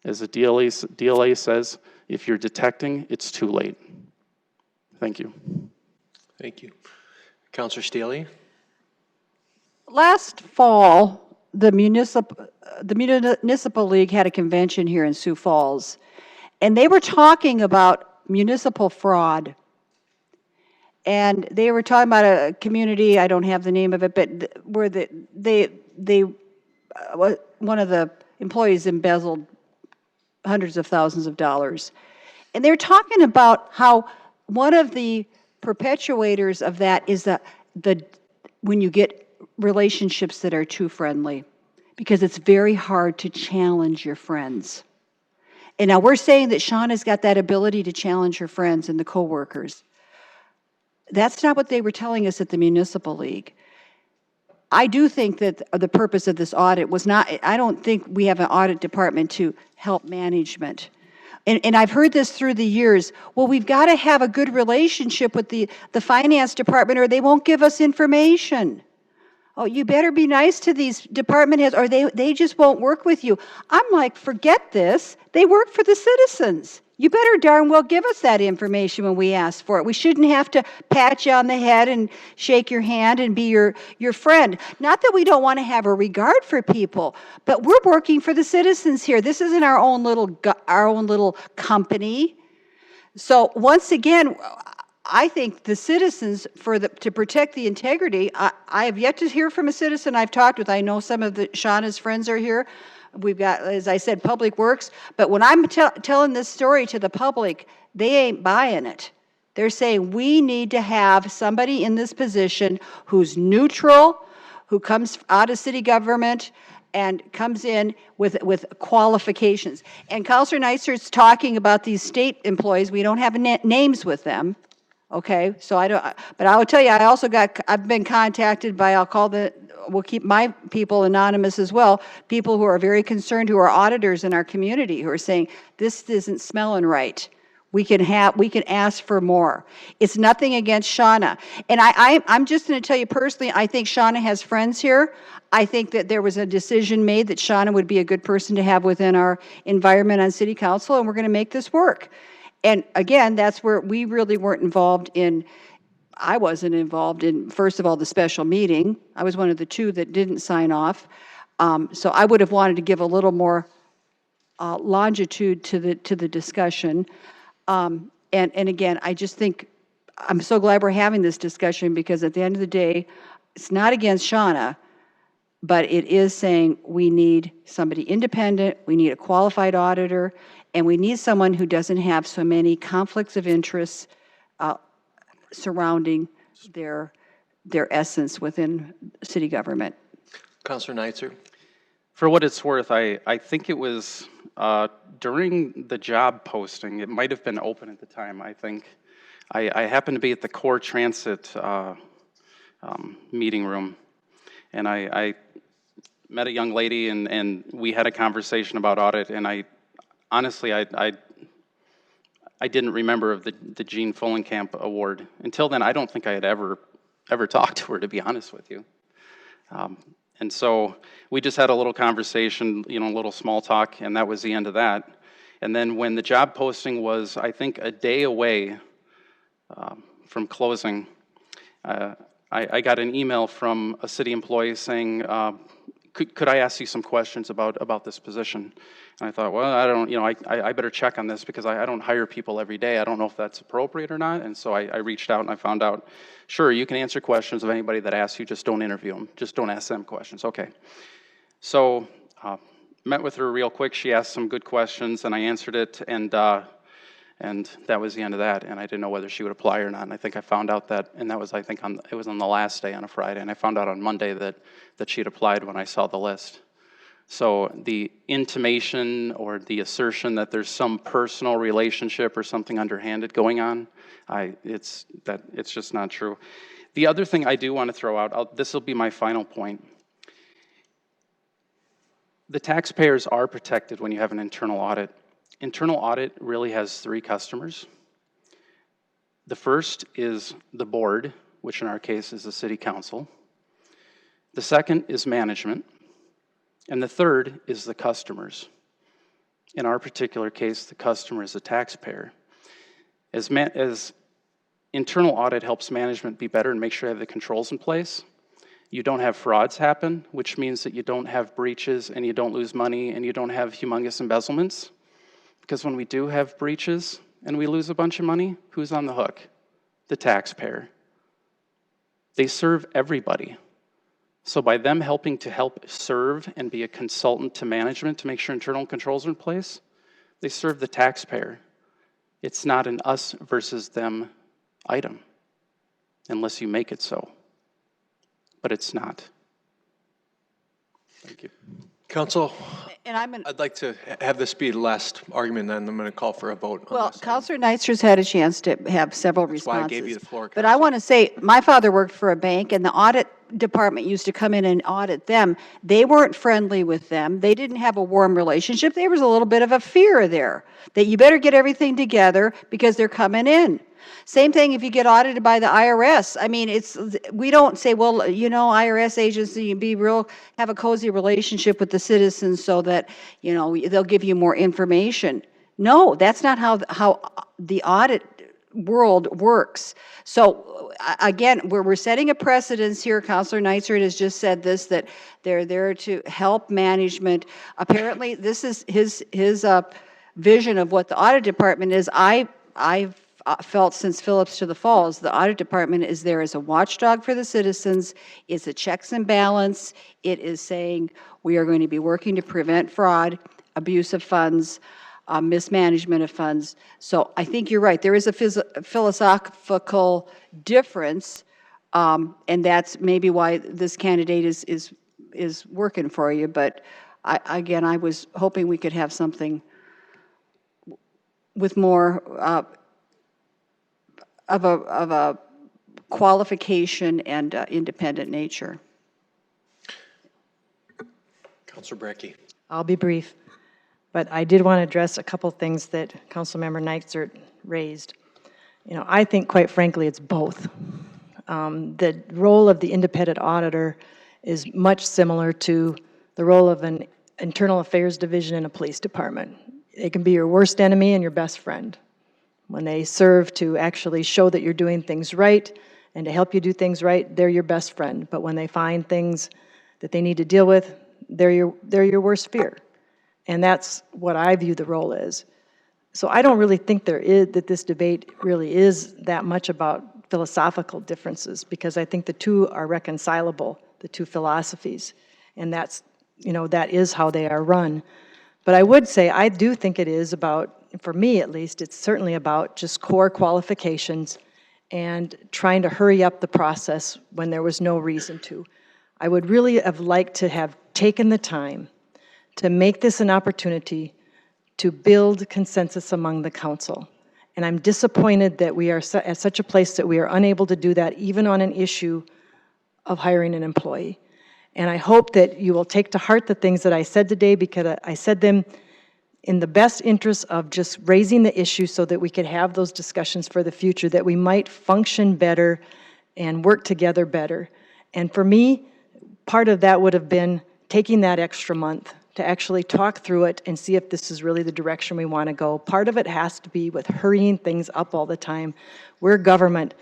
S14: As the DLA says, if you're detecting, it's too late. Thank you.
S1: Thank you. Counselor Staley?
S6: Last fall, the municipal league had a convention here in Sioux Falls, and they were talking about municipal fraud. And they were talking about a community, I don't have the name of it, but where one of the employees embezzled hundreds of thousands of dollars. And they're talking about how one of the perpetuators of that is when you get relationships that are too friendly, because it's very hard to challenge your friends. And now we're saying that Shauna's got that ability to challenge her friends and the coworkers. That's not what they were telling us at the municipal league. I do think that the purpose of this audit was not, I don't think we have an audit department to help management. And I've heard this through the years. Well, we've got to have a good relationship with the finance department or they won't give us information. Oh, you better be nice to these department heads or they just won't work with you. I'm like, forget this. They work for the citizens. You better darn well give us that information when we ask for it. We shouldn't have to pat you on the head and shake your hand and be your friend. Not that we don't want to have a regard for people, but we're working for the citizens here. This isn't our own little company. So once again, I think the citizens, to protect the integrity, I have yet to hear from a citizen I've talked with. I know some of Shauna's friends are here. We've got, as I said, Public Works. But when I'm telling this story to the public, they ain't buying it. They're saying we need to have somebody in this position who's neutral, who comes out of city government, and comes in with qualifications. And Councilor Neister's talking about these state employees. We don't have names with them. Okay, so but I will tell you, I've been contacted by, we'll keep my people anonymous as well, people who are very concerned, who are auditors in our community, who are saying, this isn't smelling right. We can ask for more. It's nothing against Shauna. And I'm just going to tell you personally, I think Shauna has friends here. I think that there was a decision made that Shauna would be a good person to have within our environment on city council, and we're going to make this work. And again, that's where we really weren't involved in, I wasn't involved in, first of all, the special meeting. I was one of the two that didn't sign off. So I would have wanted to give a little more longitude to the discussion. And again, I just think, I'm so glad we're having this discussion because at the end of the day, it's not against Shauna, but it is saying we need somebody independent, we need a qualified auditor, and we need someone who doesn't have so many conflicts of interest surrounding their essence within city government.
S1: Councilor Neitzer.
S14: For what it's worth, I think it was during the job posting, it might have been open at the time, I think. I happened to be at the Core Transit meeting room, and I met a young lady, and we had a conversation about audit, and honestly, I didn't remember of the Gene Fullenkamp Award. Until then, I don't think I had ever talked to her, to be honest with you. And so we just had a little conversation, a little small talk, and that was the end of that. And then when the job posting was, I think, a day away from closing, I got an email from a city employee saying, could I ask you some questions about this position? And I thought, well, I don't, I better check on this because I don't hire people every day. I don't know if that's appropriate or not. And so I reached out and I found out, sure, you can answer questions of anybody that asks you, just don't interview them. Just don't ask them questions. Okay. So met with her real quick. She asked some good questions and I answered it, and that was the end of that. And I didn't know whether she would apply or not. And I think I found out that, and that was, I think, it was on the last day on a Friday. And I found out on Monday that she'd applied when I saw the list. So the intimation or the assertion that there's some personal relationship or something underhanded going on, it's just not true. The other thing I do want to throw out, this will be my final point. The taxpayers are protected when you have an internal audit. Internal audit really has 3 customers. The first is the board, which in our case is the city council. The second is management. And the third is the customers. In our particular case, the customer is the taxpayer. As internal audit helps management be better and make sure they have the controls in place, you don't have frauds happen, which means that you don't have breaches and you don't lose money and you don't have humongous embezzlements. Because when we do have breaches and we lose a bunch of money, who's on the hook? The taxpayer. They serve everybody. So by them helping to help serve and be a consultant to management to make sure internal controls are in place, they serve the taxpayer. It's not an us versus them item, unless you make it so. But it's not. Thank you.
S1: Council,
S6: And
S1: I'd like to have this be the last argument, then I'm going to call for a vote.
S6: Well, Counselor Neister's had a chance to have several
S1: That's why
S6: responses.
S1: I gave you the floor,
S6: But I want to say, my father worked for a bank, and the audit department used to come in and audit them. They weren't friendly with them. They didn't have a warm relationship. There was a little bit of a fear there, that you better get everything together because they're coming in. Same thing if you get audited by the IRS. I mean, we don't say, well, IRS agency, have a cozy relationship with the citizens so that, they'll give you more information. No, that's not how the audit world works. So again, we're setting a precedence here. Councilor Neister has just said this, that they're there to help management. Apparently, this is his vision of what the audit department is. I've felt since Phillips to the Falls, the audit department is there as a watchdog for the citizens. It's a checks and balance. It is saying we are going to be working to prevent fraud, abuse of funds, mismanagement of funds. So I think you're right. There is a philosophical difference, and that's maybe why this candidate is working for you. But I was hoping we could have something with more of a qualification and independent nature.
S1: Councilor Brecky.
S11: I'll be brief, but I did want to address a couple things that Councilmember Neitzert raised. I think, quite frankly, it's both. The role of the independent auditor is much similar to the role of an internal affairs division in a police department. It can be your worst enemy and your best friend. When they serve to actually show that you're doing things right and to help you do things right, they're your best friend. But when they find things that they need to deal with, they're your worst fear. And that's what I view the role as. So I don't really think that this debate really is that much about philosophical differences, because I think the two are reconcilable, the two philosophies. And that is how they are run. But I would say I do think it is about, for me at least, it's certainly about just core qualifications and trying to hurry up the process when there was no reason to. I would really have liked to have taken the time to make this an opportunity to build consensus among the council. And I'm disappointed that we are at such a place that we are unable to do that, even on an issue of hiring an employee. And I hope that you will take to heart the things that I said today, because I said them in the best interest of just raising the issue so that we could have those discussions for the future, that we might function better and work together better. And for me, part of that would have been taking that extra month to actually talk through it and see if this is really the direction we want to go. Part of it has to be with hurrying things up all the time. We're government.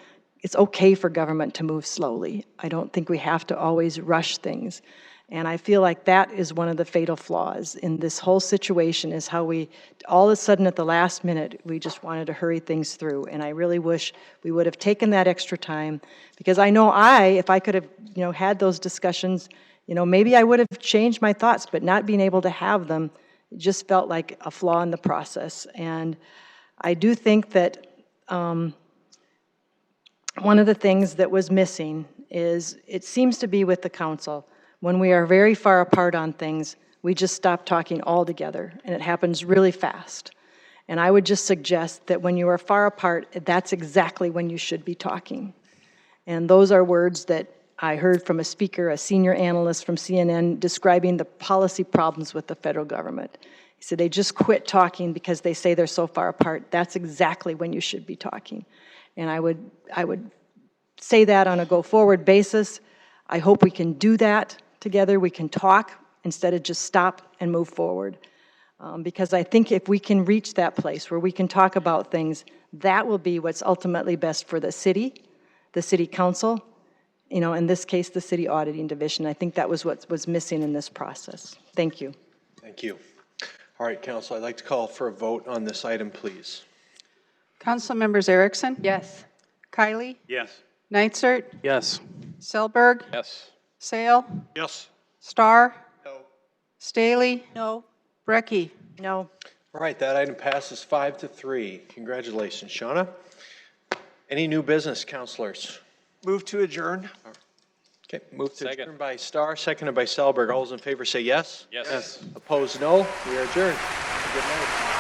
S11: It's okay for government to move slowly. I don't think we have to always rush things. And I feel like that is one of the fatal flaws in this whole situation, is how we, all of a sudden at the last minute, we just wanted to hurry things through. And I really wish we would have taken that extra time, because I know if I could have, had those discussions, maybe I would have changed my thoughts, but not being able to have them, it just felt like a flaw in the process. And I do think that one of the things that was missing is, it seems to be with the council, when we are very far apart on things, we just stop talking altogether, and it happens really fast. And I would just suggest that when you are far apart, that's exactly when you should be talking. And those are words that I heard from a speaker, a senior analyst from CNN, describing the policy problems with the federal government. He said they just quit talking because they say they're so far apart. That's exactly when you should be talking. And I would say that on a go-forward basis. I hope we can do that together. We can talk instead of just stop and move forward. Because I think if we can reach that place where we can talk about things, that will be what's ultimately best for the city council, in this case, the city auditing division. I think that was what was missing in this process. Thank you.
S3: Thank you. All right, council, I'd like to call for a vote on this item, please.
S4: Council members Erickson?
S5: Yes.
S4: Kylie?
S2: Yes.
S4: Nitzert?
S14: Yes.
S4: Selberg?
S10: Yes.
S4: Sale?
S15: Yes.
S4: Starr?
S15: No.
S4: Staley? No. Brecky?
S5: No.
S3: All right, that item passes 5-3. Congratulations, Shauna. Any new business, councilors?
S12: Move to adjourn.
S3: Okay, move to
S10: Second.
S3: adjourn by Starr, seconded by Selberg. All those in favor say yes.
S10: Yes.
S3: Opposed, no. We are adjourned. Good night.